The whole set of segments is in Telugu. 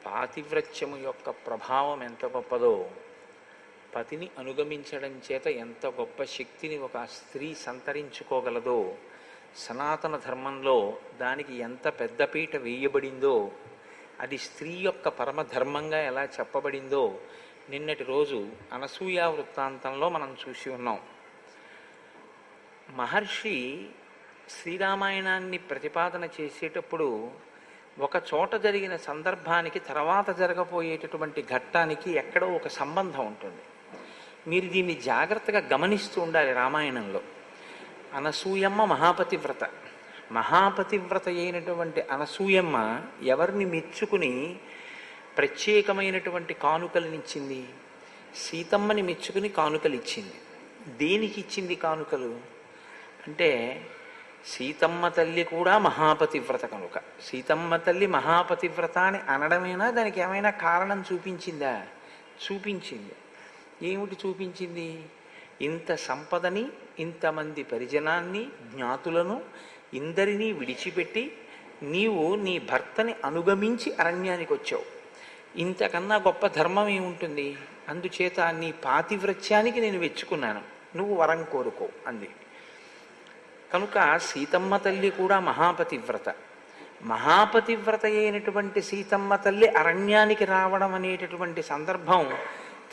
పాతివ్రత్యము యొక్క ప్రభావం ఎంత గొప్పదో, పతిని అనుగమించడం చేత ఎంత గొప్ప శక్తిని ఒక స్త్రీ సంతరించుకోగలదో, సనాతన ధర్మంలో దానికి ఎంత పెద్దపీట వేయబడిందో, అది స్త్రీ యొక్క పరమధర్మంగా ఎలా చెప్పబడిందో నిన్నటి రోజు అనసూయ వృత్తాంతంలో మనం చూసి ఉన్నాం. మహర్షి శ్రీరామాయణాన్ని ప్రతిపాదన చేసేటప్పుడు ఒక చోట జరిగిన సందర్భానికి తర్వాత జరగబోయేటటువంటి ఘట్టానికి ఎక్కడో ఒక సంబంధం ఉంటుంది. మీరు దీన్ని జాగ్రత్తగా గమనిస్తూ ఉండాలి. రామాయణంలో అనసూయమ్మ మహాపతివ్రత. మహాపతివ్రత అయినటువంటి అనసూయమ్మ ఎవరిని మెచ్చుకుని ప్రత్యేకమైనటువంటి కానుకలనిచ్చింది? సీతమ్మని మెచ్చుకుని కానుకలు ఇచ్చింది. దేనికి ఇచ్చింది కానుకలు అంటే, సీతమ్మ తల్లి కూడా మహాపతివ్రత కనుక సీతమ్మ తల్లి మహాపతివ్రత అని అనడమేనా, దానికి ఏమైనా కారణం చూపించిందా? చూపించింది. ఏమిటి చూపించింది? ఇంత సంపదని, ఇంతమంది పరిజనాన్ని, జ్ఞాతులను ఇందరినీ విడిచిపెట్టి నీవు నీ భర్తని అనుగమించి అరణ్యానికి వచ్చావు. ఇంతకన్నా గొప్ప ధర్మం ఏముంటుంది? అందుచేత నీ పాతివ్రత్యానికి నేను వెచ్చుకున్నాను, నువ్వు వరం కోరుకో అంది. కనుక సీతమ్మ తల్లి కూడా మహాపతివ్రత. మహాపతివ్రత అయినటువంటి సీతమ్మ తల్లి అరణ్యానికి రావడం అనేటటువంటి సందర్భం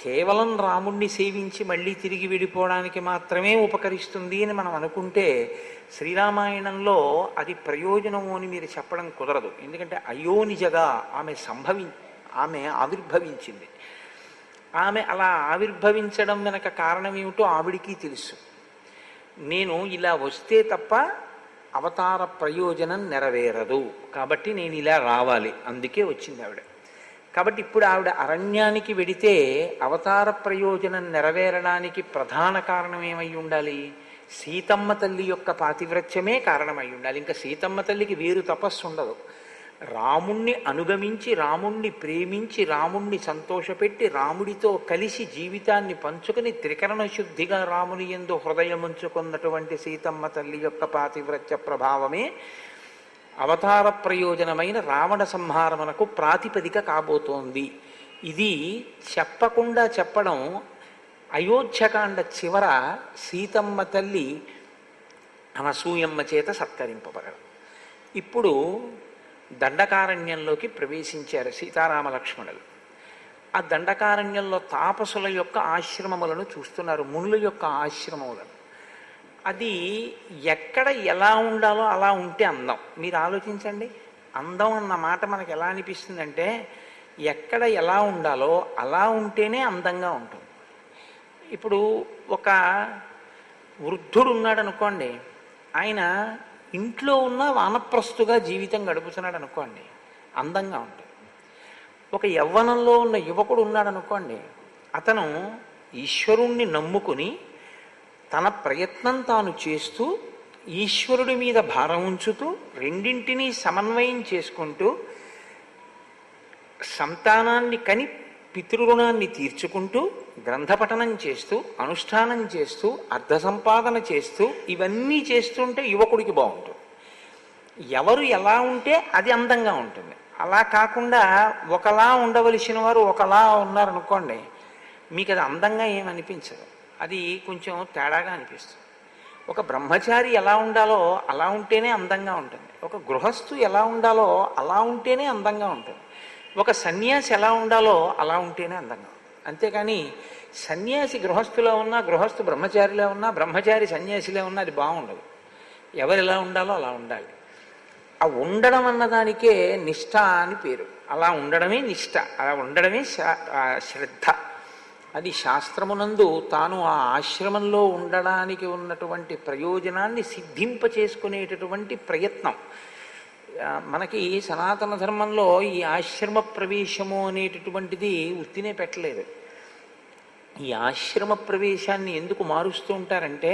కేవలం రాముణ్ణి సేవించి మళ్ళీ తిరిగి విడిపోవడానికి మాత్రమే ఉపకరిస్తుంది అని మనం అనుకుంటే శ్రీరామాయణంలో అది ప్రయోజనము అని మీరు చెప్పడం కుదరదు. ఎందుకంటే అయోనిజగా ఆమె ఆవిర్భవించింది. ఆమె అలా ఆవిర్భవించడం వెనక కారణం ఏమిటో ఆవిడికి తెలుసు. నేను ఇలా వస్తే తప్ప అవతార ప్రయోజనం నెరవేరదు, కాబట్టి నేను ఇలా రావాలి, అందుకే వచ్చింది ఆవిడ. కాబట్టి ఇప్పుడు ఆవిడ అరణ్యానికి వెడితే అవతార ప్రయోజనం నెరవేరడానికి ప్రధాన కారణం ఏమై ఉండాలి? సీతమ్మ తల్లి యొక్క పాతివ్రత్యమే కారణమై ఉండాలి. ఇంకా సీతమ్మ తల్లికి వేరు తపస్సు ఉండదు. రాముణ్ణి అనుగమించి, రాముణ్ణి ప్రేమించి, రాముణ్ణి సంతోషపెట్టి, రాముడితో కలిసి జీవితాన్ని పంచుకుని త్రికరణ శుద్ధిగా రాముని యందు హృదయముంచుకున్నటువంటి సీతమ్మ తల్లి యొక్క పాతివ్రత్య ప్రభావమే అవతార ప్రయోజనమైన రావణ సంహారమునకు ప్రాతిపదిక కాబోతోంది. ఇది చెప్పకుండా చెప్పడం అయోధ్యకాండ చివర సీతమ్మ తల్లి అనసూయమ్మ చేత సత్కరింపబడడం. ఇప్పుడు దండకారణ్యంలోకి ప్రవేశించారు సీతారామ లక్ష్మణులు. ఆ దండకారణ్యంలో తాపసుల యొక్క ఆశ్రమములను చూస్తున్నారు, మునుల యొక్క ఆశ్రమములను. అది ఎక్కడ ఎలా ఉండాలో అలా ఉంటే అందం. మీరు ఆలోచించండి, అందం అన్న మాట మనకు ఎలా అనిపిస్తుందంటే, ఎక్కడ ఎలా ఉండాలో అలా ఉంటేనే అందంగా ఉంటుంది. ఇప్పుడు ఒక వృద్ధుడు ఉన్నాడు అనుకోండి, ఆయన ఇంట్లో ఉన్న వానప్రస్తుగా జీవితం గడుపుతున్నాడు అనుకోండి, అందంగా ఉంటుంది. ఒక యవ్వనంలో ఉన్న యువకుడు ఉన్నాడు అనుకోండి, అతను ఈశ్వరుణ్ణి నమ్ముకుని తన ప్రయత్నం తాను చేస్తూ ఈశ్వరుడి మీద భారం ఉంచుతూ రెండింటినీ సమన్వయం చేసుకుంటూ సంతానాన్ని కని పితృరుణాన్ని తీర్చుకుంటూ గ్రంథపఠనం చేస్తూ అనుష్ఠానం చేస్తూ అర్థ సంపాదన చేస్తూ ఇవన్నీ చేస్తుంటే యువకుడికి బాగుంటుంది. ఎవరు ఎలా ఉంటే అది అందంగా ఉంటుంది. అలా కాకుండా ఒకలా ఉండవలసిన వారు ఒకలా ఉన్నారనుకోండి, మీకు అది అందంగా ఏమనిపించదు, అది కొంచెం తేడాగా అనిపిస్తుంది. ఒక బ్రహ్మచారి ఎలా ఉండాలో అలా ఉంటేనే అందంగా ఉంటుంది. ఒక గృహస్థు ఎలా ఉండాలో అలా ఉంటేనే అందంగా ఉంటుంది. ఒక సన్యాసి ఎలా ఉండాలో అలా ఉంటేనే అందంగా ఉంటుంది. అంతేకాని సన్యాసి గృహస్థులో ఉన్నా, గృహస్థు బ్రహ్మచారిలో ఉన్నా, బ్రహ్మచారి సన్యాసిలో ఉన్నా అది బాగుండదు. ఎవరు ఎలా ఉండాలో అలా ఉండాలి. ఆ ఉండడం అన్నదానికే నిష్ఠ అని పేరు. అలా ఉండడమే నిష్ఠ, అలా ఉండడమే శ్రద్ధ. అది శాస్త్రమునందు తాను ఆ ఆశ్రమంలో ఉండడానికి ఉన్నటువంటి ప్రయోజనాన్ని సిద్ధింపచేసుకునేటటువంటి ప్రయత్నం. మనకి సనాతన ధర్మంలో ఈ ఆశ్రమ ప్రవేశము అనేటటువంటిది ఉత్తినే పెట్టలేదు. ఈ ఆశ్రమ ప్రవేశాన్ని ఎందుకు మారుస్తూ ఉంటారంటే,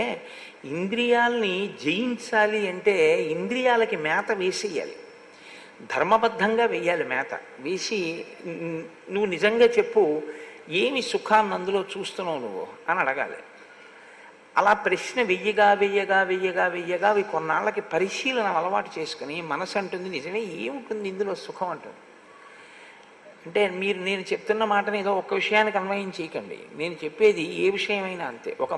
ఇంద్రియాల్ని జయించాలి అంటే ఇంద్రియాలకి మేత వేసేయాలి, ధర్మబద్ధంగా వేయాలి. మేత వేసి నువ్వు నిజంగా చెప్పు, ఏమి సుఖాన్ని అందులో చూస్తున్నావు నువ్వు అని అడగాలి. అలా ప్రశ్న వెయ్యగా వెయ్యగా వెయ్యగా వెయ్యగా అవి కొన్నాళ్ళకి పరిశీలన అలవాటు చేసుకుని మనసు అంటుంది, నిజమే ఏముంటుంది ఇందులో సుఖం అంటుంది. అంటే నేను చెప్తున్న మాటని ఏదో ఒక్క విషయానికి అన్వయం చేయకండి. నేను చెప్పేది ఏ విషయమైనా అంతే. ఒక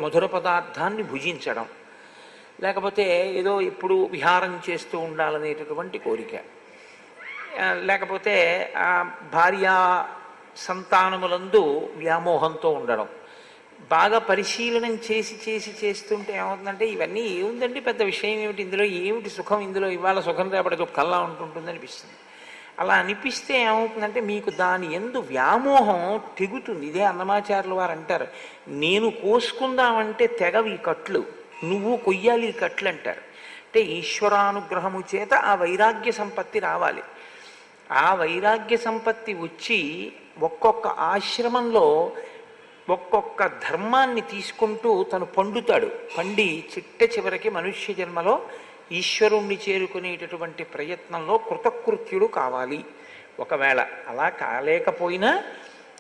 మధుర పదార్థాన్ని భుజించడం, లేకపోతే ఏదో ఇప్పుడు విహారం చేస్తూ ఉండాలనేటటువంటి కోరిక, లేకపోతే భార్యా సంతానములందు వ్యామోహంతో ఉండడం, బాగా పరిశీలనం చేస్తుంటే ఏమవుతుందంటే ఇవన్నీ ఏముందండి, పెద్ద విషయం ఏమిటి ఇందులో, ఏమిటి సుఖం ఇందులో, ఇవాళ సుఖం రేపటి దుఃఖంలా ఉంటుంటుంది అనిపిస్తుంది. అలా అనిపిస్తే ఏమవుతుందంటే మీకు దాని యందు వ్యామోహం తెగుతుంది. ఇదే అన్నమాచార్యుల వారు అంటారు, నేను కోసుకుందామంటే తెగవి ఈ కట్లు, నువ్వు కొయ్యాలి ఈ కట్లు అంటారు. అంటే ఈశ్వరానుగ్రహము చేత ఆ వైరాగ్య సంపత్తి రావాలి. ఆ వైరాగ్య సంపత్తి వచ్చి ఒక్కొక్క ఆశ్రమంలో ఒక్కొక్క ధర్మాన్ని తీసుకుంటూ తను పండుతాడు. పండి చిట్ట చివరికి మనుష్య జన్మలో ఈశ్వరుణ్ణి చేరుకునేటటువంటి ప్రయత్నంలో కృతకృత్యుడు కావాలి. ఒకవేళ అలా కాలేకపోయినా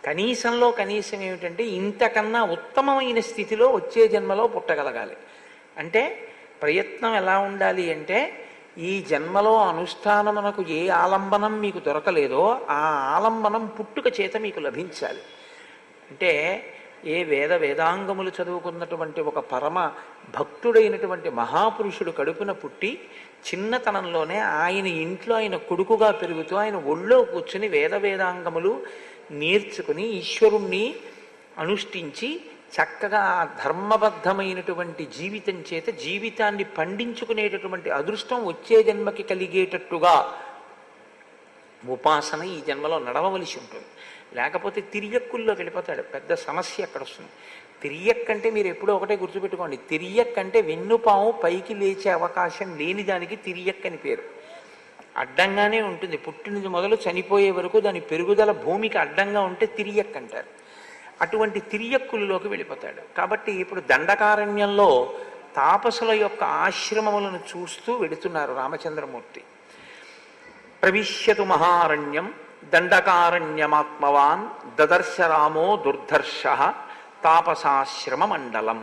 కనీసంలో కనీసం ఏమిటంటే ఇంతకన్నా ఉత్తమమైన స్థితిలో వచ్చే జన్మలో పుట్టగలగాలి. అంటే ప్రయత్నం ఎలా ఉండాలి అంటే, ఈ జన్మలో అనుష్ఠానమునకు ఏ ఆలంబనం మీకు దొరకలేదో ఆ ఆలంబనం పుట్టుక చేత మీకు లభించాలి. అంటే ఏ వేదాంగములు చదువుకున్నటువంటి ఒక పరమ భక్తుడైనటువంటి మహాపురుషుడు కడుపున పుట్టి చిన్నతనంలోనే ఆయన ఇంట్లో ఆయన కొడుకుగా పెరుగుతూ ఆయన ఒళ్ళో కూర్చుని వేదాంగములు నేర్చుకుని ఈశ్వరుణ్ణి అనుష్ఠించి చక్కగా ధర్మబద్ధమైనటువంటి జీవితం చేత జీవితాన్ని పండించుకునేటటువంటి అదృష్టం వచ్చే జన్మకి కలిగేటట్టుగా ఉపాసన ఈ జన్మలో నడవవలసి ఉంటుంది. లేకపోతే తిరియక్కుల్లో వెళ్ళిపోతాడు. పెద్ద సమస్య అక్కడ వస్తుంది. తిరియక్కంటే మీరు ఎప్పుడో ఒకటే గుర్తుపెట్టుకోండి, తిరియక్కంటే వెన్నుపాము పైకి లేచే అవకాశం లేని దానికి తిరియక్ అని పేరు. అడ్డంగానే ఉంటుంది, పుట్టినది మొదలు చనిపోయే వరకు దాని పెరుగుదల భూమికి అడ్డంగా ఉంటే తిరియక్ అంటారు. అటువంటి తిరియక్కులలోకి వెళ్ళిపోతాడు. కాబట్టి ఇప్పుడు దండకారణ్యంలో తాపసుల యొక్క ఆశ్రమములను చూస్తూ వెడుతున్నారు రామచంద్రమూర్తి. ప్రవిశ్యతు మహారణ్యం దండకారణ్యమాత్మవాన్ దదర్శ రామో దుర్ధర్ష తాపసాశ్రమ మండలం.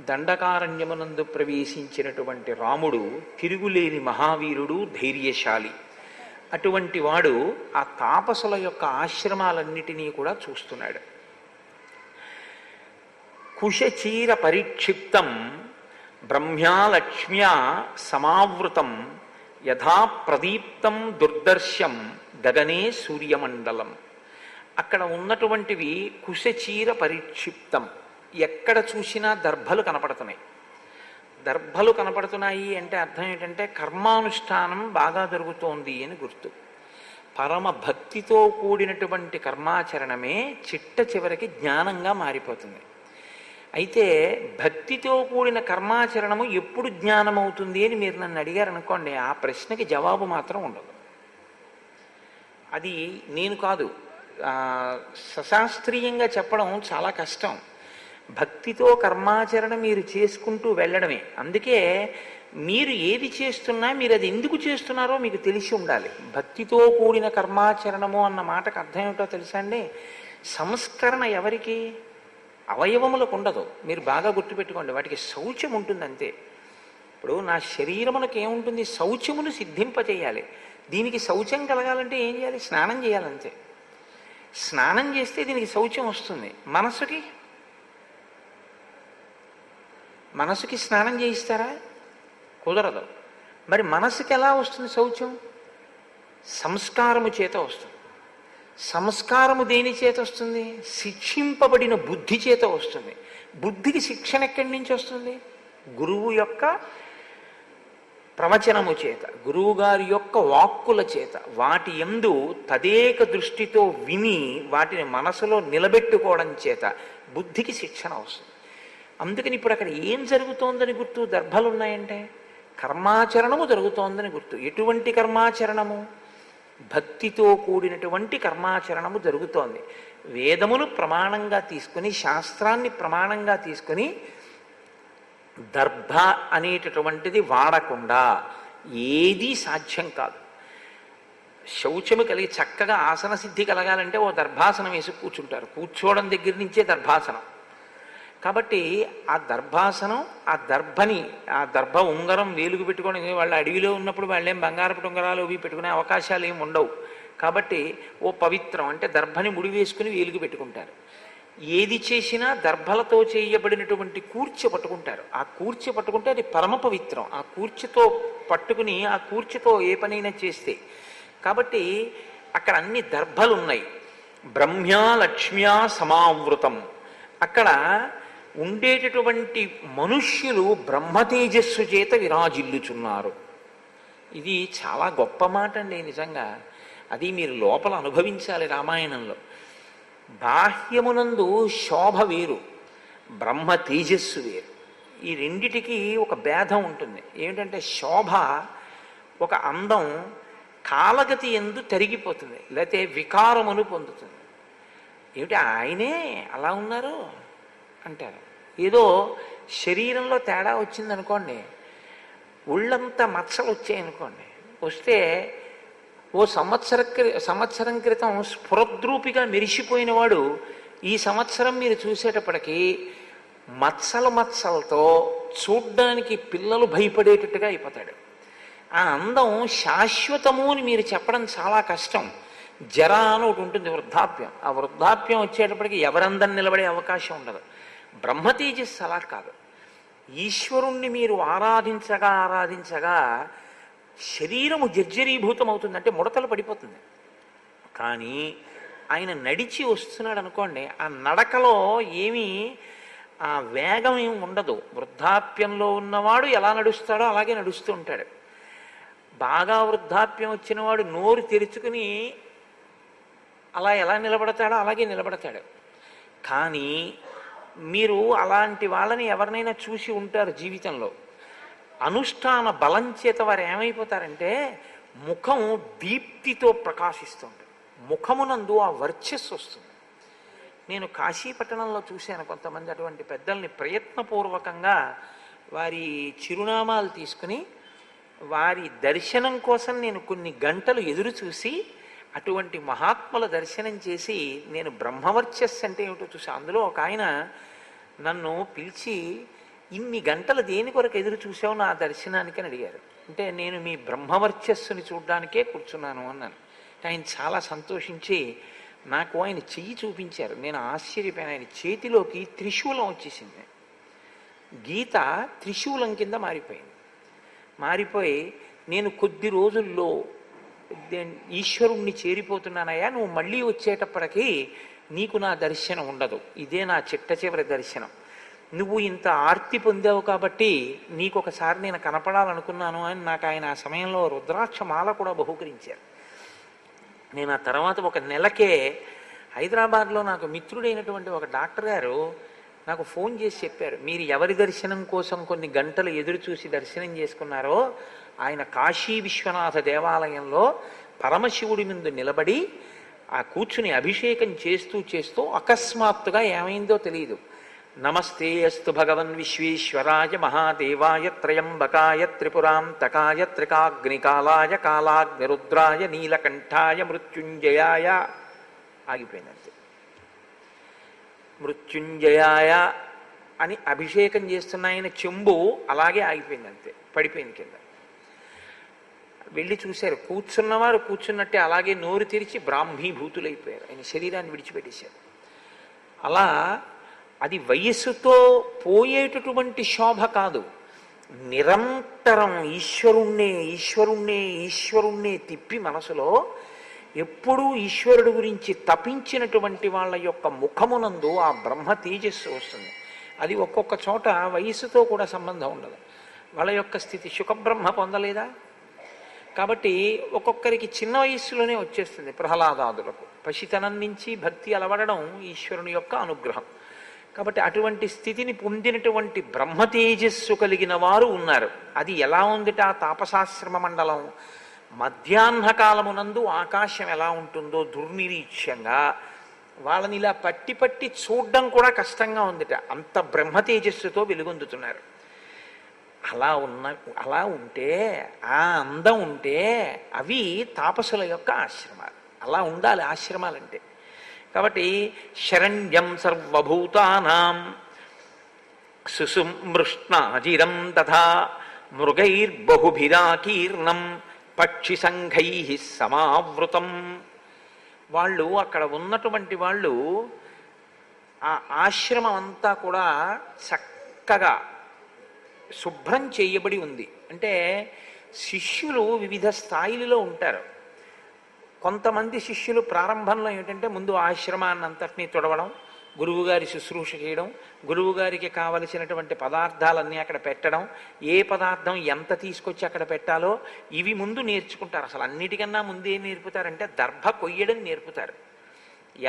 దండకారణ్యమునందు ప్రవేశించినటువంటి రాముడు తిరుగులేని మహావీరుడు, ధైర్యశాలి. అటువంటి వాడు ఆ తాపసుల యొక్క ఆశ్రమాలన్నిటినీ కూడా చూస్తున్నాడు. కుశచీర పరిక్షిప్తం బ్రహ్మ్యాలక్ష్మ్యా సమావృతం యథా ప్రదీప్తం దుర్దర్శం గగనే సూర్యమండలం. అక్కడ ఉన్నటువంటివి కుశచీర పరిక్షిప్తం, ఎక్కడ చూసినా దర్భలు కనపడుతున్నాయి. దర్భలు కనపడుతున్నాయి అంటే అర్థం ఏంటంటే కర్మానుష్ఠానం బాగా జరుగుతోంది అని గుర్తు. పరమ భక్తితో కూడినటువంటి కర్మాచరణమే చిట్ట చివరికి జ్ఞానంగా మారిపోతుంది. అయితే భక్తితో కూడిన కర్మాచరణము ఎప్పుడు జ్ఞానం అవుతుంది అని మీరు నన్ను అడిగారు అనుకోండి, ఆ ప్రశ్నకి జవాబు మాత్రం ఉండదు. అది నేను కాదు, సశాస్త్రీయంగా చెప్పడం చాలా కష్టం. భక్తితో కర్మాచరణ మీరు చేసుకుంటూ వెళ్ళడమే. అందుకే మీరు ఏది చేస్తున్నా మీరు అది ఎందుకు చేస్తున్నారో మీకు తెలిసి ఉండాలి. భక్తితో కూడిన కర్మాచరణము అన్న మాటకు అర్థం ఏమిటో తెలుసా అండి? సంస్కరణ ఎవరికి? అవయవములకు ఉండదు. మీరు బాగా గుర్తుపెట్టుకోండి, వాటికి శౌచం ఉంటుంది అంతే. ఇప్పుడు నా శరీరమునకు ఏముంటుంది? శౌచమును సిద్ధింపచేయాలి. దీనికి శౌచం కలగాలంటే ఏం చేయాలి? స్నానం చేయాలంతే. స్నానం చేస్తే దీనికి శౌచం వస్తుంది. మనసుకి స్నానం చేయిస్తారా? కుదరదు. మరి మనసుకి ఎలా వస్తుంది శౌచం? సంస్కారము చేత వస్తుంది. సంస్కారము దేని చేత వస్తుంది? శిక్షింపబడిన బుద్ధి చేత వస్తుంది. బుద్ధికి శిక్షణ ఎక్కడి నుంచి వస్తుంది? గురువు యొక్క ప్రవచనము చేత, గురువుగారి యొక్క వాక్కుల చేత, వాటి యందు తదేక దృష్టితో విని వాటిని మనసులో నిలబెట్టుకోవడం చేత బుద్ధికి శిక్షణ వస్తుంది. అందుకని ఇప్పుడు అక్కడ ఏం జరుగుతోందని గుర్తు? దర్భలు ఉన్నాయంటే కర్మాచరణము జరుగుతోందని గుర్తు. ఎటువంటి కర్మాచరణము? భక్తితో కూడినటువంటి కర్మాచరణము జరుగుతోంది. వేదములు ప్రమాణంగా తీసుకుని, శాస్త్రాన్ని ప్రమాణంగా తీసుకుని దర్భ అనేటటువంటిది వాడకుండా ఏదీ సాధ్యం కాదు. శౌచము కలిగి చక్కగా ఆసన సిద్ధి కలగాలంటే ఓ దర్భాసనం వేసి కూర్చుంటారు. కూర్చోవడం దగ్గర నుంచే దర్భాసనం. కాబట్టి ఆ దర్భాసనం, ఆ దర్భని, ఆ దర్భ ఉంగరం వేలుగు పెట్టుకొని, వాళ్ళ అడవిలో ఉన్నప్పుడు వాళ్ళేం బంగారపు ఉంగరాలు అవి పెట్టుకునే అవకాశాలు ఏమి ఉండవు. కాబట్టి ఓ పవిత్రం అంటే దర్భని ముడి వేసుకుని వేలుగు పెట్టుకుంటారు. ఏది చేసినా దర్భలతో చేయబడినటువంటి కూర్చె పట్టుకుంటారు. ఆ కూర్చె పట్టుకుంటే అది పరమ పవిత్రం. ఆ కూర్చెతో పట్టుకుని ఆ కూర్చెతో ఏ పనైనా చేస్తే. కాబట్టి అక్కడ అన్ని దర్భలు ఉన్నాయి. బ్రహ్మ్యా లక్ష్మ్యా సమావృతం. అక్కడ ఉండేటటువంటి మనుష్యులు బ్రహ్మ తేజస్సు చేత విరాజిల్లుచున్నారు. ఇది చాలా గొప్ప మాట అండి నిజంగా. అది మీరు లోపల అనుభవించాలి. రామాయణంలో బాహ్యమునందు శోభ వేరు, బ్రహ్మ తేజస్సు వేరు. ఈ రెండిటికి ఒక భేదం ఉంటుంది. ఏమిటంటే శోభ ఒక అందం కాలగతి ఎందు తరిగిపోతుంది, లేకపోతే వికారమును పొందుతుంది. ఏమిటి ఆయనే అలా ఉన్నారు అంటారు. ఏదో శరీరంలో తేడా వచ్చిందనుకోండి, ఒళ్ళంతా మచ్చలు వచ్చాయనుకోండి, వస్తే ఓ సంవత్సరం క్రితం స్ఫురద్రూపిగా మెరిసిపోయిన వాడు ఈ సంవత్సరం మీరు చూసేటప్పటికీ మచ్చలతో చూడ్డానికి పిల్లలు భయపడేటట్టుగా అయిపోతాడు. ఆ అందం శాశ్వతము అని మీరు చెప్పడం చాలా కష్టం. జర అని ఒకటి ఉంటుంది, వృద్ధాప్యం. ఆ వృద్ధాప్యం వచ్చేటప్పటికి ఎవరందం నిలబడే అవకాశం ఉండదు. బ్రహ్మ తేజస్సు అలా కాదు. ఈశ్వరుణ్ణి మీరు ఆరాధించగా శరీరము జర్జరీభూతం అవుతుంది, అంటే ముడతలు పడిపోతుంది. కానీ ఆయన నడిచి వస్తున్నాడు అనుకోండి, ఆ నడకలో ఏమీ ఆ వేగం ఏమి ఉండదు. వృద్ధాప్యంలో ఉన్నవాడు ఎలా నడుస్తాడో అలాగే నడుస్తూ ఉంటాడు. బాగా వృద్ధాప్యం వచ్చినవాడు నోరు తెరుచుకుని అలా ఎలా నిలబడతాడో అలాగే నిలబడతాడు. కానీ మీరు అలాంటి వాళ్ళని ఎవరినైనా చూసి ఉంటారు జీవితంలో. అనుష్ఠాన బలం చేత వారు ఏమైపోతారంటే ముఖం దీప్తితో ప్రకాశిస్తుంది, ముఖమునందు ఆ వర్చస్సు వస్తుంది. నేను కాశీపట్టణంలో చూశాను కొంతమంది అటువంటి పెద్దల్ని ప్రయత్నపూర్వకంగా వారి చిరునామాలు తీసుకుని వారి దర్శనం కోసం నేను కొన్ని గంటలు ఎదురు చూసి అటువంటి మహాత్ముల దర్శనం చేసి నేను బ్రహ్మవర్చస్సు అంటే ఏమిటో చూసి, అందులో ఒక ఆయన నన్ను పిలిచి, ఇన్ని గంటలు దేని కొరకు ఎదురు చూసావు నా దర్శనానికి అని అడిగారు. అంటే నేను మీ బ్రహ్మవర్చస్సుని చూడడానికే కూర్చున్నాను అన్నాను. ఆయన చాలా సంతోషించి నాకు ఆయన చెయ్యి చూపించారు. నేను ఆశ్చర్యపోయాను. ఆయన చేతిలోకి త్రిశూలం వచ్చేసింది. గీత త్రిశూలం కింద మారిపోయి నేను కొద్ది రోజుల్లో ఈశ్వరుణ్ణి చేరిపోతున్నానయ్యా, నువ్వు మళ్ళీ వచ్చేటప్పటికీ నీకు నా దర్శనం ఉండదు, ఇదే నా చిట్ట చివరి దర్శనం. నువ్వు ఇంత ఆర్తి పొందావు కాబట్టి నీకు ఒకసారి నేను కనపడాలనుకున్నాను అని నాకు ఆయన ఆ సమయంలో రుద్రాక్ష మాల కూడా బహూకరించారు. నేను ఆ తర్వాత ఒక నెలకే హైదరాబాద్లో నాకు మిత్రుడైనటువంటి ఒక డాక్టర్ గారు నాకు ఫోన్ చేసి చెప్పారు, మీరు ఎవరి దర్శనం కోసం కొన్ని గంటలు ఎదురు చూసి దర్శనం చేసుకున్నారో ఆయన కాశీ విశ్వనాథ దేవాలయంలో పరమశివుడి ముందు నిలబడి ఆ కూర్చుని అభిషేకం చేస్తూ అకస్మాత్తుగా ఏమైందో తెలియదు. నమస్తే అస్తు భగవన్ విశ్వేశ్వరాయ మహాదేవాయ త్రయంబకాయ త్రిపురాంతకాయ త్రికాగ్నికాలాయ కాలాగ్నిరుద్రాయ నీలకంఠాయ మృత్యుంజయాయ. ఆగిపోయిందంతే. మృత్యుంజయాయ అని అభిషేకం చేస్తున్న ఆయన చెంబు అలాగే ఆగిపోయిందంతే, పడిపోయింది కింద. వెళ్ళి చూశారు, కూర్చున్నవారు కూర్చున్నట్టే అలాగే నోరు తెరిచి బ్రాహ్మీభూతులైపోయారు, ఆయన శరీరాన్ని విడిచిపెట్టేశారు. అలా అది వయస్సుతో పోయేటటువంటి శోభ కాదు, నిరంతరం ఈశ్వరుణ్ణే తిప్పి మనసులో ఎప్పుడూ ఈశ్వరుడు గురించి తపించినటువంటి వాళ్ళ యొక్క ముఖమునందు ఆ బ్రహ్మ తేజస్సు వస్తుంది. అది ఒక్కొక్క చోట వయస్సుతో కూడా సంబంధం ఉండదు. వాళ్ళ యొక్క స్థితి శుకబ్రహ్మ పొందలేదా, కాబట్టి ఒక్కొక్కరికి చిన్న వయస్సులోనే వచ్చేస్తుంది. ప్రహ్లాదాదులకు పసితనం నుంచి భక్తి అలవడడం ఈశ్వరుని యొక్క అనుగ్రహం. కాబట్టి అటువంటి స్థితిని పొందినటువంటి బ్రహ్మ తేజస్సు కలిగిన వారు ఉన్నారు. అది ఎలా ఉందిట ఆ తాపసాశ్రమ మండలం? మధ్యాహ్నకాలమునందు ఆకాశం ఎలా ఉంటుందో దుర్నిరీక్ష్యంగా వాళ్ళని ఇలా పట్టి చూడడం కూడా కష్టంగా ఉందిట, అంత బ్రహ్మ తేజస్సుతో వెలుగొందుతున్నారు. అలా ఉంటే, ఆ అందం ఉంటే అవి తాపసుల యొక్క ఆశ్రమాలు. అలా ఉండాలి ఆశ్రమాలంటే. కాబట్టి శరణ్యం సర్వభూతానాం సుసుమృష్ణాజిరం తథా మృగైర్బహుభిరాకీర్ణం పక్షి సంఘై సమావృతం. వాళ్ళు అక్కడ ఉన్నటువంటి వాళ్ళు ఆ ఆశ్రమం అంతా కూడా చక్కగా శుభ్రం చేయబడి ఉంది. అంటే శిష్యులు వివిధ స్థాయిలలో ఉంటారు. కొంతమంది శిష్యులు ప్రారంభంలో ఏమిటంటే ముందు ఆశ్రమాన్ని అంతటినీ తుడవడం, గురువుగారి శుశ్రూష చేయడం, గురువుగారికి కావలసినటువంటి పదార్థాలన్నీ అక్కడ పెట్టడం, ఏ పదార్థం ఎంత తీసుకొచ్చి అక్కడ పెట్టాలో ఇవి ముందు నేర్చుకుంటారు. అసలు అన్నిటికన్నా ముందు ఏం నేర్పుతారంటే దర్భ కొయ్యడం నేర్పుతారు.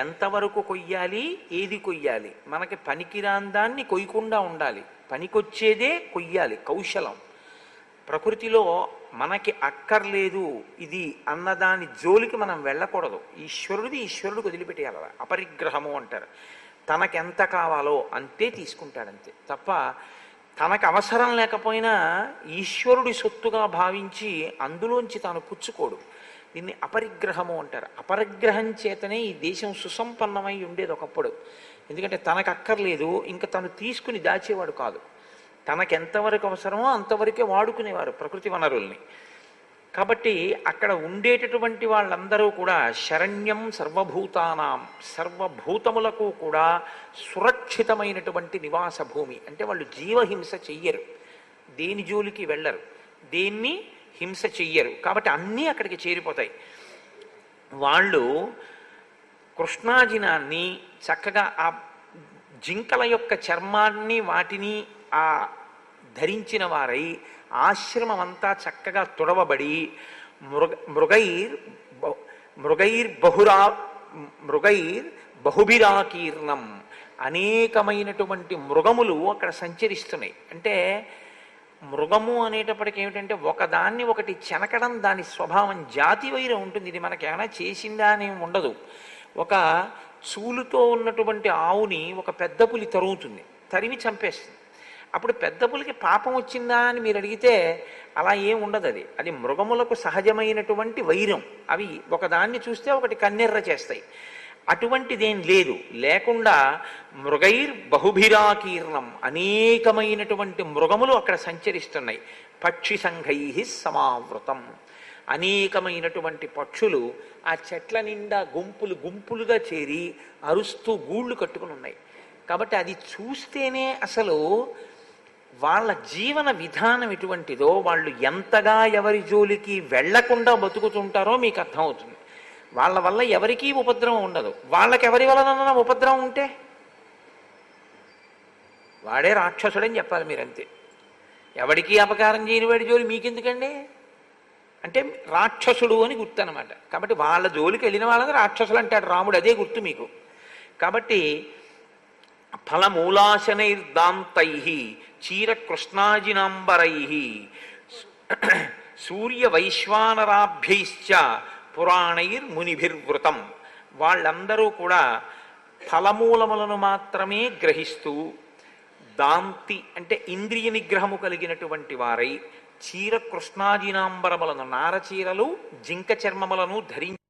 ఎంతవరకు కొయ్యాలి, ఏది కొయ్యాలి, మనకి పనికిరాని దాన్ని కొయ్యకుండా ఉండాలి, పనికొచ్చేదే కొయ్యాలి. కౌశలం. ప్రకృతిలో మనకి అక్కర్లేదు ఇది అన్నదాని జోలికి మనం వెళ్ళకూడదు. ఈశ్వరుడిది ఈశ్వరుడికి వదిలిపెట్టేయాలి. అపరిగ్రహము అంటారు. తనకెంత కావాలో అంతే తీసుకుంటాడంతే తప్ప తనకు అవసరం లేకపోయినా ఈశ్వరుడి సొత్తుగా భావించి అందులోంచి తాను పుచ్చుకోడు. దీన్ని అపరిగ్రహము అంటారు. అపరిగ్రహం చేతనే ఈ దేశం సుసంపన్నమై ఉండేది ఒకప్పుడు. ఎందుకంటే తనకు అక్కర్లేదు, ఇంకా తను తీసుకుని దాచేవాడు కాదు. తనకెంతవరకు అవసరమో అంతవరకే వాడుకునేవారు ప్రకృతి వనరుల్ని. కాబట్టి అక్కడ ఉండేటటువంటి వాళ్ళందరూ కూడా శరణ్యం సర్వభూతానాం, సర్వభూతములకు కూడా సురక్షితమైనటువంటి నివాస భూమి. అంటే వాళ్ళు జీవహింస చెయ్యరు, దేని జోలికి వెళ్ళరు, దేన్ని హింస చెయ్యరు. కాబట్టి అన్నీ అక్కడికి చేరిపోతాయి. వాళ్ళు కృష్ణాజినాన్ని చక్కగా ఆ జింకల యొక్క చర్మాన్ని వాటిని ఆ ధరించిన వారై ఆశ్రమం అంతా చక్కగా తుడవబడి మృగైర్ బహుభిరాకీర్ణం, అనేకమైనటువంటి మృగములు అక్కడ సంచరిస్తున్నాయి. అంటే మృగము అనేటప్పటికి ఏమిటంటే ఒకదాన్ని ఒకటి చెనకడం దాని స్వభావం, జాతి వైరం ఉంటుంది. ఇది మనకేమైనా చేసిందా అని ఉండదు. ఒక చూలుతో ఉన్నటువంటి ఆవుని ఒక పెద్ద పులి తరుగుతుంది, తరిమి చంపేస్తుంది. అప్పుడు పెద్ద పులికి పాపం వచ్చిందా అని మీరు అడిగితే అలా ఏం ఉండదు. అది మృగములకు సహజమైనటువంటి వైరం. అవి ఒకదాన్ని చూస్తే ఒకటి కన్నెర్ర చేస్తాయి. అటువంటిదేం లేదు. లేకుండా మృగైర్ బహుభిరాకీర్ణం, అనేకమైనటువంటి మృగములు అక్కడ సంచరిస్తున్నాయి. పక్షి సంఘై సమావృతం, అనేకమైనటువంటి పక్షులు ఆ చెట్ల నిండా గుంపులు గుంపులుగా చేరి అరుస్తూ గూళ్ళు కట్టుకుని ఉన్నాయి. కాబట్టి అది చూస్తేనే అసలు వాళ్ళ జీవన విధానం ఎటువంటిదో, వాళ్ళు ఎంతగా ఎవరి జోలికి వెళ్లకుండా బతుకుతుంటారో మీకు అర్థమవుతుంది. వాళ్ళ వల్ల ఎవరికీ ఉపద్రవం ఉండదు. వాళ్ళకి ఎవరి వలన ఉపద్రవం ఉంటే వాడే రాక్షసుడని చెప్పాలి మీరంతే. ఎవడికి అపకారం చేయని వాడి జోలి మీకెందుకండి అంటే రాక్షసుడు అని గుర్తు అనమాట. కాబట్టి వాళ్ళ జోలికి వెళ్ళిన వాళ్ళని రాక్షసులు అంటాడు రాముడు, అదే గుర్తు మీకు. కాబట్టి ఫలమూలాశనైర్దాంతై చీరకృష్ణాజినాంబరై సూర్యవైశ్వానరాభ్యైశ్చ పురాణైర్మునిభిర్వృతం, వాళ్ళందరూ కూడా ఫలమూలములను మాత్రమే గ్రహిస్తూ దాంతి అంటే ఇంద్రియ నిగ్రహము కలిగినటువంటి వారై చీరకృష్ణాజినాంబరములను, నారచీరలు జింక చర్మములను ధరించి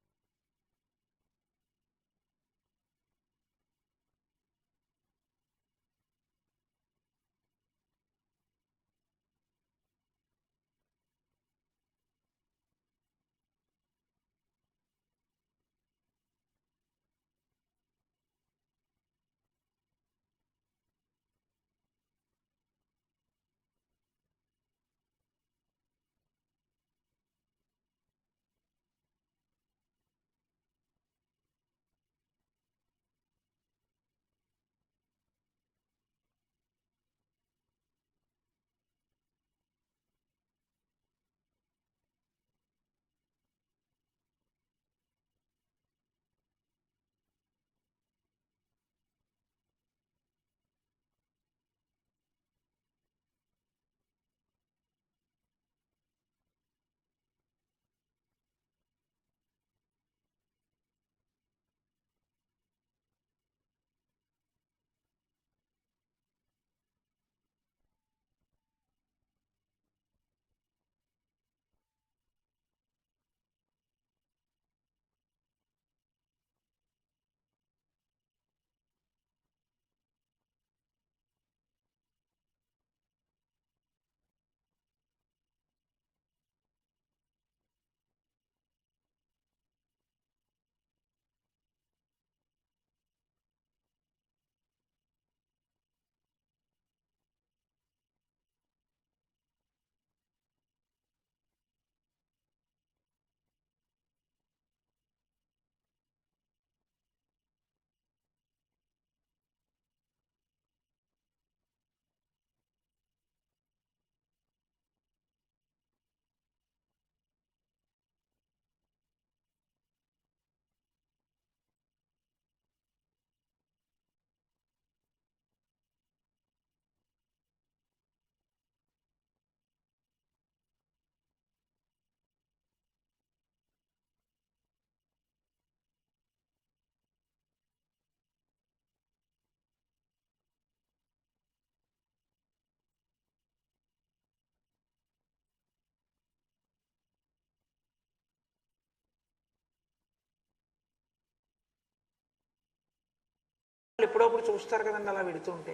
ఎప్పుడప్పుడు చూస్తారు కదండి అలా వెళుతుంటే.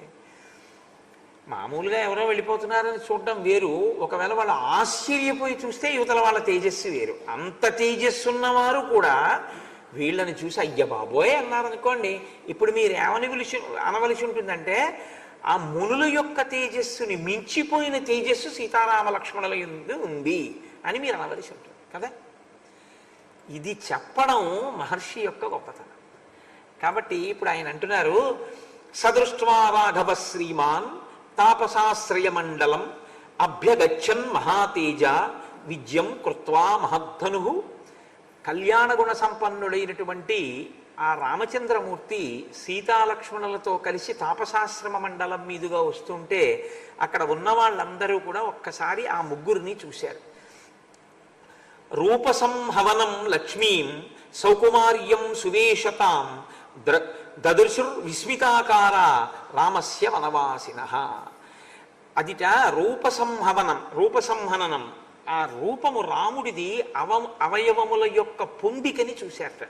మామూలుగా ఎవరో వెళ్ళిపోతున్నారని చూడడం వేరు, ఒకవేళ వాళ్ళు ఆశ్చర్యపోయి చూస్తే యువతల వాళ్ళ తేజస్సు వేరు. అంత తేజస్సు ఉన్నవారు కూడా వీళ్ళని చూసి అయ్య బాబోయే అన్నారనుకోండి, ఇప్పుడు మీరు ఏమని అనవలసి ఉంటుందంటే ఆ మునుల యొక్క తేజస్సుని మించిపోయిన తేజస్సు సీతారామ లక్ష్మణుల యందు ఉంది అని మీరు అనవలసి ఉంటుంది కదా. ఇది చెప్పడం మహర్షి యొక్క గొప్పతనం. కాబట్టి ఇప్పుడు ఆయన అంటున్నారు, సదృష్ట్వా రాఘవ శ్రీమాన్ తాపసాశ్రయ మండలం అభ్యగచ్చన్ మహాతేజ విద్యం కృత్వా మహద్ధను. కళ్యాణ గుణ సంపన్నుడైనటువంటి ఆ రామచంద్రమూర్తి సీతాలక్ష్మణులతో కలిసి తాపసాశ్రమ మండలం మీదుగా వస్తుంటే అక్కడ ఉన్న వాళ్ళందరూ కూడా ఒక్కసారి ఆ ముగ్గురిని చూశారు. రూపసంహవనం లక్ష్మీం సౌకుమార్యం సువేశతాం దదృశుర్ విస్మితాకార రామస్య వనవాసిన. అదిట రూపసంహననం. ఆ రూపము రాముడిది అవయవముల యొక్క పొందికని చూశారట.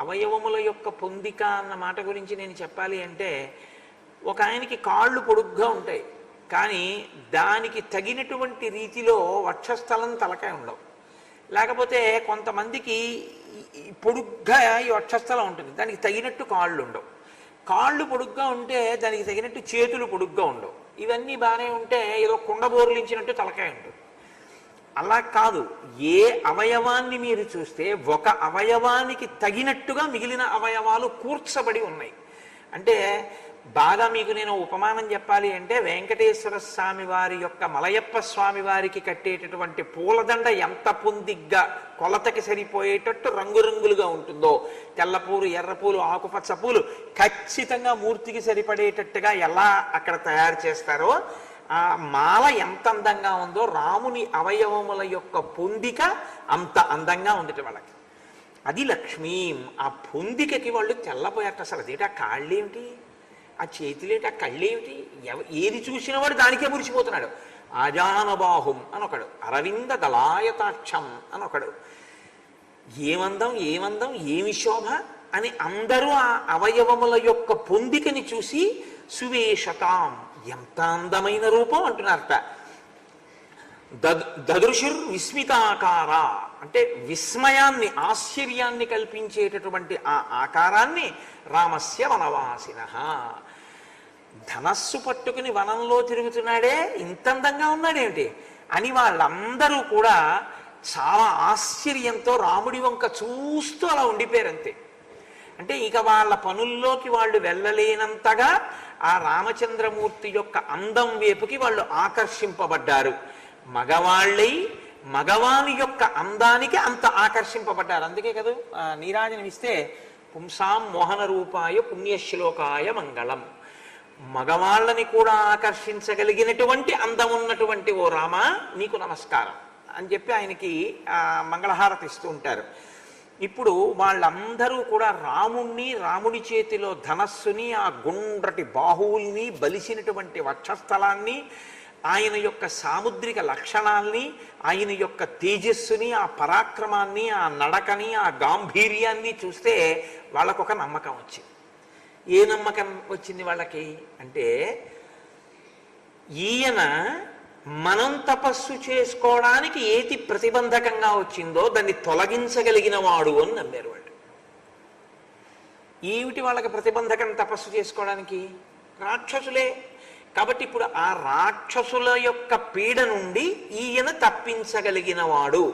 అవయవముల యొక్క పొందిక అన్న మాట గురించి నేను చెప్పాలి అంటే, ఒక ఆయనకి కాళ్ళు పొడుగ్గా ఉంటాయి, కానీ దానికి తగినటువంటి రీతిలో వక్షస్థలం తలకాయ ఉండవు. లేకపోతే కొంతమందికి పొడుగ్గా ఈ వక్షస్థలం ఉంటుంది, దానికి తగినట్టు కాళ్ళు ఉండవు. కాళ్ళు పొడుగ్గా ఉంటే దానికి తగినట్టు చేతులు పొడుగ్గా ఉండవు. ఇవన్నీ బాగానే ఉంటే ఏదో కుండబోర్లించినట్టు తలకాయ ఉంటుంది. అలా కాదు, ఏ అవయవాన్ని మీరు చూస్తే ఒక అవయవానికి తగినట్టుగా మిగిలిన అవయవాలు కూర్చబడి ఉన్నాయి. అంటే బాగా మీకు నేను ఉపమానం చెప్పాలి అంటే, వెంకటేశ్వర స్వామి వారి యొక్క మలయప్ప స్వామి వారికి కట్టేటటువంటి పూలదండ ఎంత పొందిగ్గా కొలతకి సరిపోయేటట్టు రంగురంగులుగా ఉంటుందో, తెల్లపూలు, ఎర్రపూలు, ఆకుపచ్చ పూలు ఖచ్చితంగా మూర్తికి సరిపడేటట్టుగా ఎలా అక్కడ తయారు చేస్తారో, ఆ మాల ఎంత అందంగా ఉందో రాముని అవయవముల యొక్క పొందిక అంత అందంగా ఉంది వాళ్ళకి. అది లక్ష్మీం. ఆ పొందికకి వాళ్ళు తెల్లపోయారు. అసలు అదేంటి, ఆ కాళ్ళేమిటి, ఆ చేతులేంటి, ఆ కళ్ళేమిటి, ఏది చూసిన వాడు దానికే మురిసిపోతున్నాడు. ఆజానబాహుం అనొకడు, అరవింద దళాయతాక్షం అనొకడు. ఏమందం ఏమందం, ఏమి శోభ అని అందరూ ఆ అవయవముల యొక్క పొందికని చూసి సువేశతాం, ఎంత అందమైన రూపం అంటున్నారట. దదృశుర్ విస్మితాకార అంటే విస్మయాన్ని, ఆశ్చర్యాన్ని కల్పించేటటువంటి ఆ ఆకారాన్ని రామస్య వనవాసిన. ధనస్సు పట్టుకుని వనంలో తిరుగుతున్నాడే, ఇంత అందంగా ఉన్నాడేమిటి అని వాళ్ళందరూ కూడా చాలా ఆశ్చర్యంతో రాముడి వంక చూస్తూ అలా ఉండిపోయారంతే. అంటే ఇక వాళ్ళ పనుల్లోకి వాళ్ళు వెళ్ళలేనంతగా ఆ రామచంద్రమూర్తి యొక్క అందం వైపుకి వాళ్ళు ఆకర్షింపబడ్డారు. మగవాళ్ళై మగవాని యొక్క అందానికి అంత ఆకర్షింపబడ్డారు. అందుకే కదా నీరాజనం ఇస్తే పుంసాం మోహన రూపాయ పుణ్యశ్లోకాయ మంగళం. మగవాళ్ళని కూడా ఆకర్షించగలిగినటువంటి అందం ఉన్నటువంటి ఓ రామ, నీకు నమస్కారం అని చెప్పి ఆయనకి మంగళహారతి ఇస్తూ ఉంటారు. ఇప్పుడు వాళ్ళందరూ కూడా రాముణ్ణి, రాముడి చేతిలో ధనస్సుని, ఆ గుండ్రటి బాహువుల్ని, బలిసినటువంటి వక్షస్థలాన్ని, ఆయన యొక్క సాముద్రిక లక్షణాల్ని, ఆయన యొక్క తేజస్సుని, ఆ పరాక్రమాన్ని, ఆ నడకని, ఆ గాంభీర్యాన్ని చూస్తే వాళ్ళకొక నమ్మకం వచ్చింది. ఏ నమ్మకం వచ్చింది వాళ్ళకి అంటే, ఈయన మనం తపస్సు చేసుకోవడానికి ఏది ప్రతిబంధకంగా వచ్చిందో దాన్ని తొలగించగలిగిన వాడు అని నమ్మారు వాళ్ళు. ఏమిటి వాళ్ళకి ప్రతిబంధకం తపస్సు చేసుకోవడానికి? రాక్షసులే. కాబట్టి ఇప్పుడు ఆ రాక్షసుల యొక్క పీడ నుండి ఈయన తప్పించగలిగిన వాడు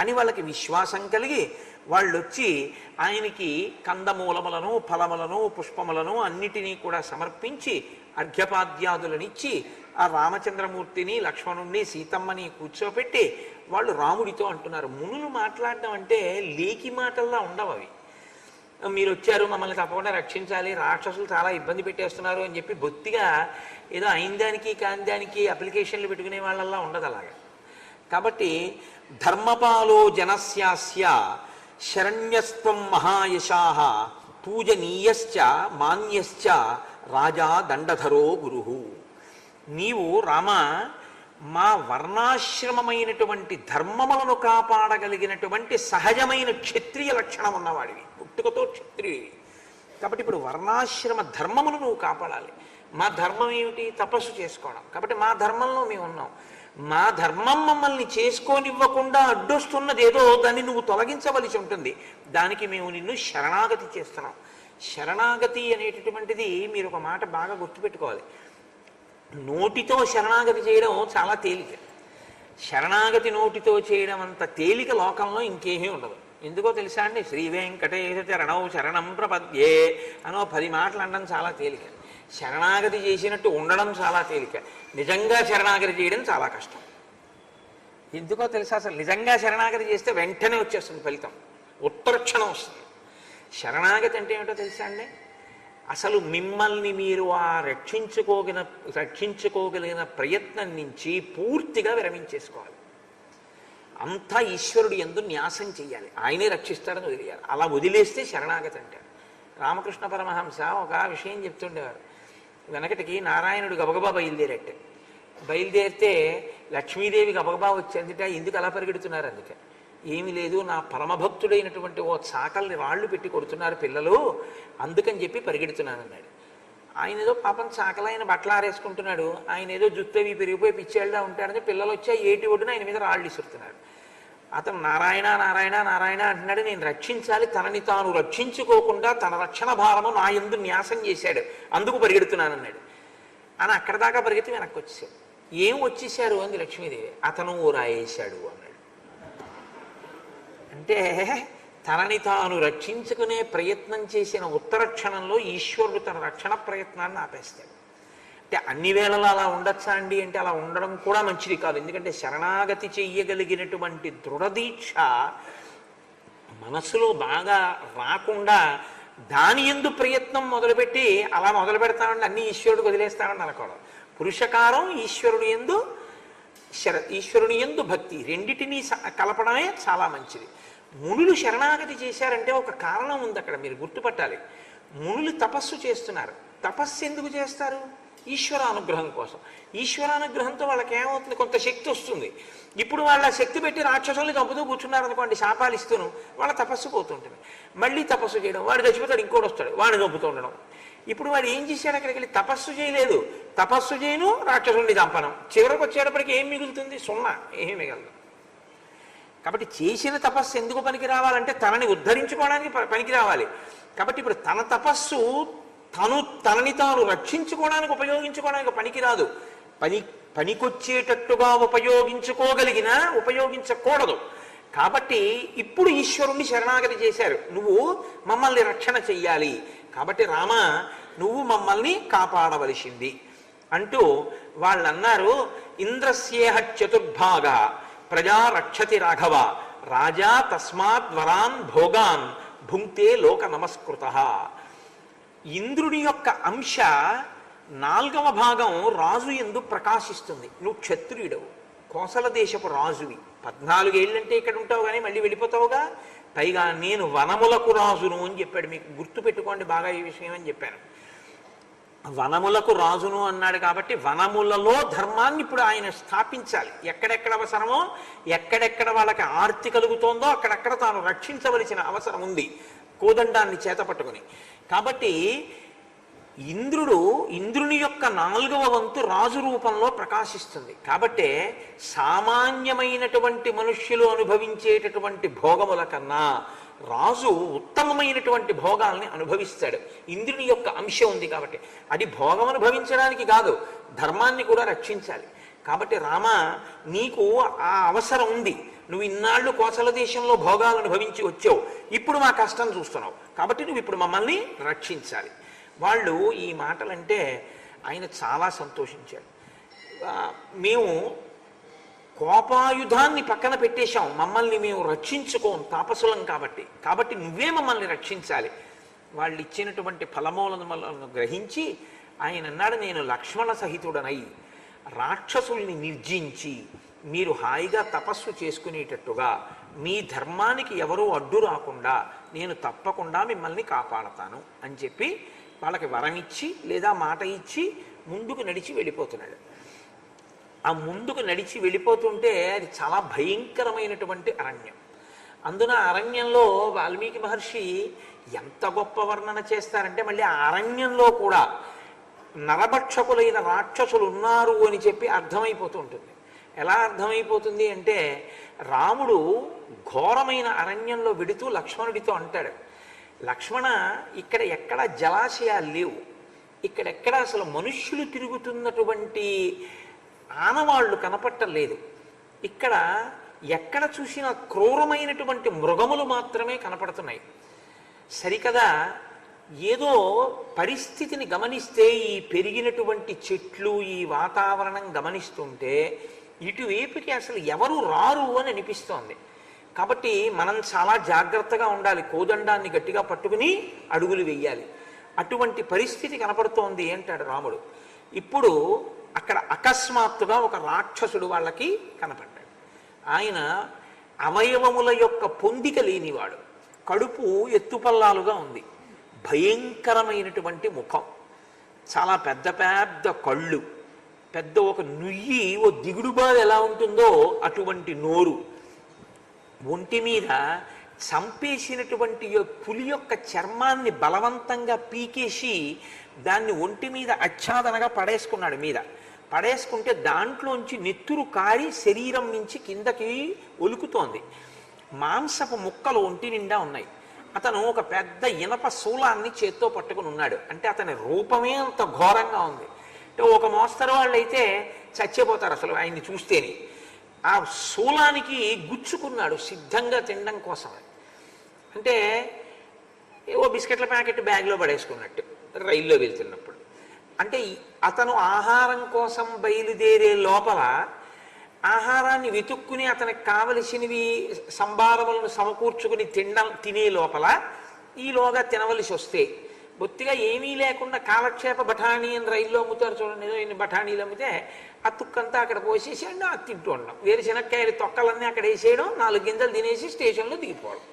అని వాళ్ళకి విశ్వాసం కలిగి వాళ్ళు వచ్చి ఆయనకి కందమూలములను, ఫలములను, పుష్పములను అన్నిటినీ కూడా సమర్పించి అర్ఘ్యపాద్యాదులనిచ్చి ఆ రామచంద్రమూర్తిని, లక్ష్మణుణ్ణి, సీతమ్మని కూర్చోపెట్టి వాళ్ళు రాముడితో అంటున్నారు. మునులు మాట్లాడడం అంటే లేకి మాటల్లా ఉండవు అవి. మీరు వచ్చారు, మమ్మల్ని తప్పకుండా రక్షించాలి, రాక్షసులు చాలా ఇబ్బంది పెట్టేస్తున్నారు అని చెప్పి బొత్తిగా ఏదో అయిన దానికి కాని దానికి అప్లికేషన్లు పెట్టుకునే వాళ్ళల్లా ఉండదు అలాగా. కాబట్టి ధర్మపాలో జనస్యాస్య శరణ్యస్త్వం మహాయశాః పూజనీయశ్చ మాన్యశ్చ రాజా దండధరో గురుః. నీవు రామ మా వర్ణాశ్రమమైనటువంటి ధర్మములను కాపాడగలిగినటువంటి సహజమైన క్షత్రియ లక్షణం ఉన్నవాడివి, పుట్టుకతో క్షత్రియుడివి. కాబట్టి ఇప్పుడు వర్ణాశ్రమ ధర్మమును నువ్వు కాపాడాలి. మా ధర్మం ఏమిటి? తపస్సు చేసుకోవడం. కాబట్టి మా ధర్మంలో మేము ఉన్నాం. మా ధర్మం మమ్మల్ని చేసుకోనివ్వకుండా అడ్డొస్తున్నది ఏదో దాన్ని నువ్వు తొలగించవలసి ఉంటుంది. దానికి మేము నిన్ను శరణాగతి చేస్తున్నాం. శరణాగతి అనేటటువంటిది మీరు ఒక మాట బాగా గుర్తుపెట్టుకోవాలి. నోటితో శరణాగతి చేయడం చాలా తేలిక. శరణాగతి నోటితో చేయడం అంత తేలిక లోకంలో ఇంకేమీ ఉండదు. ఎందుకో తెలుసా అండి? శ్రీ వెంకటేశ చరణౌ శరణం ప్రపద్యే అనో 10 మాటలు అనడం చాలా తేలిక. శరణాగతి చేసినట్టు ఉండడం చాలా తేలిక. నిజంగా శరణాగతి చేయడం చాలా కష్టం. ఎందుకో తెలుసా? అసలు నిజంగా శరణాగతి చేస్తే వెంటనే వచ్చేస్తుంది ఫలితం, ఉత్తరక్షణం వస్తుంది. శరణాగతి అంటే ఏమిటో తెలుసా అండి? అసలు మిమ్మల్ని మీరు ఆ రక్షించుకోగలిగిన ప్రయత్నం నుంచి పూర్తిగా విరమించేసుకోవాలి. అంతా ఈశ్వరుడు యందు న్యాసం చెయ్యాలి. ఆయనే రక్షిస్తాడని వదిలేయాలి. అలా వదిలేస్తే శరణాగతి అంటారు. రామకృష్ణ పరమహంస ఒక విషయం చెప్తుండేవారు. వెనకటికి నారాయణుడు గబగబా బయలుదేరితే లక్ష్మీదేవి గబగబా వచ్చేందుట. ఎందుకు అలా పరిగెడుతున్నారు? అందుకే ఏమీ లేదు, నా పరమభక్తుడైనటువంటి ఓ చాకల్ని రాళ్ళు పెట్టి కొడుతున్నారు పిల్లలు, అందుకని చెప్పి పరిగెడుతున్నాను అన్నాడు. ఆయన ఏదో పాపం చాకలైన బట్టలు ఆరేసుకుంటున్నాడు. ఆయన ఏదో జుత్తవి పెరిగిపోయి పిచ్చేళ్ళ ఉంటాడని పిల్లలు వచ్చి ఏటి ఒడ్డున ఆయన మీద రాళ్ళు ఇసురుతున్నారు. అతను నారాయణ నారాయణ నారాయణ అంటున్నాడు. నేను రక్షించాలి, తనని తాను రక్షించుకోకుండా తన రక్షణ భారము నా యందు న్యాసం చేశాడు, అందుకు పరిగెడుతున్నానన్నాడు. అని అక్కడ దాకా పరిగెత్తి వెనక్కి వచ్చేసాడు. ఏం వచ్చేసారు అంది లక్ష్మీదేవి. అతను రాయేశాడు అన్నాడు. అంటే తనని తాను రక్షించుకునే ప్రయత్నం చేసిన ఉత్తర క్షణంలో ఈశ్వరుడు తన రక్షణ ప్రయత్నాన్ని ఆపేస్తాడు. అంటే అన్ని వేళలా అలా ఉండొచ్చా అండి అంటే అలా ఉండడం కూడా మంచిది కాదు. ఎందుకంటే శరణాగతి చెయ్యగలిగినటువంటి దృఢదీక్ష మనసులో బాగా రాకుండా దాని యందు ప్రయత్నం మొదలుపెట్టి అలా మొదలు పెడతామండి అన్ని ఈశ్వరుడు వదిలేస్తామని అనుకోవడం. పురుషకారం ఈశ్వరుని యందు భక్తి రెండిటినీ కలపడమే చాలా మంచిది. మునులు శరణాగతి చేశారంటే ఒక కారణం ఉంది అక్కడ, మీరు గుర్తుపట్టాలి. మునులు తపస్సు చేస్తున్నారు. తపస్సు ఎందుకు చేస్తారు? ఈశ్వరానుగ్రహం కోసం. ఈశ్వరానుగ్రహంతో వాళ్ళకి ఏమవుతుంది? కొంత శక్తి వస్తుంది. ఇప్పుడు వాళ్ళ శక్తి పెట్టి రాక్షసుల్ని చంపుతూ కూర్చున్నారు అనుకోండి, శాపాలు ఇస్తూను, వాళ్ళ తపస్సు పోతుంటుంది. మళ్ళీ తపస్సు చేయడం, వాడు చచ్చిపోతాడు, ఇంకోటి వస్తాడు, వాడిని చంపుతూ ఉండడం. ఇప్పుడు వాడు ఏం చేశాడు? అక్కడికి వెళ్ళి తపస్సు చేయలేదు. తపస్సు చేయను, రాక్షసుల్ని చంపనం. చివరికి వచ్చేటప్పటికి ఏం మిగులుతుంది? సున్నా, ఏమీ మిగలదు. కాబట్టి చేసిన తపస్సు ఎందుకు పనికి రావాలంటే తనని ఉద్ధరించుకోవడానికి పనికి రావాలి. కాబట్టి ఇప్పుడు తన తపస్సు తనని తాను రక్షించుకోవడానికి ఉపయోగించుకోవడానికి పనికిరాదు. పనికొచ్చేటట్టుగా ఉపయోగించుకోగలిగినా ఉపయోగించకూడదు. కాబట్టి ఇప్పుడు ఈశ్వరుణ్ణి శరణాగతి చేశారు. నువ్వు మమ్మల్ని రక్షణ చెయ్యాలి, కాబట్టి రామ నువ్వు మమ్మల్ని కాపాడవలసింది అంటూ వాళ్ళు అన్నారు. ఇంద్రస్యేహ చతుర్భాగ ప్రజా రక్షతి రాఘవ రాజా తస్మాత్ వరాన్ భోగాన్ భుంక్తే లోక నమస్కృత. ఇంద్రుడి యొక్క అంశ 4వ భాగం రాజు యందు ప్రకాశిస్తుంది. నువ్వు క్షత్రియుడవు, కోసల దేశపు రాజువి. 14 ఏళ్ళంటే ఇక్కడ ఉంటావు కానీ మళ్ళీ వెళ్ళిపోతావుగా. పైగా నేను వనములకు రాజును అని చెప్పాడు. మీకు గుర్తు పెట్టుకోండి బాగా ఈ విషయం అని చెప్పాను. వనములకు రాజును అన్నాడు కాబట్టి వనములలో ధర్మాన్ని ఇప్పుడు ఆయన స్థాపించాలి. ఎక్కడెక్కడ అవసరమో, ఎక్కడెక్కడ వాళ్ళకి ఆర్తి కలుగుతోందో అక్కడక్కడ తాను రక్షించవలసిన అవసరం ఉంది కోదండాన్ని చేత పట్టుకుని. కాబట్టి ఇంద్రుని యొక్క 4వ వంతు రాజు రూపంలో ప్రకాశిస్తుంది. కాబట్టే సామాన్యమైనటువంటి మనుష్యులు అనుభవించేటటువంటి భోగముల కన్నా రాజు ఉత్తమమైనటువంటి భోగాల్ని అనుభవిస్తాడు. ఇంద్రుని యొక్క అంశం ఉంది కాబట్టి అది భోగం అనుభవించడానికి కాదు, ధర్మాన్ని కూడా రక్షించాలి. కాబట్టి రామ నీకు ఆ అవసరం ఉంది. నువ్వు ఇన్నాళ్ళు కోసల దేశంలో భోగాలు అనుభవించి వచ్చావు, ఇప్పుడు మా కష్టం చూస్తున్నావు, కాబట్టి నువ్వు ఇప్పుడు మమ్మల్ని రక్షించాలి. వాళ్ళు ఈ మాటలంటే ఆయన చాలా సంతోషించాడు. మేము కోపాయుధాన్ని పక్కన పెట్టేశాం, మమ్మల్ని మేము రక్షించుకోం తాపసులం కాబట్టి నువ్వే మమ్మల్ని రక్షించాలి. వాళ్ళు ఇచ్చినటువంటి ఫలమూలను గ్రహించి ఆయన అన్నాడు, నేను లక్ష్మణ సహితుడనై రాక్షసుల్ని నిర్జించి మీరు హాయిగా తపస్సు చేసుకునేటట్టుగా మీ ధర్మానికి ఎవరూ అడ్డు రాకుండా నేను తప్పకుండా మిమ్మల్ని కాపాడతాను అని చెప్పి వాళ్ళకి వరం ఇచ్చి లేదా మాట ఇచ్చి ముందుకు నడిచి వెళ్ళిపోతున్నాడు. ఆ ముందుకు నడిచి వెళ్ళిపోతుంటే అది చాలా భయంకరమైనటువంటి అరణ్యం. అందున అరణ్యంలో వాల్మీకి మహర్షి ఎంత గొప్ప వర్ణన చేస్తారంటే మళ్ళీ ఆ అరణ్యంలో కూడా నరభక్షకులైన రాక్షసులు ఉన్నారు అని చెప్పి అర్థమైపోతూ ఉంటుంది. ఎలా అర్థమైపోతుంది అంటే రాముడు ఘోరమైన అరణ్యంలో వెడుతూ లక్ష్మణుడితో అంటాడు, లక్ష్మణ ఇక్కడ ఎక్కడ జలాశయాలు లేవు, ఇక్కడెక్కడ అసలు మనుష్యులు తిరుగుతున్నటువంటి ఆనవాళ్లు కనపట్టలేదు, ఇక్కడ ఎక్కడ చూసిన క్రూరమైనటువంటి మృగములు మాత్రమే కనపడుతున్నాయి. సరికదా ఏదో పరిస్థితిని గమనిస్తే ఈ పెరిగినటువంటి చెట్లు ఈ వాతావరణం గమనిస్తుంటే ఇటువైపుకి అసలు ఎవరు రారు అని అనిపిస్తోంది. కాబట్టి మనం చాలా జాగ్రత్తగా ఉండాలి, కోదండాన్ని గట్టిగా పట్టుకుని అడుగులు వెయ్యాలి. అటువంటి పరిస్థితి కనపడుతోంది అంటాడు రాముడు. ఇప్పుడు అక్కడ అకస్మాత్తుగా ఒక రాక్షసుడు వాళ్ళకి కనపడ్డాడు. ఆయన అవయవముల యొక్క పొందిక లేనివాడు, కడుపు ఎత్తుపల్లాలుగా ఉంది, భయంకరమైనటువంటి ముఖం, చాలా పెద్ద పెద్ద కళ్ళు, పెద్ద ఒక నుయ్యి ఓ దిగుడుబాలు ఎలా ఉంటుందో అటువంటి నోరు, ఒంటి మీద చంపేసినటువంటి పులి యొక్క చర్మాన్ని బలవంతంగా పీకేసి దాన్ని ఒంటి మీద ఆచ్ఛాదనగా పడేసుకున్నాడు. మీద పడేసుకుంటే దాంట్లోంచి నెత్తురు కారి శరీరం నుంచి కిందకి ఒలుకుతోంది. మాంసపు ముక్కలు ఒంటి నిండా ఉన్నాయి. అతను ఒక పెద్ద ఇనప శూలాన్ని చేత్తో పట్టుకుని ఉన్నాడు. అంటే అతని రూపమే అంత ఘోరంగా ఉంది. అంటే ఒక మోస్తరు వాళ్ళు అయితే చచ్చిపోతారు అసలు ఆయన్ని చూస్తేనే. ఆ శూలానికి గుచ్చుకున్నాడు సిద్ధంగా తినడం కోసం. అంటే ఏవో బిస్కెట్ల ప్యాకెట్ బ్యాగ్లో పడేసుకున్నట్టు రైల్లో వెళ్తున్నప్పుడు. అంటే అతను ఆహారం కోసం బయలుదేరే లోపల ఆహారాన్ని వెతుక్కుని అతనికి కావలసినవి సంభారములను సమకూర్చుకుని తినే లోపల ఈలోగా తినవలసి వస్తే బొత్తిగా ఏమీ లేకుండా కాలక్షేప బఠానీ అని రైల్లో అమ్ముతారు చూడండి, ఏదో ఇన్ని బఠానీలు అమ్మితే ఆ తుక్కంతా అక్కడ పోసేసేయండి, అది తింటూ ఉండడం, వేరుశనక్కాయలు తొక్కలన్నీ అక్కడ వేసేయడం, 4 గింజలు తినేసి స్టేషన్లో దిగిపోవడం.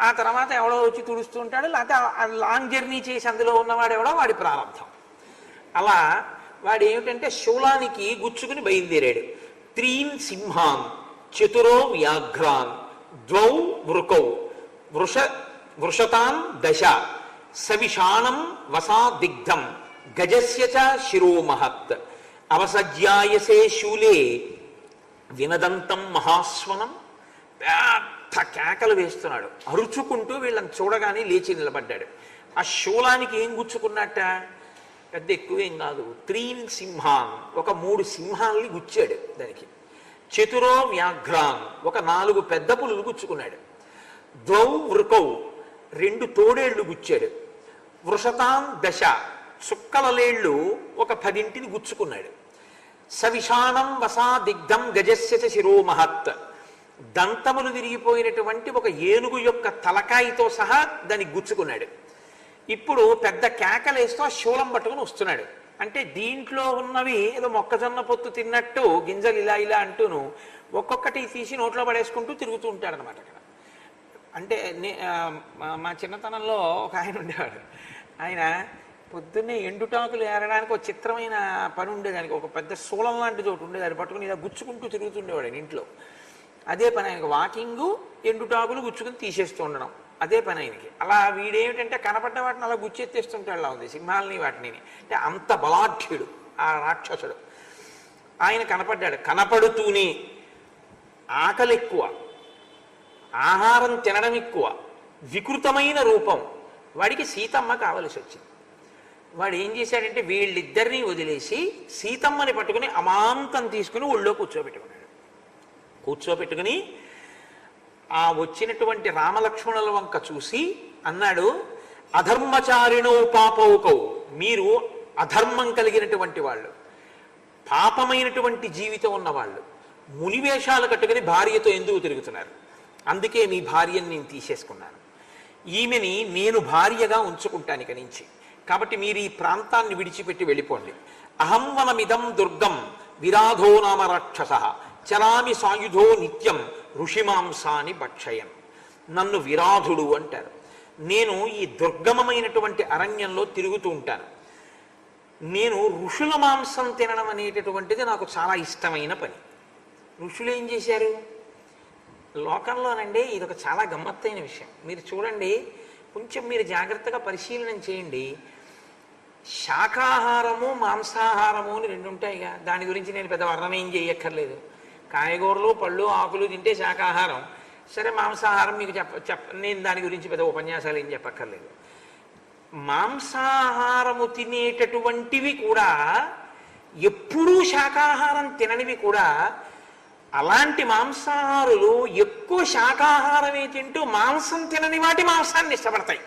ఆ తర్వాత ఎవడో వచ్చి తుడుస్తూ ఉంటాడు, లేకపోతే లాంగ్ జర్నీ చేసి అందులో ఉన్నవాడు ఎవడో వాడి ప్రారంభం. అలా వాడు ఏమిటంటే శూలానికి గుచ్చుకుని బయలుదేరాడు. 3 సింహాన్ చతురో వ్యాఘ్రాన్ ద్వౌ వృకౌ వృషతాన్ దశ సవిషాణం వసాదిగ్ధం గజస్య చ శిరోమహత్ అవసజ్యాయసే శూలే వినదంతం మహాస్వనం. పెద్ద కేకలు వేస్తున్నాడు, అరుచుకుంటూ వీళ్ళని చూడగానే లేచి నిలబడ్డాడు. ఆ శూలానికి ఏం గుచ్చుకున్నట్ట, పెద్ద ఎక్కువేం కాదు, 3 సింహాన్, ఒక 3 సింహాల్ని గుచ్చాడు దానికి. చతురో వ్యాఘ్రాన్, ఒక 4 పెద్ద పులులు గుచ్చుకున్నాడు. ద్వౌ వృకౌ, 2 తోడేళ్లు గుచ్చాడు. వృషతాం దశ, చుక్కల లేళ్లు ఒక 10 గుచ్చుకున్నాడు. సవిషాణం వసాదిగ్ధం గజస్య చ శిరోమహత్, దంతములు విరిగిపోయినటువంటి ఒక ఏనుగు యొక్క తలకాయతో సహా దానికి గుచ్చుకున్నాడు. ఇప్పుడు పెద్ద కేకలేస్తూ ఆ శూలం పట్టుకుని వస్తున్నాడు. అంటే దీంట్లో ఉన్నవి ఏదో మొక్కజొన్న పొత్తు తిన్నట్టు గింజలు ఇలా ఇలా అంటూను ఒక్కొక్కటి తీసి నోట్లో పడేసుకుంటూ తిరుగుతూ ఉంటాడు అనమాట అక్కడ. అంటే మా చిన్నతనంలో ఒక ఆయన ఉండేవాడు. ఆయన పొద్దున్నే ఎండుటాకులు ఏరడానికి ఒక చిత్రమైన పని ఉండేదానికి, ఒక పెద్ద శూలం లాంటిది ఒకటి ఉండేది, అది పట్టుకుని ఇలా గుచ్చుకుంటూ తిరుగుతుండేవాడు ఆయన ఇంట్లో. అదే పని ఆయనకు, వాకింగు ఎండుటాకులు గుచ్చుకుని తీసేస్తూ ఉండడం అదే పని ఆయనకి. అలా వీడేమిటంటే కనపడ్డ వాటిని అలా గుచ్చెత్తేస్తుంటాడు. అలా ఉంది సింహాలని వాటిని. అంటే అంత బలాఢ్యుడు ఆ రాక్షసుడు. ఆయన కనపడ్డాడు. కనపడుతూనే ఆకలి ఎక్కువ, ఆహారం తినడం ఎక్కువ, వికృతమైన రూపం. వాడికి సీతమ్మ కావలసి వచ్చింది. వాడు ఏం చేశాడంటే వీళ్ళిద్దరినీ వదిలేసి సీతమ్మని పట్టుకుని అమాంతం తీసుకుని ఒళ్ళో కూర్చోబెట్టుకుని ఆ వచ్చినటువంటి రామలక్ష్మణుల వంక చూసి అన్నాడు, అధర్మచారిణో పాపౌకౌ, మీరు అధర్మం కలిగినటువంటి వాళ్ళు, పాపమైనటువంటి జీవితం ఉన్నవాళ్ళు, మునివేషాలు కట్టుకుని భార్యతో ఎందుకు తిరుగుతున్నారు? అందుకే మీ భార్యని నేను తీసేసుకున్నాను, ఈమెని నేను భార్యగా ఉంచుకుంటాను ఇక నుంచి. కాబట్టి మీరు ఈ ప్రాంతాన్ని విడిచిపెట్టి వెళ్ళిపోండి. అహంవనమిదం దుర్గం విరాధో నామ రాక్షస చరామి సాయుధో నిత్యం ఋషిమాంసాని భక్షయం. నన్ను విరాధుడు అంటారు. నేను ఈ దుర్గమమైనటువంటి అరణ్యంలో తిరుగుతూ ఉంటాను. నేను ఋషుల మాంసం తినడం అనేటటువంటిది నాకు చాలా ఇష్టమైన పని. ఋషులు ఏం చేశారు? లోకంలోనండి ఇది ఒక చాలా గమ్మత్తైన విషయం. మీరు చూడండి, కొంచెం మీరు జాగ్రత్తగా పరిశీలన చేయండి. శాకాహారము మాంసాహారము అని రెండు ఉంటాయిగా. దాని గురించి నేను పెద్ద వర్ణన ఏం చేయక్కర్లేదు. కాయగూరలు పళ్ళు ఆకులు తింటే శాకాహారం. సరే, మాంసాహారం మీకు నేను దాని గురించి పెద్ద ఉపన్యాసాలు ఏం చెప్పక్కర్లేదు. మాంసాహారము తినేటటువంటివి కూడా ఎప్పుడూ శాకాహారం తిననివి కూడా అలాంటి మాంసాహారులు ఎక్కువ శాకాహారమే తింటూ మాంసం తినని వాటి మాంసాన్ని ఇష్టపడతాయి.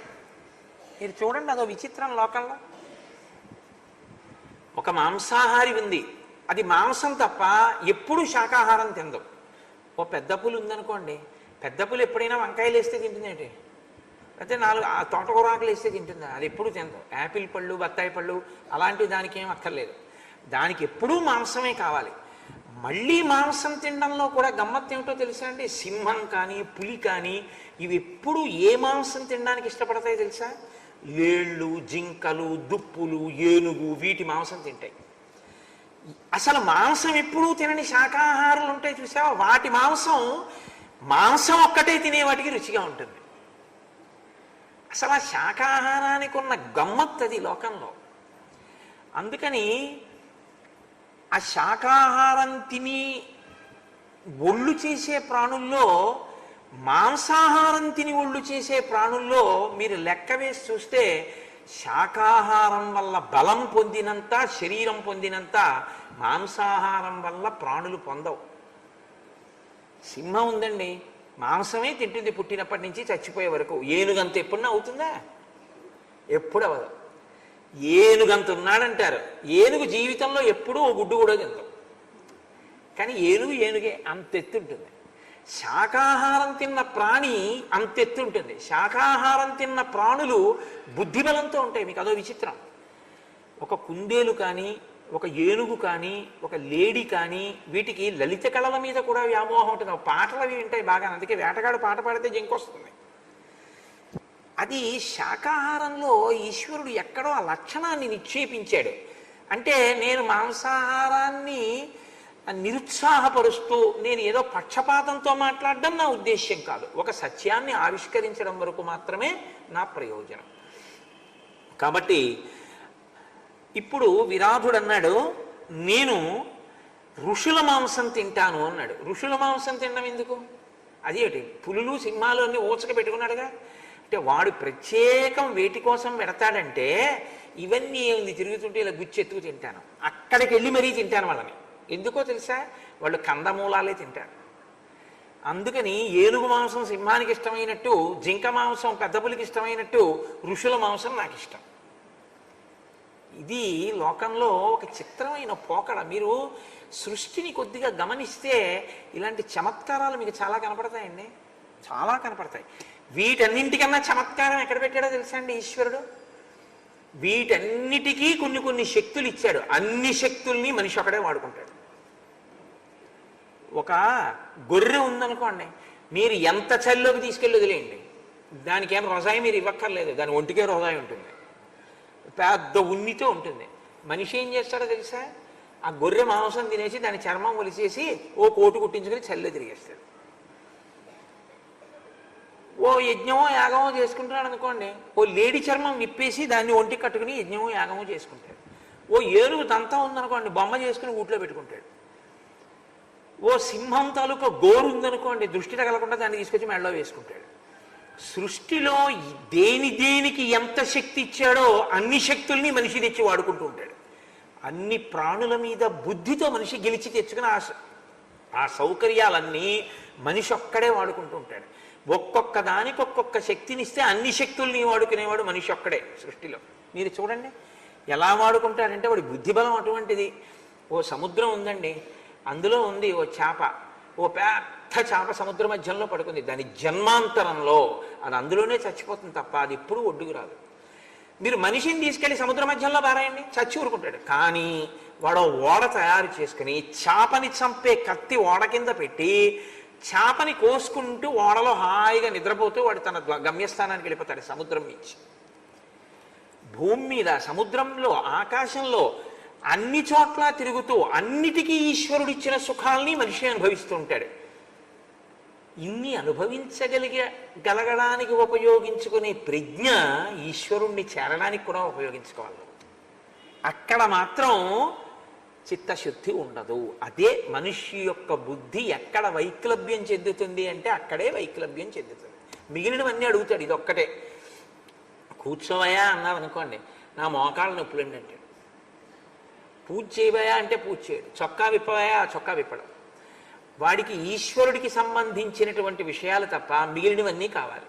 మీరు చూడండి, అదో విచిత్రం లోకంలో. ఒక మాంసాహారి ఉంది, అది మాంసం తప్ప ఎప్పుడూ శాకాహారం తినదు. ఓ పెద్ద పులి ఉందనుకోండి, పెద్ద పులి ఎప్పుడైనా వంకాయలు వేస్తే తింటుందేంటి, అయితే 4 తోటకూర ఆకులు వేస్తే తింటుందా? అది ఎప్పుడు తినదు. యాపిల్ పళ్ళు బత్తాయి పళ్ళు అలాంటివి దానికి ఏం అక్కర్లేదు. దానికి ఎప్పుడూ మాంసమే కావాలి. మళ్ళీ మాంసం తినడంలో కూడా గమ్మత్తు ఏమిటో తెలుసా అండి? సింహం కానీ పులి కానీ ఇవి ఎప్పుడు ఏ మాంసం తినడానికి ఇష్టపడతాయి తెలుసా? లేళ్ళు, జింకలు, దుప్పులు, ఏనుగు వీటి మాంసం తింటాయి. అసలు మాంసం ఎప్పుడూ తినని శాకాహారాలు ఉంటాయి చూసావా, వాటి మాంసం ఒక్కటే తినే వాటికి రుచిగా ఉంటుంది. అసలు ఆ శాకాహారానికి ఉన్న గమ్మత్తు అది లోకంలో. అందుకని ఆ శాకాహారం తిని ఒళ్ళు చేసే ప్రాణుల్లో, మాంసాహారం తిని ఒళ్ళు చేసే ప్రాణుల్లో మీరు లెక్క వేసి చూస్తే శాకాహారం వల్ల బలం పొందినంత, శరీరం పొందినంత మాంసాహారం వల్ల ప్రాణులు పొందవు. సింహం ఉందండి, మాంసమే తింటుంది పుట్టినప్పటి నుంచి చచ్చిపోయే వరకు. ఏనుగంత ఎప్పుడన్నా అవుతుందా? ఎప్పుడు అవ్వదు. ఏనుగంత ఉన్నాడంటారు. ఏనుగు జీవితంలో ఎప్పుడూ ఓ గుడ్డు కూడా తింటాం, కానీ ఏనుగే అంతెత్తుంటుంది. శాకాహారం తిన్న ప్రాణి అంతెత్తుంటుంది. శాకాహారం తిన్న ప్రాణులు బుద్ధిబలంతో ఉంటాయి. మీకు అదో విచిత్రం. ఒక కుందేలు కానీ, ఒక ఏనుగు కానీ, ఒక లేడి కానీ వీటికి లలిత కళల మీద కూడా వ్యామోహం ఉంటుంది. పాటలు అవి వింటాయి బాగా. అందుకే వేటగాడు పాట పాడితే జింకొస్తుంది. అది శాకాహారంలో ఈశ్వరుడు ఎక్కడో ఆ లక్షణాన్ని నిక్షేపించాడు. అంటే నేను మాంసాహారాన్ని నిరుత్సాహపరుస్తూ నేను ఏదో పక్షపాతంతో మాట్లాడడం నా ఉద్దేశ్యం కాదు. ఒక సత్యాన్ని ఆవిష్కరించడం వరకు మాత్రమే నా ప్రయోజనం. కాబట్టి ఇప్పుడు విరాధుడు అన్నాడు, నేను ఋషుల మాంసం తింటాను అన్నాడు. ఋషుల మాంసం తినడం ఎందుకు? అదేంటి, పులులు సింహాలు అన్ని ఓచక పెట్టుకున్నాడుగా. అంటే వాడు ప్రత్యేకం వేటి కోసం పెడతాడంటే, ఇవన్నీ ఏముంది తిరుగుతుంటే ఇలా గుచ్చెత్తుకు తింటాను, అక్కడికి వెళ్ళి మరీ తింటాను వాళ్ళని. ఎందుకో తెలుసా? వాళ్ళు కందమూలాలే తింటారు. అందుకని ఏనుగు మాంసం సింహానికి ఇష్టమైనట్టు, జింక మాంసం పెద్ద పులికి ఇష్టమైనట్టు ఋషుల మాంసం నాకు ఇష్టం. ఇది లోకంలో ఒక చిత్రమైన పోకడ. మీరు సృష్టిని కొద్దిగా గమనిస్తే ఇలాంటి చమత్కారాలు మీకు చాలా కనపడతాయండి, చాలా కనపడతాయి. వీటన్నింటికన్నా చమత్కారం ఎక్కడ పెట్టాడో తెలుసా అండి ఈశ్వరుడు? వీటన్నిటికీ కొన్ని శక్తులు ఇచ్చాడు. అన్ని శక్తుల్ని మనిషి ఒకడే వాడుకుంటాడు. ఒక గొర్రె ఉందనుకోండి, మీరు ఎంత చల్లోకి తీసుకెళ్ళి వదిలేయండి, దానికి ఏం రొజాయి మీరు ఇవ్వక్కర్లేదు, దాని ఒంటికే రొజాయి ఉంటుంది, పెద్ద ఉన్నితో ఉంటుంది. మనిషి ఏం చేస్తాడో తెలుసా? ఆ గొర్రె మాంసం తినేసి దాని చర్మం ఒలిసేసి ఓ కోటు కుట్టించుకొని చల్లో తిరిగేస్తాడు. ఓ యజ్ఞమో యాగమో చేసుకుంటున్నాడు అనుకోండి, ఓ లేడి చర్మం విప్పేసి దాన్ని ఒంటికి కట్టుకుని యజ్ఞమో యాగమో చేసుకుంటాడు. ఓ ఏనుగు దంతం ఉందనుకోండి, బొమ్మ చేసుకుని ఊట్లో పెట్టుకుంటాడు. ఓ సింహం తాలూకా గోరు ఉందనుకోండి, దృష్టి తగలకుండా దాన్ని తీసుకొచ్చి మెడలో వేసుకుంటాడు. సృష్టిలో దేనికి ఎంత శక్తి ఇచ్చాడో అన్ని శక్తుల్ని మనిషి తెచ్చి వాడుకుంటూ ఉంటాడు. అన్ని ప్రాణుల మీద బుద్ధితో మనిషి గెలిచి తెచ్చుకుని ఆ సౌకర్యాలన్నీ మనిషి ఒక్కడే వాడుకుంటూ ఉంటాడు. ఒక్కొక్క దానికి ఒక్కొక్క శక్తినిస్తే అన్ని శక్తుల్ని వాడుకునేవాడు మనిషి ఒక్కడే సృష్టిలో. మీరు చూడండి ఎలా వాడుకుంటాడంటే వాడి బుద్ధిబలం అటువంటిది. ఓ సముద్రం ఉందండి, అందులో ఉంది ఓ చేప, ఓ పెద్ద చేప సముద్ర మధ్యంలో పడుకుంది. దాని జన్మాంతరంలో అది అందులోనే చచ్చిపోతుంది తప్ప అది ఎప్పుడూ ఒడ్డుకు రాదు. మీరు మనిషిని తీసుకెళ్ళి సముద్ర మధ్యంలో పారాయండి, చచ్చి ఊరుకుంటాడు. కానీ వాడు ఓడ తయారు చేసుకుని చేపని చంపే కత్తి ఓడ కింద పెట్టి చేపని కోసుకుంటూ ఓడలో హాయిగా నిద్రపోతూ వాడు తన గమ్యస్థానానికి వెళ్ళిపోతాడు. సముద్రం నుంచి, భూమి మీద, సముద్రంలో, ఆకాశంలో అన్ని చోట్ల తిరుగుతూ అన్నిటికీ ఈశ్వరుడిచ్చిన సుఖాల్ని మనిషి అనుభవిస్తూ ఉంటాడు. ఇన్ని గలగడానికి ఉపయోగించుకునే ప్రజ్ఞ ఈశ్వరుణ్ణి చేరడానికి కూడా ఉపయోగించుకోవాలి. అక్కడ మాత్రం చిత్తశుద్ధి ఉండదు. అదే మనిషి యొక్క బుద్ధి ఎక్కడ వైక్లభ్యం చెందుతుంది అంటే అక్కడే వైక్లభ్యం చెందుతుంది. మిగిలినవన్నీ అడుగుతాడు, ఇది ఒక్కటే. కూర్చోవయా అన్నావు అనుకోండి, నా మోకాళ్ళ నొప్పులు ఏంటంటే. పూజ చేయవయా అంటే పూజ చేయడు. చొక్కా విప్పవయా, చొక్కా విప్పడం. వాడికి ఈశ్వరుడికి సంబంధించినటువంటి విషయాలు తప్ప మిగిలినవన్నీ కావాలి.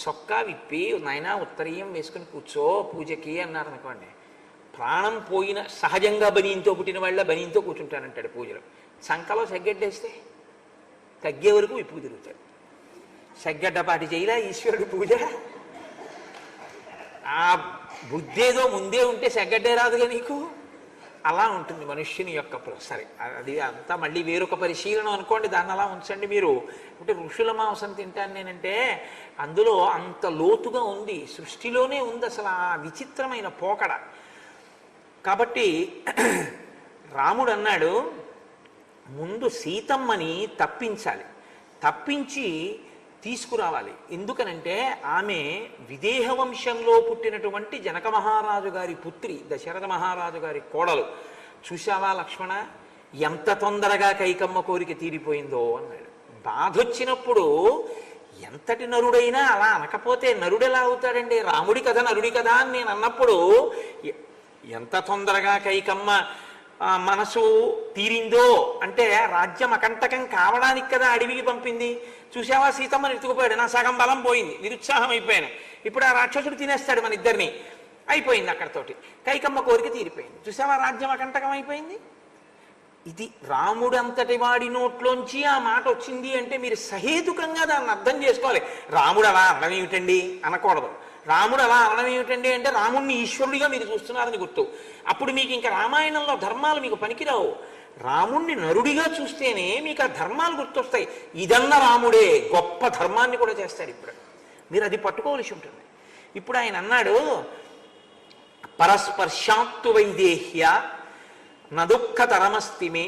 చొక్కా విప్పి నాయనా ఉత్తరీయం వేసుకుని కూర్చో పూజకి అన్నారు అనుకోండి, ప్రాణం పోయిన సహజంగా బనీంతో పుట్టిన వాళ్ళ బనీంతో కూర్చుంటానంటాడు పూజలో. సంకలో సెగ్గడ్డేస్తే తగ్గే వరకు విప్పు తిరుగుతాడు. సెగ్గడ్డపాటి చేయలా ఈశ్వరుడు పూజ. ఆ బుద్ధేదో ముందే ఉంటే సెగ్గడ్డే రాదుగా నీకు. అలా ఉంటుంది మనుష్యుని యొక్క. సరే, అది అంతా మళ్ళీ వేరొక పరిశీలన అనుకోండి, దాన్ని అలా ఉంచండి మీరు. అంటే ఋషుల మాంసం తింటాను నేనంటే అందులో అంత లోతుగా ఉంది, సృష్టిలోనే ఉంది అసలు ఆ విచిత్రమైన పోకడ. కాబట్టి రాముడు అన్నాడు, ముందు సీతమ్మని తప్పించాలి, తప్పించి తీసుకురావాలి. ఎందుకనంటే ఆమె విదేహ వంశంలో పుట్టినటువంటి జనక మహారాజు గారి పుత్రి, దశరథ మహారాజు గారి కోడలు. చూశావా లక్ష్మణ, ఎంత తొందరగా కైకమ్మ కోరిక తీరిపోయిందో అన్నాడు. బాధ వచ్చినప్పుడు ఎంతటి నరుడైనా అలా అనకపోతే నరుడెలా అవుతాడండి? రాముడి కథ నరుడి కథ అని నేను అన్నప్పుడు ఎంత తొందరగా కైకమ్మ మనసు తీరిందో అంటే రాజ్యం అకంటకం కావడానికి కదా అడవికి పంపింది. చూసావా, సీతమ్మని ఎత్తుకుపోయాడు, నా సగం బలం పోయింది, నిరుత్సాహం అయిపోయాను, ఇప్పుడు ఆ రాక్షసుడు తినేస్తాడు మన ఇద్దరిని, అయిపోయింది అక్కడతోటి. కైకమ్మ కోరిక తీరిపోయింది. చూసావా, రాజ్యం అకంటకం అయిపోయింది. ఇది రాముడు అంతటి వాడి నోట్లోంచి ఆ మాట వచ్చింది అంటే మీరు సహేతుకంగా దాన్ని అర్థం చేసుకోవాలి. రాముడు అలా అనడం ఏమిటండి అనకూడదు. రాముడు అలా అనడం ఏమిటండి అంటే రాముడిని ఈశ్వరుడిగా మీరు చూస్తున్నారని గుర్తు. అప్పుడు మీకు ఇంకా రామాయణంలో ధర్మాలు మీకు పనికిరావు. రాముణ్ణి నరుడిగా చూస్తేనే మీకు ఆ ధర్మాలు గుర్తొస్తాయి. ఇదన్న రాముడే గొప్ప ధర్మాన్ని కూడా చేస్తాడు. ఇప్పుడు మీరు అది పట్టుకోవలసి ఉంటుంది. ఇప్పుడు ఆయన అన్నాడు, పరస్పర్శాత్తు వైదేహ్య నదుఃఖతరమస్తిమే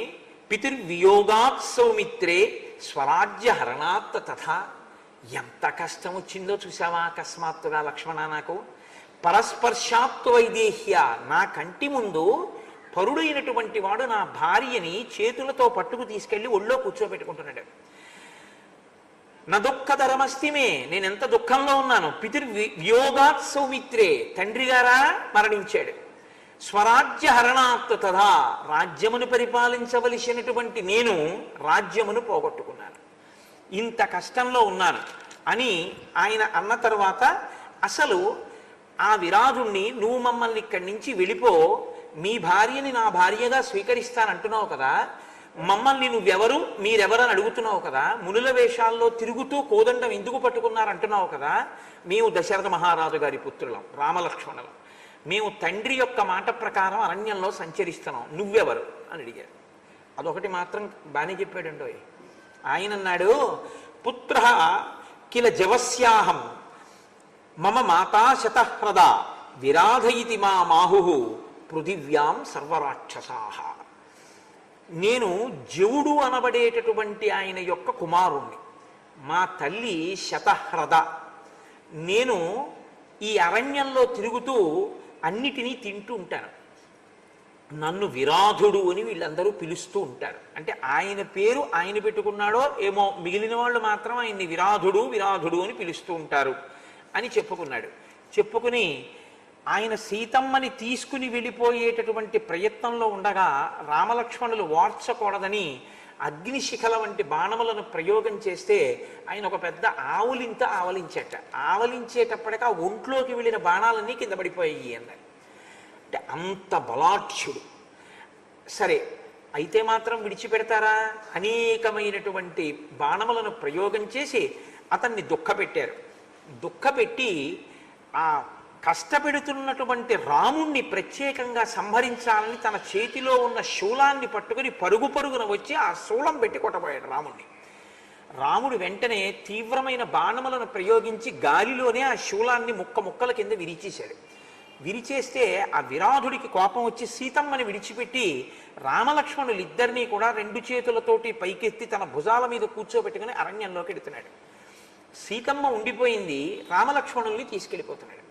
పితుర్వియోగాత్ సౌమిత్రే స్వరాజ్య హరణాత్ తథా. ఎంత కష్టం వచ్చిందో చూసావా అకస్మాత్తుగా లక్ష్మణ నాకు. పరస్పర్శాత్తు వైదేహ్య, నా కంటి ముందు పరుడైనటువంటి వాడు నా భార్యని చేతులతో పట్టుకు తీసుకెళ్లి ఒళ్ళో కూర్చోబెట్టుకుంటున్నాడు. నా దుఃఖధరమస్తిమే, నేను ఎంత దుఃఖంలో ఉన్నాను. పితుర్వియోగాత్ సౌమిత్రే, తండ్రి గారా మరణించాడు. స్వరాజ్య హరణాత్ తథా, రాజ్యమును పరిపాలించవలసినటువంటి నేను రాజ్యమును పోగొట్టుకున్నాను, ఇంత కష్టంలో ఉన్నాను అని ఆయన అన్న తర్వాత, అసలు ఆ విరాజుణ్ణి నువ్వు మమ్మల్ని ఇక్కడి నుంచి వెళ్ళిపో, మీ భార్యని నా భార్యగా స్వీకరిస్తానంటున్నావు కదా, మమ్మల్ని నువ్వెవరు మీరెవరని అడుగుతున్నావు కదా, మునుల వేషాల్లో తిరుగుతూ కోదండం ఎందుకు పట్టుకున్నారంటున్నావు కదా, మేము దశరథ మహారాజు గారి పుత్రులం, రామలక్ష్మణులం, మేము తండ్రి యొక్క మాట ప్రకారం అరణ్యంలో సంచరిస్తున్నాం, నువ్వెవరు అని అడిగారు. అదొకటి మాత్రం బాగానే చెప్పాడండో. ఆయన అన్నాడు, పుత్ర కిల జవస్యాహం మమ మాతా శతహ్రద విరాధయితి మా మాహు పృథివ్యాం సర్వరాక్షసాహ. నేను జవుడు అనబడేటటువంటి ఆయన యొక్క కుమారుణ్ణి, మా తల్లి శతహ్రద. నేను ఈ అరణ్యంలో తిరుగుతూ అన్నిటినీ తింటూ ఉంటాను. నన్ను విరాధుడు అని వీళ్ళందరూ పిలుస్తూ ఉంటారు. అంటే ఆయన పేరు ఆయన పెట్టుకున్నాడో ఏమో, మిగిలిన వాళ్ళు మాత్రం ఆయన్ని విరాధుడు విరాధుడు అని పిలుస్తూ ఉంటారు అని చెప్పుకున్నాడు. చెప్పుకుని ఆయన సీతమ్మని తీసుకుని వెళ్ళిపోయేటటువంటి ప్రయత్నంలో ఉండగా రామలక్ష్మణులు వార్చకూడదని అగ్నిశిఖల వంటి బాణములను ప్రయోగం చేస్తే ఆయన ఒక పెద్ద ఆవులింత ఆవలించేట. ఆవలించేటప్పటికి ఆ ఒంట్లోకి వెళ్ళిన బాణాలన్నీ కింద పడిపోయాయి అన్నారు. అంటే అంత బలాఢ్యుడు. సరే, అయితే మాత్రం విడిచిపెడతారా? అనేకమైనటువంటి బాణములను ప్రయోగం చేసి అతన్ని దుఃఖపెట్టారు. దుఃఖపెట్టి ఆ కష్టపెడుతున్నటువంటి రాముణ్ణి ప్రత్యేకంగా సంహరించాలని తన చేతిలో ఉన్న శూలాన్ని పట్టుకుని పరుగు పరుగున వచ్చి ఆ శూలం పెట్టి కొట్టబోయాడు రాముణ్ణి. రాముడు వెంటనే తీవ్రమైన బాణములను ప్రయోగించి గాలిలోనే ఆ శూలాన్ని ముక్క ముక్కల కింద విరిచేశాడు. విరిచేస్తే ఆ విరాధుడికి కోపం వచ్చి సీతమ్మని విడిచిపెట్టి రామలక్ష్మణులు ఇద్దరినీ కూడా రెండు చేతులతోటి పైకెత్తి తన భుజాల మీద కూర్చోబెట్టుకుని అరణ్యంలోకి ఎడుతున్నాడు. సీతమ్మ ఉండిపోయింది, రామలక్ష్మణుల్ని తీసుకెళ్ళిపోతున్నాడు.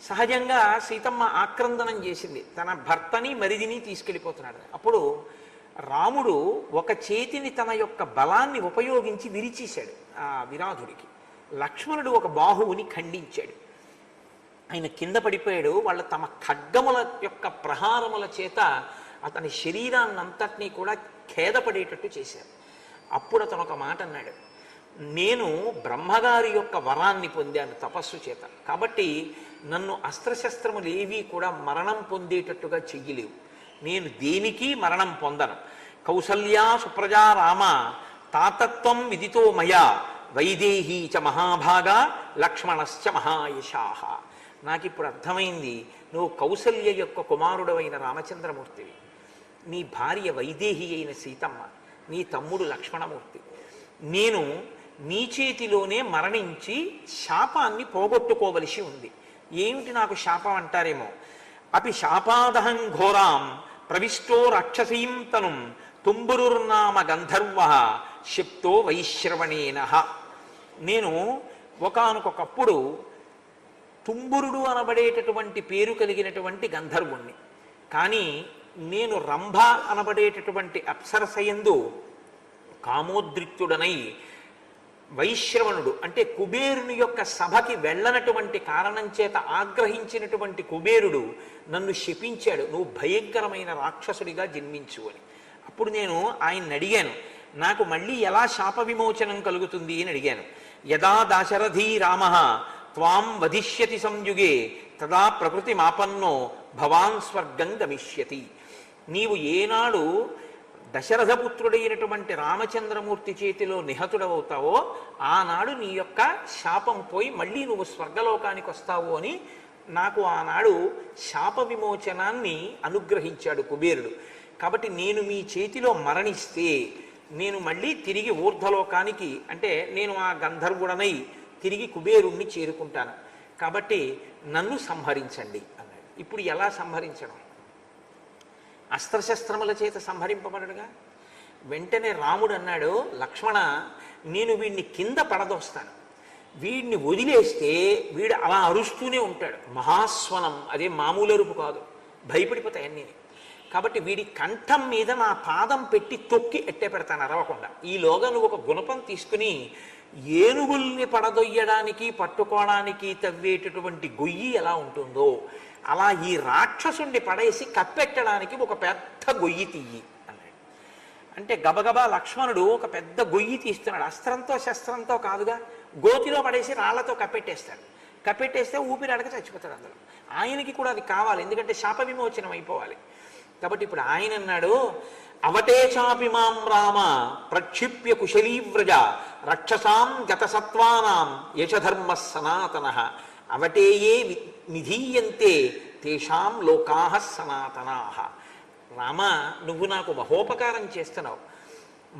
సహజంగా సీతమ్మ ఆక్రందనం చేసింది, తన భర్తని మరిదిని తీసుకెళ్ళిపోతున్నాడు. అప్పుడు రాముడు ఒక చేతిని తన యొక్క బలాన్ని ఉపయోగించి విరిచేశాడు ఆ విరాధుడికి. లక్ష్మణుడు ఒక బాహువుని ఖండించాడు, ఆయన కింద పడిపోయాడు. వాళ్ళు తమ ఖడ్గముల యొక్క ప్రహారముల చేత అతని శరీరాన్నంతటినీ కూడా ఖేదపడేటట్టు చేశారు. అప్పుడు అతను ఒక మాట అన్నాడు, నేను బ్రహ్మగారి యొక్క వరాన్ని పొందాను తపస్సు చేత, కాబట్టి నన్ను అస్త్రశస్త్రములు ఏవీ కూడా మరణం పొందేటట్టుగా చెయ్యలేవు, నేను దేనికి మరణం పొందను. కౌసల్యా సుప్రజా రామ తాతత్వం విదితో మయా వైదేహీ చ మహాభాగా లక్ష్మణశ్చ మహాయశాహ. నాకు ఇప్పుడు అర్థమైంది, నువ్వు కౌసల్య యొక్క కుమారుడవైన రామచంద్రమూర్తివి, నీ భార్య వైదేహి అయిన సీతమ్మ, నీ తమ్ముడు లక్ష్మణమూర్తి. నేను నీ చేతిలోనే మరణించి శాపాన్ని పోగొట్టుకోవలసి ఉంది. ఏమిటి నాకు శాపం అంటారేమో. అపి శాపాదహం ఘోరాం ప్రవిష్టో రాక్షసీం తనుం తుంబురుర్నామ గంధర్వ శప్తో వైశ్రవణేన. నేను ఒకానొకప్పుడు తుంబురుడు అనబడేటటువంటి పేరు కలిగినటువంటి గంధర్వుణ్ణి, కానీ నేను రంభ అనబడేటటువంటి అప్సరసయందు కామోద్రిక్తుడనై వైశ్రవణుడు అంటే కుబేరుని యొక్క సభకి వెళ్ళనటువంటి కారణం చేత ఆగ్రహించినటువంటి కుబేరుడు నన్ను శపించాడు, నువ్వు భయంకరమైన రాక్షసుడిగా జన్మించు అని. అప్పుడు నేను ఆయన్ని అడిగాను, నాకు మళ్ళీ ఎలా శాప విమోచనం కలుగుతుంది అని అడిగాను. యదా దాశరథీ రామ త్వాం వధిష్యతి సంయుగే తదా ప్రకృతి మాపన్నో భవాన్ స్వర్గం గమిష్యతి. నీవు ఏనాడు దశరథపుత్రుడైనటువంటి రామచంద్రమూర్తి చేతిలో నిహతుడవుతావో ఆనాడు నీ యొక్క శాపం పోయి మళ్ళీ నువ్వు స్వర్గలోకానికి వస్తావు అని నాకు ఆనాడు శాప విమోచనాన్ని అనుగ్రహించాడు కుబేరుడు. కాబట్టి నేను మీ చేతిలో మరణిస్తే నేను మళ్ళీ తిరిగి ఊర్ధ్వలోకానికి, అంటే నేను ఆ గంధర్వుడనై తిరిగి కుబేరుణ్ణి చేరుకుంటాను, కాబట్టి నన్ను సంహరించండి అన్నాడు. ఇప్పుడు ఎలా సంహరించడం? అస్త్రశస్త్రముల చేత సంహరింపబడడుగా. వెంటనే రాముడు అన్నాడు, లక్ష్మణ, నేను వీడిని కింద పడదోస్తాను, వీడిని వదిలేస్తే వీడు అలా అరుస్తూనే ఉంటాడు, మహాస్వనం, అదే మామూలు అరుపు కాదు, భయపడిపోతాయి అన్నీ. కాబట్టి వీడి కంఠం మీద నా పాదం పెట్టి తొక్కి ఎట్టే పెడతాను అరవకుండా. ఈలోగా నువ్వు ఒక గుణపం తీసుకుని ఏనుగుల్ని పడదొయ్యడానికి పట్టుకోవడానికి తవ్వేటటువంటి గొయ్యి ఎలా ఉంటుందో అలా ఈ రాక్షసుణ్ణి పడేసి కప్పెట్టడానికి ఒక పెద్ద గొయ్యి తీయి అన్నాడు. అంటే గబగబా లక్ష్మణుడు ఒక పెద్ద గొయ్యి తీస్తున్నాడు. అస్త్రంతో శస్త్రంతో కాదుగా, గోతిలో పడేసి రాళ్లతో కప్పెట్టేస్తాడు. కప్పెట్టేస్తే ఊపిరాడక చచ్చిపోతాడు అందులో. ఆయనకి కూడా అది కావాలి, ఎందుకంటే శాప విమోచనం అయిపోవాలి. కాబట్టి ఇప్పుడు ఆయన అన్నాడు, అవటే చాపి మాం రామ ప్రక్షిప్య కుశలీవ్రజ రక్షసాం గతసత్వానాం యశధర్మ సనాతన అవటేయే నిధీయంతే తేషాం లోకాః సనాతనాః. రామ, నువ్వు నాకు మహోపకారం చేస్తున్నావు.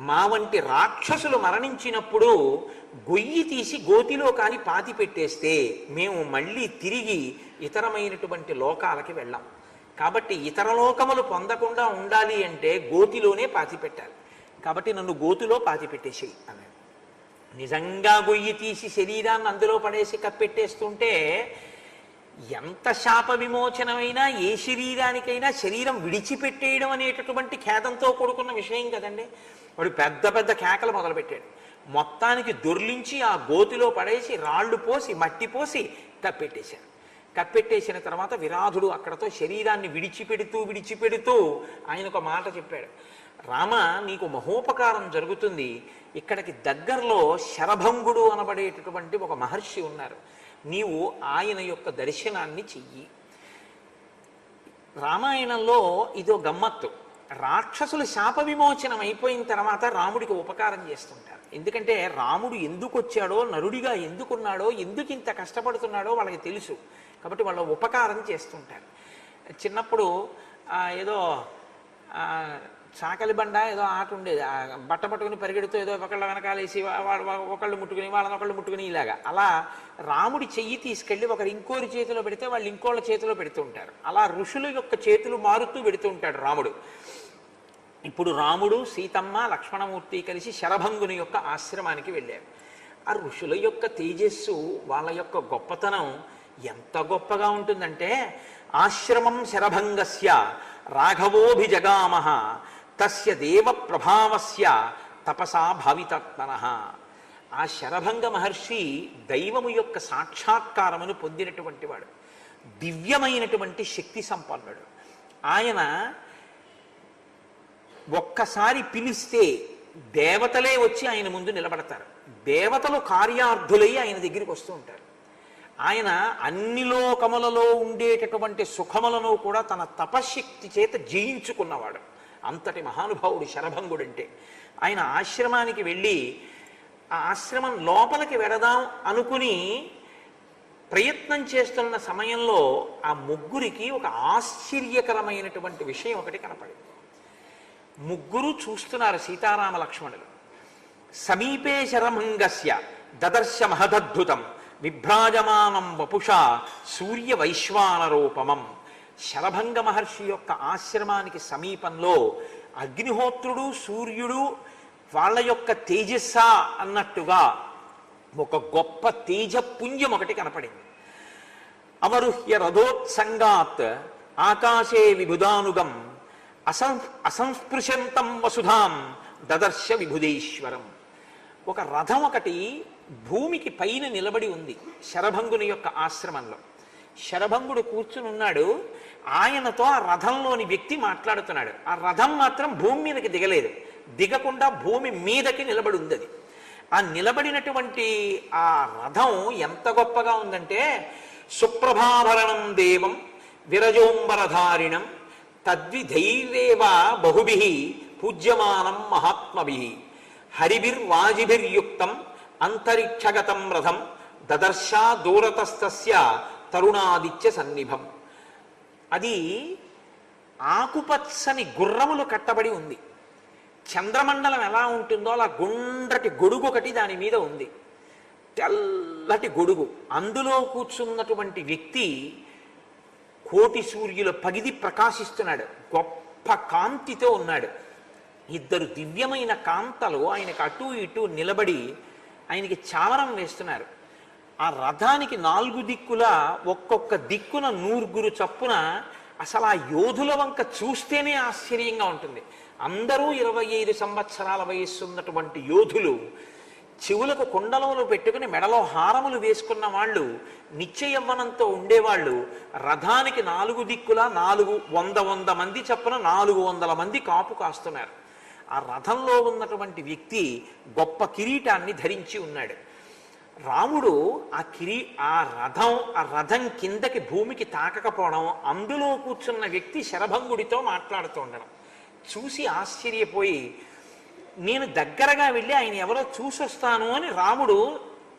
మా వంటి రాక్షసులు మరణించినప్పుడు గొయ్యి తీసి గోతిలో కాని పాతి పెట్టేస్తే మేము మళ్ళీ తిరిగి ఇతరమైనటువంటి లోకాలకి వెళ్ళాం. కాబట్టి ఇతర లోకములు పొందకుండా ఉండాలి అంటే గోతిలోనే పాతి పెట్టాలి. కాబట్టి నన్ను గోతిలో పాతి పెట్టేసేయి అన్నాడు. నిజంగా గొయ్యి తీసి శరీరాన్ని అందులో పడేసి కప్పెట్టేస్తుంటే ఎంత శాప విమోచనమైనా ఏ శరీరానికైనా శరీరం విడిచిపెట్టేయడం అనేటటువంటి ఖేదంతో కూడుకున్న విషయం కదండి. వాడు పెద్ద పెద్ద కేకలు మొదలుపెట్టాడు. మొత్తానికి దొర్లించి ఆ గోతిలో పడేసి రాళ్ళు పోసి మట్టి పోసి కప్పెట్టేశాడు. కప్పెట్టేసిన తర్వాత విరాధుడు అక్కడతో శరీరాన్ని విడిచిపెడుతూ ఆయన ఒక మాట చెప్పాడు, రామ, నీకు మహోపకారం జరుగుతుంది. ఇక్కడికి దగ్గరలో శరభంగుడు అనబడేటటువంటి ఒక మహర్షి ఉన్నారు, నీవు ఆయన యొక్క దర్శనాన్ని చెయ్యి. రామాయణంలో ఇదో గమ్మత్తు. రాక్షసులు శాప విమోచనం అయిపోయిన తర్వాత రాముడికి ఉపకారం చేస్తుంటారు. ఎందుకంటే రాముడు ఎందుకు వచ్చాడో, నరుడిగా ఎందుకున్నాడో, ఎందుకు ఇంత కష్టపడుతున్నాడో వాళ్ళకి తెలుసు. కాబట్టి వాళ్ళ ఉపకారం చేస్తుంటారు. చిన్నప్పుడు ఏదో చాకలి బండ ఏదో ఆట ఉండేది, బట్ట పట్టుకుని పరిగెడుతూ ఏదో ఒకళ్ళ వెనకాలేసి ఒకళ్ళు ముట్టుకుని వాళ్ళని ఒకళ్ళు ముట్టుకుని ఇలాగా. అలా రాముడి చెయ్యి తీసుకెళ్ళి ఒకరు ఇంకోరి చేతిలో పెడితే వాళ్ళు ఇంకోళ్ళ చేతిలో పెడుతూ ఉంటారు. అలా ఋషుల యొక్క చేతులు మారుతూ పెడుతూ ఉంటాడు రాముడు. ఇప్పుడు రాముడు, సీతమ్మ, లక్ష్మణమూర్తి కలిసి శరభంగుని యొక్క ఆశ్రమానికి వెళ్ళారు. ఆ ఋషుల యొక్క తేజస్సు, వాళ్ళ యొక్క గొప్పతనం ఎంత గొప్పగా ఉంటుందంటే, ఆశ్రమం శరభంగస్య రాఘవోభిజగామః తస్య దేవ ప్రభావస్య తపసా భావితాత్మనః. ఆ శరభంగ మహర్షి దైవము యొక్క సాక్షాత్కారమును పొందినటువంటి వాడు, దివ్యమైనటువంటి శక్తి సంపన్నుడు. ఆయన ఒక్కసారి పిలిస్తే దేవతలే వచ్చి ఆయన ముందు నిలబడతారు. దేవతలు కార్యార్థులై ఆయన దగ్గరికి వస్తూ ఉంటారు. ఆయన అన్ని లోకములలో ఉండేటటువంటి సుఖములను కూడా తన తపశక్తి చేత జయించుకున్నవాడు. అంతటి మహానుభావుడు శరభంగుడంటే. ఆయన ఆశ్రమానికి వెళ్ళి ఆ ఆశ్రమం లోపలికి వెడదాం అనుకుని ప్రయత్నం చేస్తున్న సమయంలో ఆ ముగ్గురికి ఒక ఆశ్చర్యకరమైనటువంటి విషయం ఒకటి కనపడింది. ముగ్గురు చూస్తున్నారు, సీతారామ లక్ష్మణులు. సమీపే శరభంగస్య దదర్శ మహదద్భుతం విభ్రాజమానం వపుషా సూర్య వైశ్వానరూపమం. శరభంగ మహర్షి యొక్క ఆశ్రమానికి సమీపంలో అగ్నిహోత్రుడు, సూర్యుడు వాళ్ళ యొక్క తేజస్స అన్నట్టుగా ఒక గొప్ప తేజపుంజం ఒకటి కనపడింది. అవరుహ్య రథోత్సంగాత్ ఆకాశే విభుదానుగం అసంస్పృశంతం వసుధాం దదర్శ విభుదేశ్వరం. ఒక రథం ఒకటి భూమికి పైన నిలబడి ఉంది శరభంగుని యొక్క ఆశ్రమంలో. శరభంగుడు కూర్చుని ఉన్నాడు. ఆయనతో ఆ రథంలోని వ్యక్తి మాట్లాడుతున్నాడు. ఆ రథం మాత్రం భూమి మీదకి దిగలేదు, దిగకుండా భూమి మీదకి నిలబడి ఉంది. అది ఆ నిలబడినటువంటి ఆ రథం ఎంత గొప్పగా ఉందంటే, సుప్రభాభరణం దేవం విరజోంబరధారిణం తద్విధైర్యేవ బహుభిః పూజ్యమానం మహాత్మభిః హరిభిర్వాజిభిర్యుక్తం అంతరిక్షగతం రథం దదర్శా దూరతస్తస్య తరుణాదిత్య సన్నిభం. అది ఆకుపచ్చని గుర్రములు కట్టబడి ఉంది. చంద్రమండలం ఎలా ఉంటుందో అలా గుండ్రటి గొడుగు ఒకటి దాని మీద ఉంది, తెల్లటి గొడుగు. అందులో కూర్చున్నటువంటి వ్యక్తి కోటి సూర్యుల పగిది ప్రకాశిస్తున్నాడు, గొప్ప కాంతితో ఉన్నాడు. ఇద్దరు దివ్యమైన కాంతలు ఆయనకు అటు ఇటు నిలబడి ఆయనకి చామరం వేస్తున్నారు. ఆ రథానికి 4 దిక్కులా ఒక్కొక్క దిక్కున 100 చప్పున. అసలు ఆ యోధుల వంక చూస్తేనే ఆశ్చర్యంగా ఉంటుంది. అందరూ 25 సంవత్సరాల వయస్సు ఉన్నటువంటి యోధులు, చెవులకు కుండలములు పెట్టుకుని మెడలో హారములు వేసుకున్న వాళ్ళు, నిత్య యవ్వనంతో ఉండేవాళ్ళు. రథానికి 4 దిక్కులా 400 మంది చప్పున 400 మంది కాపు కాస్తున్నారు. ఆ రథంలో ఉన్నటువంటి వ్యక్తి గొప్ప కిరీటాన్ని ధరించి ఉన్నాడు. రాముడు ఆ రథం కిందకి భూమికి తాకకపోవడం, అందులో కూర్చున్న వ్యక్తి శరభంగుడితో మాట్లాడుతూ ఉండడం చూసి ఆశ్చర్యపోయి, నేను దగ్గరగా వెళ్ళి ఆయన ఎవరో చూసొస్తాను అని రాముడు,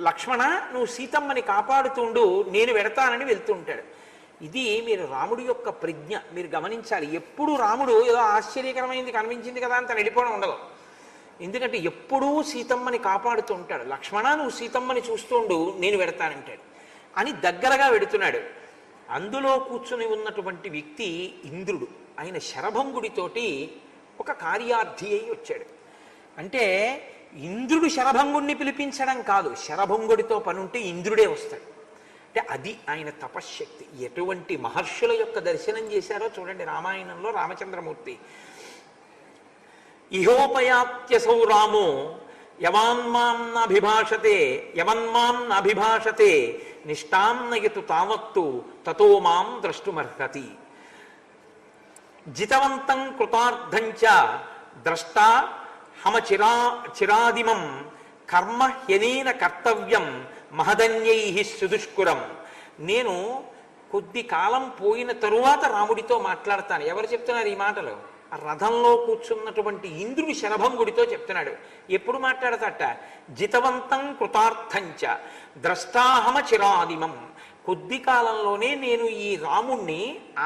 లక్ష్మణ నువ్వు సీతమ్మని కాపాడుతుండు, నేను వెడతానని వెళ్తూ ఉంటాడు. ఇది మీరు రాముడి యొక్క ప్రజ్ఞ మీరు గమనించాలి. ఎప్పుడు రాముడు ఏదో ఆశ్చర్యకరమైంది కనిపించింది కదా అని తను వెళ్ళిపోవడం ఉండదు. ఎందుకంటే ఎప్పుడూ సీతమ్మని కాపాడుతూ ఉంటాడు. లక్ష్మణ నువ్వు సీతమ్మని చూస్తుండు, నేను వెడతానంటాడు అని దగ్గరగా వెడుతున్నాడు. అందులో కూర్చుని ఉన్నటువంటి వ్యక్తి ఇంద్రుడు. ఆయన శరభంగుడితోటి ఒక కార్యార్థి అయి వచ్చాడు. అంటే ఇంద్రుడు శరభంగుడిని పిలిపించడం కాదు, శరభంగుడితో పనుంటే ఇంద్రుడే వస్తాడు. అంటే అది ఆయన తపశ్శక్తి. ఎటువంటి మహర్షుల యొక్క దర్శనం చేశారో చూడండి రామాయణంలో రామచంద్రమూర్తి. ఇహోపయాత్యసౌ రామో యవన్మాం నాభిభాషతే నిష్టాన్నయతు తావత్తు తతో మాం ద్రష్టుమర్హతి. జితవంతం కృతార్థంచ ద్రష్టా చిరాదిమం కర్మ హ్యనేన కర్తవ్యం మహదన్యై సుదుష్కురం. నేను కొద్ది కాలం పోయిన తరువాత రాముడితో మాట్లాడతాను. ఎవరు చెప్తున్నారు ఈ మాటలు? ఆ రథంలో కూర్చున్నటువంటి ఇంద్రుడు శరభంగుడితో చెప్తున్నాడు. ఎప్పుడు మాట్లాడతాట? జితవంతం కృతార్థంచ ద్రష్టాహమ చిరాదిమం. కొద్ది కాలంలోనే నేను ఈ రాముణ్ణి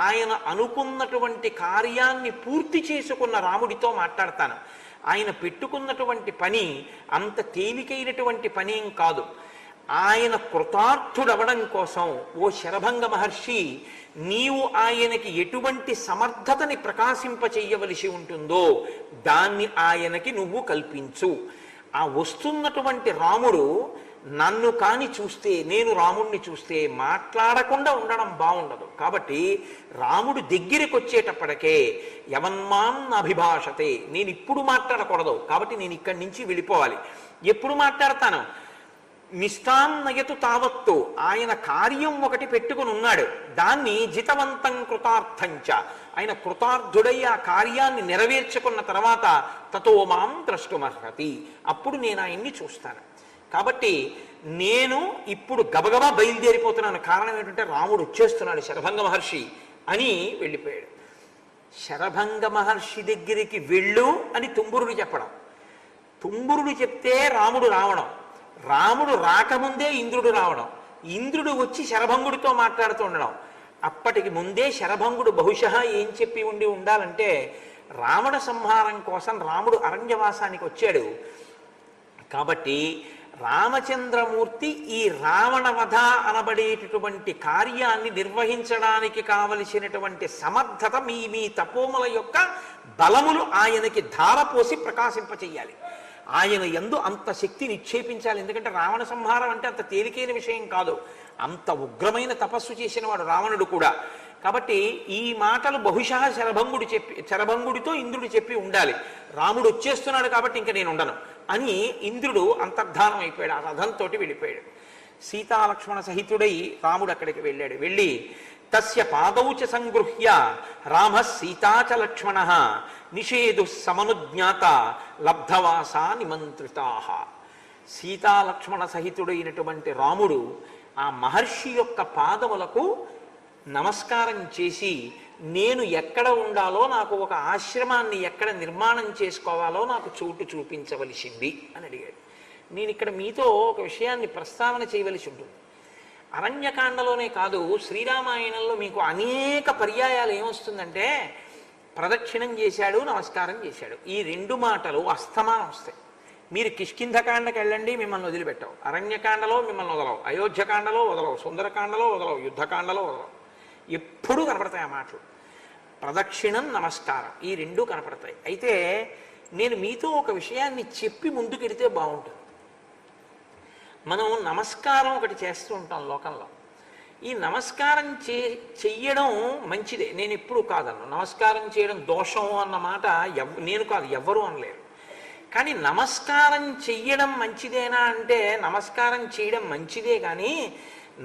ఆయన అనుకున్నటువంటి కార్యాన్ని పూర్తి చేసుకున్న రాముడితో మాట్లాడతాను. ఆయన పెట్టుకున్నటువంటి పని అంత తేలికైనటువంటి పనేం కాదు. ఆయన కృతార్థుడవడం కోసం ఓ శరభంగ మహర్షి, నీవు ఆయనకి ఎటువంటి సమర్థతని ప్రకాశింపచెయ్యవలసి ఉంటుందో దాన్ని ఆయనకి నువ్వు కల్పించు. ఆ వస్తున్నటువంటి రాముడు నన్ను కాని చూస్తే, నేను రాముణ్ణి చూస్తే మాట్లాడకుండా ఉండడం బాగుండదు. కాబట్టి రాముడు దగ్గరికి వచ్చేటప్పటికే యవన్మాం అభిభాషతే, నేను ఇప్పుడు మాట్లాడకూడదు, కాబట్టి నేను ఇక్కడి నుంచి వెళ్ళిపోవాలి. ఎప్పుడు మాట్లాడతాను? నిష్ఠాం నయతు తావత్తు, ఆయన కార్యం ఒకటి పెట్టుకుని ఉన్నాడు, దాన్ని జితవంతం కృతార్థంచ, ఆయన కృతార్థుడై ఆ కార్యాన్ని నెరవేర్చుకున్న తర్వాత తతో మాం ద్రష్టుమర్హతి, అప్పుడు నేను ఆయన్ని చూస్తాను. కాబట్టి నేను ఇప్పుడు గబగబా బయలుదేరిపోతున్నాను. కారణం ఏంటంటే రాముడు వచ్చేస్తున్నాడు శరభంగ మహర్షి అని వెళ్ళిపోయాడు. శరభంగ మహర్షి దగ్గరికి వెళ్ళు అని తుంబురుడు చెప్పడం, తుంబురుడు చెప్తే రాముడు రావడం, రాముడు రాకముందే ఇంద్రుడు రావడం, ఇంద్రుడు వచ్చి శరభంగుడితో మాట్లాడుతూ ఉండడం. అప్పటికి ముందే శరభంగుడు బహుశः ఏం చెప్పి ఉండాలంటే, రావణ సంహారం కోసం రాముడు అరణ్యవాసానికి వచ్చాడు కాబట్టి రామచంద్రమూర్తి ఈ రావణ వధ అనబడేటటువంటి కార్యాన్ని నిర్వహించడానికి కావలసినటువంటి సమర్థత మీ తపోముల యొక్క బలములు ఆయనకి ధారపోసి ప్రకాశింపచేయాలి. ఆయన యందు అంత శక్తి నిక్షేపించాలి. ఎందుకంటే రావణ సంహారం అంటే అంత తేలికైన విషయం కాదు. అంత ఉగ్రమైన తపస్సు చేసిన వాడు రావణుడు కూడా. కాబట్టి ఈ మాటలు బహుశः శరభంగుడితో ఇంద్రుడు చెప్పి ఉండాలి. రాముడు వచ్చేస్తున్నాడు కాబట్టి ఇంక నేను ఉండను అని ఇంద్రుడు అంతర్ధానం అయిపోయాడు. ఆ రథంతో వెళ్ళిపోయాడు. సీతాలక్ష్మణ సహితుడై రాముడు అక్కడికి వెళ్ళాడు. వెళ్ళి తస్య పాదౌచ సంగృహ్య రామ సీతాచ లక్ష్మణ నిషేధు సమనుజ్ఞాత లబ్ధవాసా నిమంత్రితా. సీతాలక్ష్మణ సహితుడైనటువంటి రాముడు ఆ మహర్షి యొక్క పాదములకు నమస్కారం చేసి, నేను ఎక్కడ ఉండాలో, నాకు ఒక ఆశ్రమాన్ని ఎక్కడ నిర్మాణం చేసుకోవాలో నాకు చోటు చూపించవలసింది అని అడిగాడు. నేను ఇక్కడ మీతో ఒక విషయాన్ని ప్రస్తావన చేయవలసి ఉంటుంది. అరణ్యకాండలోనే కాదు, శ్రీరామాయణంలో మీకు అనేక పర్యాయాలు ఏమొస్తుందంటే, ప్రదక్షిణం చేశాడు, నమస్కారం చేశాడు, ఈ రెండు మాటలు అస్తమానం వస్తాయి. మీరు కిష్కింధకాండకి వెళ్ళండి, మిమ్మల్ని వదిలిపెట్టవు. అరణ్యకాండలో మిమ్మల్ని వదలవు, అయోధ్యకాండలో వదలవు, సుందరకాండలో వదలవు, యుద్ధకాండలో వదలవు. ఎప్పుడూ కనపడతాయి ఆ మాటలు. ప్రదక్షిణం, నమస్కారం, ఈ రెండూ కనపడతాయి. అయితే నేను మీతో ఒక విషయాన్ని చెప్పి ముందుకెడితే బాగుంటుంది. మనం నమస్కారం ఒకటి చేస్తూ ఉంటాం లోకంలో. ఈ నమస్కారం చెయ్యడం మంచిదే, నేను ఎప్పుడు కాదన్ను. నమస్కారం చేయడం దోషం అన్న మాట నేను కాదు, ఎవ్వరూ అనలేరు. కానీ నమస్కారం చెయ్యడం మంచిదేనా అంటే, నమస్కారం చేయడం మంచిదే, కానీ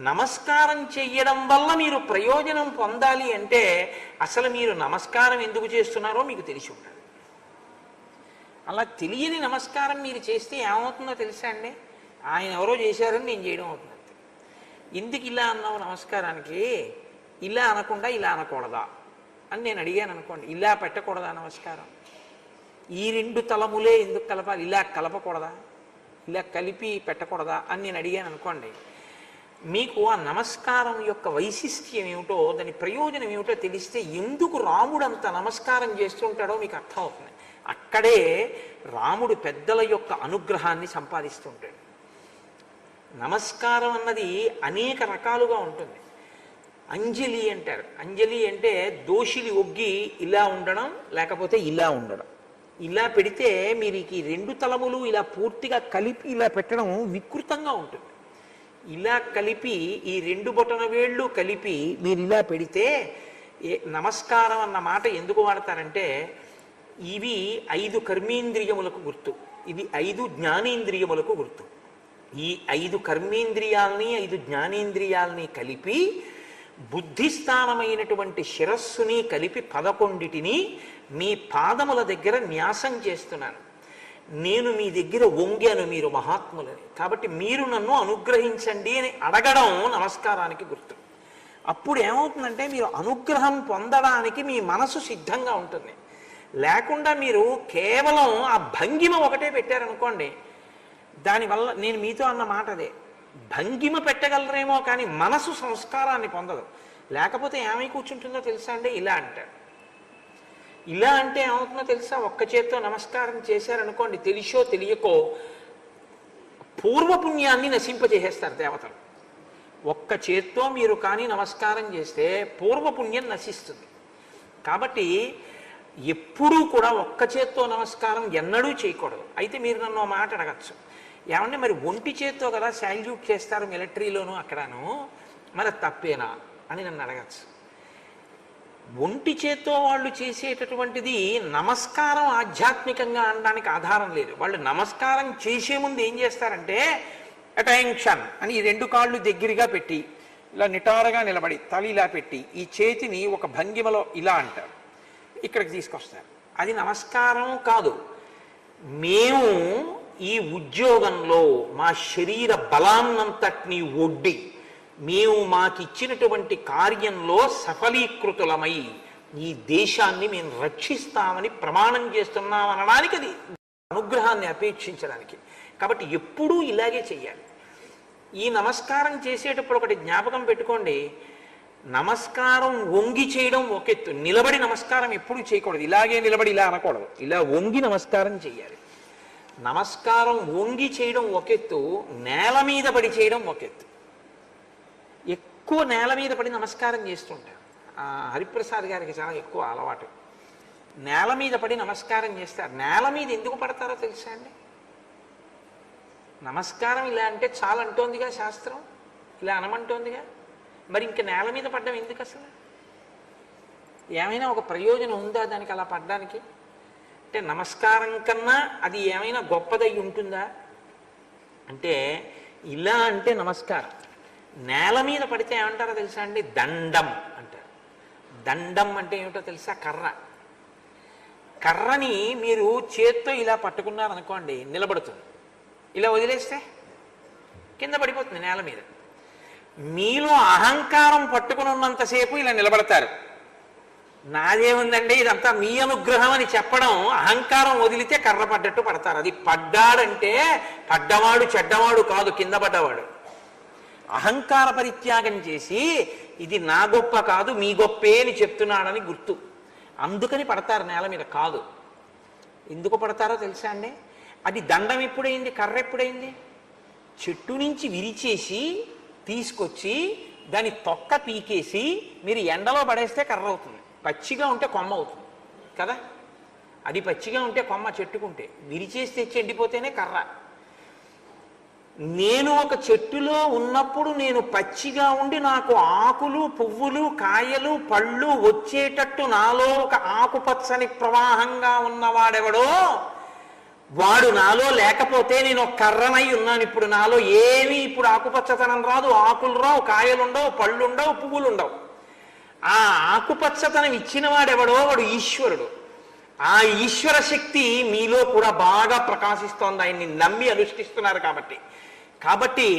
నమస్కారం చెయ్యడం వల్ల మీరు ప్రయోజనం పొందాలి అంటే అసలు మీరు నమస్కారం ఎందుకు చేస్తున్నారో మీకు తెలిసి ఉండాలి. అలా తెలియని నమస్కారం మీరు చేస్తే ఏమవుతుందో తెలుసా అండి? ఆయన ఎవరో చేశారని నేను చేయడం అవుతుంది. ఎందుకు ఇలా అన్నావు నమస్కారానికి? ఇలా అనకుండా ఇలా అనకూడదా అని నేను అడిగాను అనుకోండి. ఇలా పెట్టకూడదా నమస్కారం? ఈ రెండు తలములే ఎందుకు కలపాలి? ఇలా కలపకూడదా? ఇలా కలిపి పెట్టకూడదా అని నేను అడిగాను అనుకోండి. మీకు ఆ నమస్కారం యొక్క వైశిష్ట్యం ఏమిటో, దాని ప్రయోజనం ఏమిటో తెలిస్తే ఎందుకు రాముడు అంత నమస్కారం చేస్తుంటాడో మీకు అర్థమవుతుంది. అక్కడే రాముడు పెద్దల యొక్క అనుగ్రహాన్ని సంపాదిస్తుంటాడు. నమస్కారం అన్నది అనేక రకాలుగా ఉంటుంది. అంజలి అంటారు. అంజలి అంటే దోషిలి ఒగ్గి ఇలా ఉండడం, లేకపోతే ఇలా ఉండడం. ఇలా పెడితే మీరు ఈ రెండు తలములు ఇలా పూర్తిగా కలిపి ఇలా పెట్టడం వికృతంగా ఉంటుంది. ఇలా కలిపి ఈ రెండు బొటన వేళ్ళు కలిపి మీరు ఇలా పెడితే, నమస్కారం అన్న మాట ఎందుకు వాడతారంటే, ఇవి 5 కర్మేంద్రియములకు గుర్తు, ఇది 5 జ్ఞానేంద్రియములకు గుర్తు. ఈ 5 కర్మేంద్రియాలని 5 జ్ఞానేంద్రియాలని కలిపి బుద్ధిస్థానమైనటువంటి శిరస్సుని కలిపి 11టిని మీ పాదముల దగ్గర న్యాసం చేస్తున్నాను. నేను మీ దగ్గర వంగాను, మీరు మహాత్ములని, కాబట్టి మీరు నన్ను అనుగ్రహించండి అని అడగడం నమస్కారానికి గుర్తు. అప్పుడు ఏమవుతుందంటే, మీరు అనుగ్రహం పొందడానికి మీ మనసు సిద్ధంగా ఉంటుంది. లేకుండా మీరు కేవలం ఆ భంగిమ ఒకటే పెట్టారనుకోండి, దానివల్ల నేను మీతో అన్న మాట అదే, భంగిమ పెట్టగలరేమో కానీ మనసు సంస్కారాన్ని పొందదు. లేకపోతే ఏమై కూర్చుంటుందో తెలుసా అండి? ఇలా అంటారు. ఇలా అంటే ఏమవుతుందో తెలుసా? ఒక్క చేత్తో నమస్కారం చేశారనుకోండి, తెలిసో తెలియకో పూర్వపుణ్యాన్ని నశింపజేసేస్తారు దేవతలు. ఒక్క చేత్తో మీరు కానీ నమస్కారం చేస్తే పూర్వపుణ్యం నశిస్తుంది. కాబట్టి ఎప్పుడూ కూడా ఒక్క చేత్తో నమస్కారం ఎన్నడూ చేయకూడదు. అయితే మీరు నన్ను ఓ మాట అడగచ్చు, ఏమంటే మరి ఒంటి చేత్తో కదా శాల్యూట్ చేస్తారు మిలిటరీలోనూ అక్కడను, మరి తప్పేనా అని నన్ను అడగచ్చు. ఒంటి చేత్తో వాళ్ళు చేసేటటువంటిది నమస్కారం ఆధ్యాత్మికంగా అనడానికి ఆధారం లేదు. వాళ్ళు నమస్కారం చేసే ముందు ఏం చేస్తారంటే అటెన్షన్ అని ఈ రెండు కాళ్ళు దగ్గరగా పెట్టి ఇలా నిటారుగా నిలబడి తల ఇలా పెట్టి ఈ చేతిని ఒక భంగిమలో ఇలా అంటారు, ఇక్కడికి తీసుకొస్తారు. అది నమస్కారం కాదు. మేము ఈ ఉద్యోగంలో మా శరీర బలాన్నంతటినీ ఒడ్డి మేము మాకిచ్చినటువంటి కార్యంలో సఫలీకృతులమై ఈ దేశాన్ని మేము రక్షిస్తామని ప్రమాణం చేస్తున్నాం అనడానికి అది అనుగ్రహాన్ని అపేక్షించడానికి. కాబట్టి ఎప్పుడూ ఇలాగే చెయ్యాలి. ఈ నమస్కారం చేసేటప్పుడు ఒకటి జ్ఞాపకం పెట్టుకోండి, నమస్కారం వంగి చేయడం ఒక ఎత్తు, నిలబడి నమస్కారం ఎప్పుడు చేయకూడదు. ఇలాగే నిలబడి ఇలా అనకూడదు, ఇలా వంగి నమస్కారం చేయాలి. నమస్కారం వంగి చేయడం ఒక ఎత్తు, నేల మీద పడి చేయడం ఒక ఎత్తు. ఎక్కువ నేల మీద పడి నమస్కారం చేస్తుంటారు. హరిప్రసాద్ గారికి చాలా ఎక్కువ అలవాటు. నేల మీద పడి నమస్కారం చేస్తారు. నేల మీద ఎందుకు పడతారో తెలుసా అండి? నమస్కారం ఇలా అంటే చాలా అంటోందిగా శాస్త్రం, ఇలా అనమంటోందిగా, మరి ఇంక నేల మీద పడ్డం ఎందుకు అసలు? ఏమైనా ఒక ప్రయోజనం ఉందా దానికి అలా పడ్డానికి? అంటే నమస్కారం కన్నా అది ఏమైనా గొప్పదై ఉంటుందా అంటే, ఇలా అంటే నమస్కారం. నేల మీద పడితే ఏమంటారో తెలుసా అండి? దండం అంటారు. దండం అంటే ఏమిటో తెలుసా? కర్ర. కర్రని మీరు చేత్తో ఇలా పట్టుకున్నారనుకోండి, నిలబడుతుంది. ఇలా వదిలేస్తే కింద పడిపోతుంది నేల మీద. మీలో అహంకారం పట్టుకుని ఉన్నంతసేపు ఇలా నిలబడతారు. నాదేముందండి ఇదంతా మీ అనుగ్రహం అని చెప్పడం, అహంకారం వదిలితే కర్ర పడ్డట్టు పడతారు. అది పడ్డాడంటే పడ్డవాడు చెడ్డవాడు కాదు, కింద పడ్డవాడు. అహంకార పరిత్యాగం చేసి ఇది నా గొప్ప కాదు మీ గొప్పే అని చెప్తున్నాడని గుర్తు. అందుకని పడతారు నేల మీద. కాదు, ఎందుకు పడతారో తెలుసా అండి? అది దండం ఎప్పుడైంది, కర్ర ఎప్పుడైంది? చెట్టు నుంచి విరిచేసి తీసుకొచ్చి దాని తొక్క పీకేసి మీరు ఎండలో పడేస్తే కర్ర అవుతుంది. పచ్చిగా ఉంటే కొమ్మ అవుతుంది కదా. అది పచ్చిగా ఉంటే కొమ్మ, చెట్టుకుంటే విరిచేసి తెచ్చి ఎండిపోతేనే కర్ర. నేను ఒక చెట్టులో ఉన్నప్పుడు నేను పచ్చిగా ఉండి నాకు ఆకులు పువ్వులు కాయలు పళ్ళు వచ్చేటట్టు నాలో ఒక ఆకుపచ్చని ప్రవాహంగా ఉన్నవాడెవడో వాడు నాలో లేకపోతే నేను ఒక కర్రనై ఉన్నాను. ఇప్పుడు నాలో ఏమీ ఇప్పుడు ఆకుపచ్చతనం రాదు, ఆకులు రావు, కాయలుండవు, పళ్ళుండవు, పువ్వులుండవు. ఆ ఆకుపచ్చతనం ఇచ్చిన వాడెవడో వాడు ఈశ్వరుడు. ఆ ఈశ్వర శక్తి మీలో కూడా బాగా ప్రకాశిస్తోంది, ఆయన్ని నమ్మి అనుష్ఠిస్తున్నారు కాబట్టి. కాబట్టి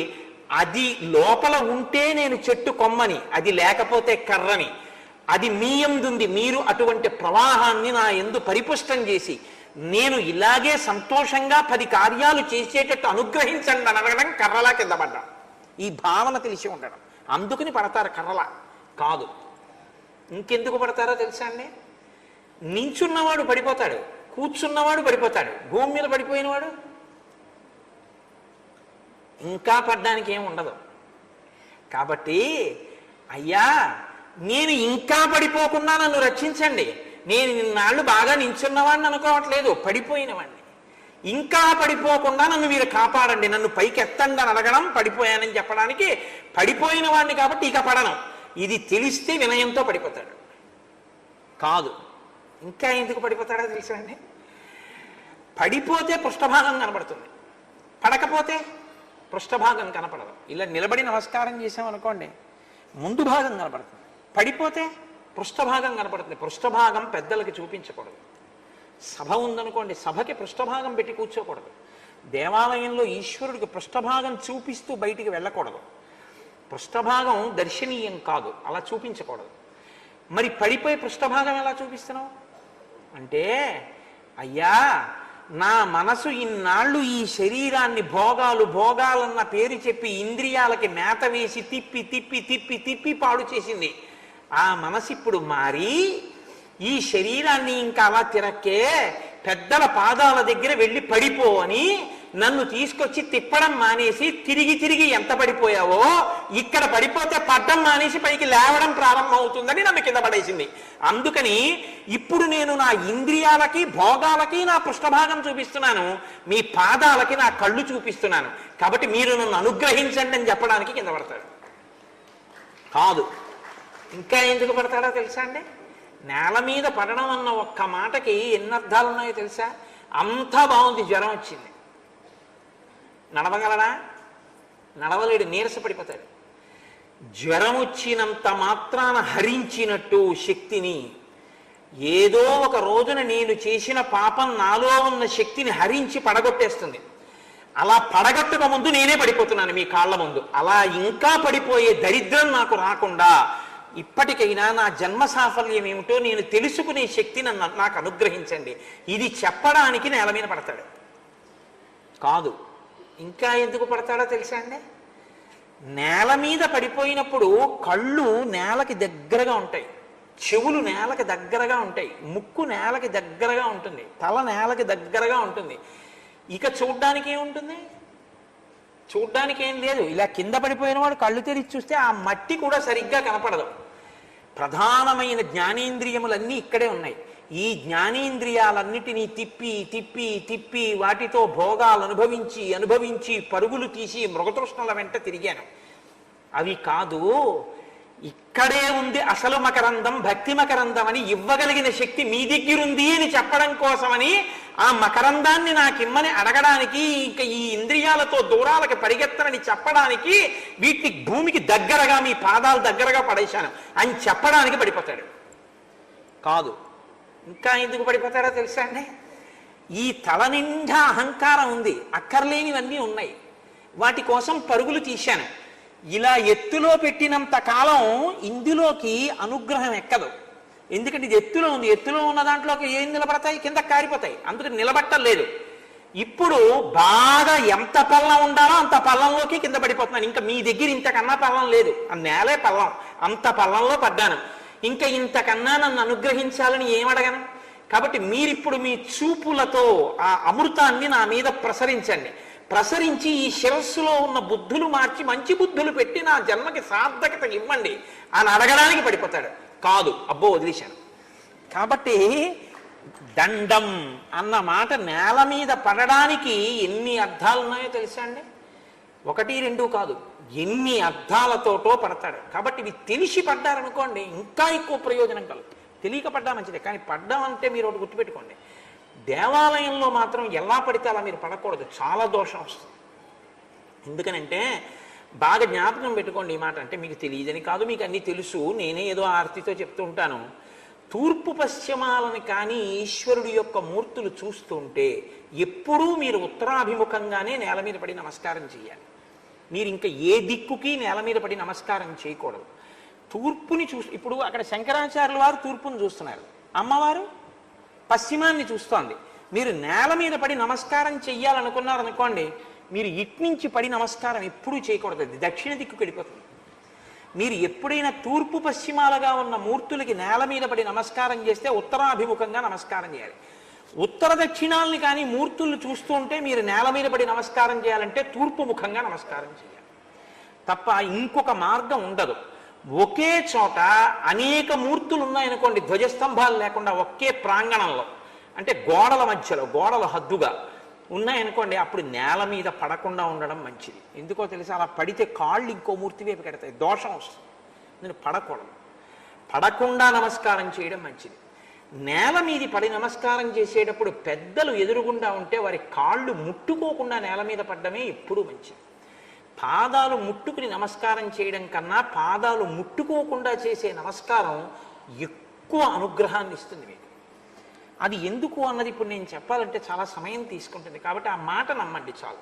అది లోపల ఉంటే నేను చెట్టు కొమ్మని, అది లేకపోతే కర్రని. అది మీ యందుంది. మీరు అటువంటి ప్రవాహాన్ని నా యందు పరిపుష్టం చేసి నేను ఇలాగే సంతోషంగా 10 కార్యాలు చేసేటట్టు అనుగ్రహించండి అని అడగడం కర్రలా కింద పడ్డా. ఈ భావన తెలిసి ఉండడం, అందుకని పడతారు కర్రలా. కాదు, ఇంకెందుకు పడతారో తెలుసా అండి? నించున్నవాడు పడిపోతాడు, కూర్చున్నవాడు పడిపోతాడు, భూమి మీద పడిపోయినవాడు ఇంకా పడ్డానికి ఏమి ఉండదు. కాబట్టి అయ్యా నేను ఇంకా పడిపోకుండా నన్ను రక్షించండి. నేను నిన్నాళ్ళు బాగా నించున్నవాడిని అనుకోవట్లేదు, పడిపోయినవాడిని. ఇంకా పడిపోకుండా నన్ను మీరు కాపాడండి, నన్ను పైకి ఎత్తండి అని అడగడం పడిపోయానని చెప్పడానికి. పడిపోయిన వాడిని కాబట్టి ఇక పడను, ఇది తెలిస్తే వినయంతో పడిపోతాడు. కాదు, ఇంకా ఎందుకు పడిపోతాడో తెలుసా అండి? పడిపోతే పృష్ఠభాగం కనపడుతుంది, పడకపోతే పృష్ఠభాగం కనపడదు. ఇలా నిలబడి నమస్కారం చేసామనుకోండి ముందు భాగం కనపడుతుంది, పడిపోతే పృష్ఠభాగం కనపడుతుంది. పృష్ఠభాగం పెద్దలకి చూపించకూడదు. సభ ఉందనుకోండి, సభకి పృష్ఠభాగం పెట్టి కూర్చోకూడదు. దేవాలయంలో ఈశ్వరుడికి పృష్ఠభాగం చూపిస్తూ బయటికి వెళ్ళకూడదు. పృష్ఠభాగం దర్శనీయం కాదు, అలా చూపించకూడదు. మరి పడిపోయి పృష్ఠభాగం ఎలా చూపిస్తున్నావు అంటే, అయ్యా నా మనసు ఇన్నాళ్ళు ఈ శరీరాన్ని భోగాలు భోగాలన్న పేరు చెప్పి ఇంద్రియాలకి మేత వేసి తిప్పి తిప్పి తిప్పి తిప్పి పాడు చేసింది. ఆ మనసు ఇప్పుడు మారి ఈ శరీరాన్ని ఇంకా అలా తిరక్కే, పెద్దల పాదాల దగ్గర వెళ్ళి పడిపో అని నన్ను తీసుకొచ్చి తిప్పడం మానేసి తిరిగి తిరిగి ఎంత పడిపోయావో ఇక్కడ పడిపోతే పడ్డం మానేసి పైకి లేవడం ప్రారంభం అవుతుందని నన్ను కింద పడేసింది. అందుకని ఇప్పుడు నేను నా ఇంద్రియాలకి భోగాలకి నా పృష్ఠభాగం చూపిస్తున్నాను, మీ పాదాలకి నా కళ్ళు చూపిస్తున్నాను. కాబట్టి మీరు నన్ను అనుగ్రహించండి అని చెప్పడానికి కింద పడతాడు. కాదు, ఇంకా ఎందుకు పడతాడో తెలుసా అండి? నేల మీద పడడం అన్న ఒక్క మాటకి ఎన్ని అర్థాలు ఉన్నాయో తెలుసా? అంతా బాగుంది, జ్వరం వచ్చింది, నడవగలడా? నడవలేడు, నీరస పడిపోతాడు. జ్వరం వచ్చినంత మాత్రాన హరించినట్టు శక్తిని ఏదో ఒక రోజున నేను చేసిన పాపం నాలో ఉన్న శక్తిని హరించి పడగొట్టేస్తుంది. అలా పడగొట్టక ముందు నేనే పడిపోతున్నాను మీ కాళ్ళ ముందు. అలా ఇంకా పడిపోయే దరిద్రం నాకు రాకుండా ఇప్పటికైనా నా జన్మ సాఫల్యం ఏమిటో నేను తెలుసుకునే శక్తి నాకు అనుగ్రహించండి. ఇది చెప్పడానికి నేల మీద పడతాడు. కాదు, ఇంకా ఎందుకు పడతాడో తెలుసా అండి? నేల మీద పడిపోయినప్పుడు కళ్ళు నేలకి దగ్గరగా ఉంటాయి, చెవులు నేలకి దగ్గరగా ఉంటాయి, ముక్కు నేలకి దగ్గరగా ఉంటుంది, తల నేలకి దగ్గరగా ఉంటుంది. ఇక చూడ్డానికి ఏముంటుంది? చూడ్డానికి ఏం లేదు. ఇలా కింద పడిపోయిన వాడు కళ్ళు తెరిచి చూస్తే ఆ మట్టి కూడా సరిగ్గా కనపడదు. ప్రధానమైన జ్ఞానేంద్రియములన్నీ ఇక్కడే ఉన్నాయి. ఈ జ్ఞానేంద్రియాలన్నిటినీ తిప్పి తిప్పి తిప్పి వాటితో భోగాలు అనుభవించి అనుభవించి పరుగులు తీసి మృగతృష్ణల వెంట తిరిగాను. అవి కాదు, ఇక్కడే ఉంది అసలు మకరందం, భక్తి మకరందం అని ఇవ్వగలిగిన శక్తి మీ దగ్గరుంది అని చెప్పడం కోసమని ఆ మకరందాన్ని నాకిమ్మని అడగడానికి, ఇంకా ఈ ఇంద్రియాలతో దూరాలకి పరిగెత్తనని చెప్పడానికి, వీటిని భూమికి దగ్గరగా మీ పాదాలు దగ్గరగా పడేశాను అని చెప్పడానికి పడిపోతాడు. కాదు, ఇంకా ఎందుకు పడిపోతాడో తెలుసా అండి? ఈ తల నిండా అహంకారం ఉంది, అక్కర్లేనివన్నీ ఉన్నాయి, వాటి కోసం పరుగులు తీశాను. ఇలా ఎత్తులో పెట్టినంత కాలం ఇందులోకి అనుగ్రహం ఎక్కదు. ఎందుకంటే ఇది ఎత్తులో ఉంది, ఎత్తులో ఉన్న దాంట్లోకి ఏం నిలబడతాయి? కింద కారిపోతాయి. అందుకని నిలబట్టలేదు. ఇప్పుడు బాగా ఎంత పల్లం ఉండాలో అంత పల్లంలోకి కింద పడిపోతున్నాను. ఇంకా మీ దగ్గర ఇంతకన్నా పల్లం లేదు, ఆ నేలే పల్లం, అంత పల్లంలో పడ్డాను. ఇంకా ఇంతకన్నా నన్ను అనుగ్రహించాలని ఏమడగను. కాబట్టి మీరిప్పుడు మీ చూపులతో ఆ అమృతాన్ని నా మీద ప్రసరించండి. ప్రసరించి ఈ శిరస్సులో ఉన్న బుద్ధులు మార్చి మంచి బుద్ధులు పెట్టి నా జన్మకి సార్థకత ఇవ్వండి అని అడగడానికి పడిపోతాడు. కాదు, అబ్బో వదిలేశాను. కాబట్టి దండం అన్న మాట నేల మీద పడడానికి ఎన్ని అర్థాలు ఉన్నాయో తెలుసా అండి? 1, 2 కాదు, ఎన్ని అర్థాలతోటో పడతాడు. కాబట్టి ఇవి తెలిసి పడ్డారనుకోండి ఇంకా ఎక్కువ ప్రయోజనం కలుగు. తెలియక పడ్డా మంచిదే, కానీ పడ్డం అంటే మీరు ఒకటి గుర్తుపెట్టుకోండి, దేవాలయంలో మాత్రం ఎలా పడితే అలా మీరు పడకూడదు, చాలా దోషం వస్తుంది. ఎందుకనంటే బాగా జ్ఞాపకం పెట్టుకోండి ఈ మాట. అంటే మీకు తెలియదని కాదు, మీకు అన్నీ తెలుసు, నేనే ఏదో ఆర్తితో చెప్తూ ఉంటాను. తూర్పు పశ్చిమాలని కానీ ఈశ్వరుడి యొక్క మూర్తులు చూస్తుంటే ఎప్పుడూ మీరు ఉత్తరాభిముఖంగానే నేల మీద పడి నమస్కారం చేయాలి. మీరు ఇంకా ఏ దిక్కుకి నేల మీద పడి నమస్కారం చేయకూడదు. తూర్పుని ఇప్పుడు అక్కడ శంకరాచార్యుల వారు తూర్పుని చూస్తున్నారు, అమ్మవారు పశ్చిమాన్ని చూస్తోంది. మీరు నేల మీద పడి నమస్కారం చెయ్యాలనుకున్నారనుకోండి, మీరు ఇట్నుంచి పడి నమస్కారం ఎప్పుడూ చేయకూడదు, అది దక్షిణ దిక్కుకి వెళ్ళిపోతుంది. మీరు ఎప్పుడైనా తూర్పు పశ్చిమాలుగా ఉన్న మూర్తులకి నేల మీద పడి నమస్కారం చేస్తే ఉత్తరాభిముఖంగా నమస్కారం చేయాలి. ఉత్తర దక్షిణాలని కానీ మూర్తులు చూస్తూ ఉంటే మీరు నేల మీద పడి నమస్కారం చేయాలంటే తూర్పు ముఖంగా నమస్కారం చేయాలి తప్ప ఇంకొక మార్గం ఉండదు. ఒకే చోట అనేక మూర్తులు ఉన్నాయనుకోండి, ధ్వజస్తంభాలు లేకుండా ఒకే ప్రాంగణంలో, అంటే గోడల మధ్యలో, గోడల హద్దుగా ఉన్నాయనుకోండి, అప్పుడు నేల మీద పడకుండా ఉండడం మంచిది. ఎందుకో తెలుసా? అలా పడితే కాళ్ళు ఇంకో మూర్తి వైపు కడతాయి, దోషం వస్తుంది. నేను పడకూడదు, పడకుండా నమస్కారం చేయడం మంచిది. నేల మీది పడి నమస్కారం చేసేటప్పుడు పెద్దలు ఎదురుగుండా ఉంటే వారి కాళ్ళు ముట్టుకోకుండా నేల మీద పడ్డమే ఎప్పుడూ మంచిది. పాదాలు ముట్టుకుని నమస్కారం చేయడం కన్నా పాదాలు ముట్టుకోకుండా చేసే నమస్కారం ఎక్కువ అనుగ్రహాన్ని ఇస్తుంది మీకు. అది ఎందుకు అన్నది ఇప్పుడు నేను చెప్పాలంటే చాలా సమయం తీసుకుంటుంది. కాబట్టి ఆ మాట నమ్మండి చాలు.